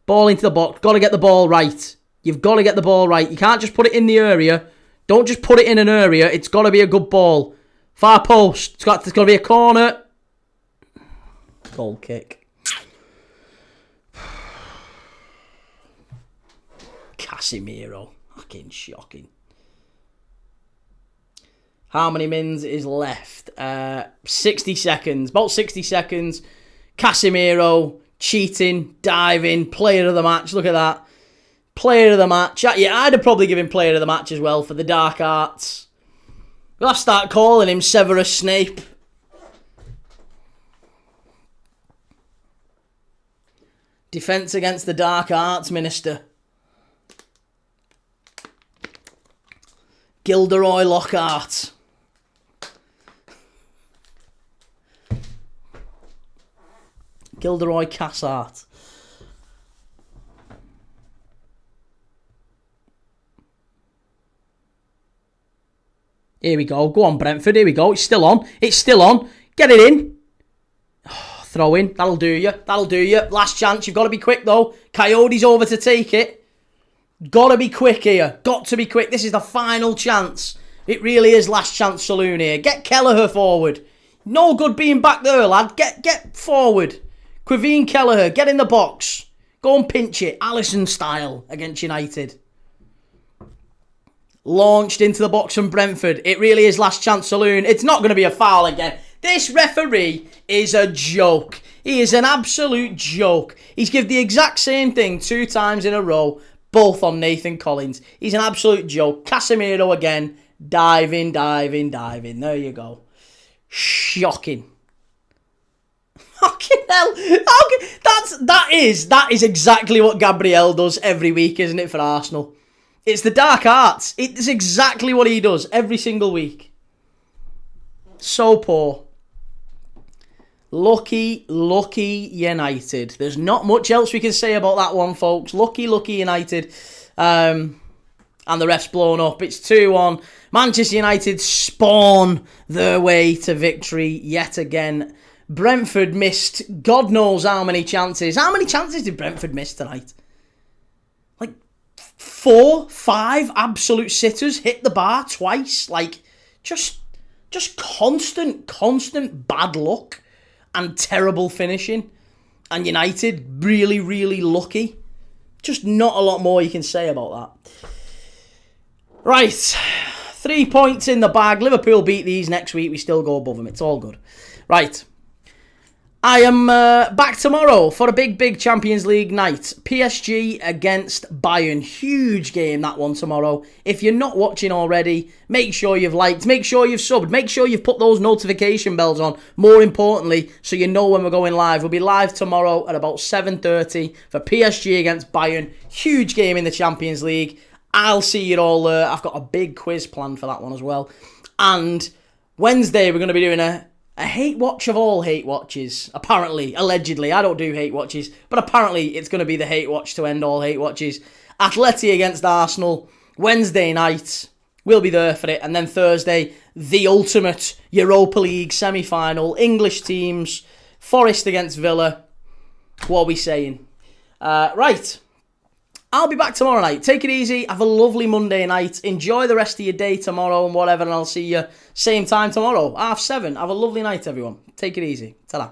Ball into the box. Got to get the ball right. You've got to get the ball right. You can't just put it in the area. Don't just put it in an area. It's got to be a good ball. Far post. It's got to be a corner. Goal kick. Casemiro. Fucking shocking. How many mins is left? 60 seconds. About 60 seconds. Casemiro. Cheating. Diving. Player of the match. Look at that. Player of the match. Yeah, I'd have probably given player of the match as well for the dark arts. We'll have to start calling him Severus Snape. Defence against the dark arts minister. Gilderoy Lockhart. Gilderoy Cassart. Here we go. Go on, Brentford. Here we go. It's still on. It's still on. Get it in. Oh, throw in. That'll do you. That'll do you. Last chance. You've got to be quick, though. Coyote's over to take it. Got to be quick here. Got to be quick. This is the final chance. It really is last chance saloon here. Get Kelleher forward. No good being back there, lad. Get forward. Quivine Kelleher. Get in the box. Go and pinch it. Alisson style against United. Launched into the box from Brentford. It really is last chance saloon. It's not going to be a foul again. This referee is a joke. He is an absolute joke. He's given the exact same thing 2 times in a row, both on Nathan Collins. He's an absolute joke. Casemiro again. Diving. There you go. Shocking. Fucking hell. That is exactly what Gabriel does every week, isn't it, for Arsenal? It's the dark arts. It's exactly what he does every single week. So poor. Lucky United. There's not much else we can say about that one, folks. Lucky United. And the ref's blown up. It's 2-1. Manchester United spawn their way to victory yet again. Brentford missed God knows how many chances. How many chances did Brentford miss tonight? 4, 5 absolute sitters, hit the bar twice. Just constant bad luck and terrible finishing. And United really lucky. Just not a lot more you can say about that. Right, 3 points in the bag. Liverpool beat these next week. We still go above them. It's all good. Right. I am back tomorrow for a big Champions League night. PSG against Bayern. Huge game, that one tomorrow. If you're not watching already, make sure you've liked, make sure you've subbed, make sure you've put those notification bells on, more importantly, so you know when we're going live. We'll be live tomorrow at about 7:30 for PSG against Bayern. Huge game in the Champions League. I'll see you all there. I've got a big quiz planned for that one as well. And Wednesday, we're going to be doing a hate watch of all hate watches. Apparently, allegedly. I don't do hate watches, but apparently it's going to be the hate watch to end all hate watches. Atleti against Arsenal. Wednesday night, we'll be there for it. And then Thursday, the ultimate Europa League semi-final. English teams. Forest against Villa. What are we saying? Right. I'll be back tomorrow night. Take it easy. Have a lovely Monday night. Enjoy the rest of your day tomorrow and whatever. And I'll see you same time tomorrow. 7:30. Have a lovely night, everyone. Take it easy. Ta-da.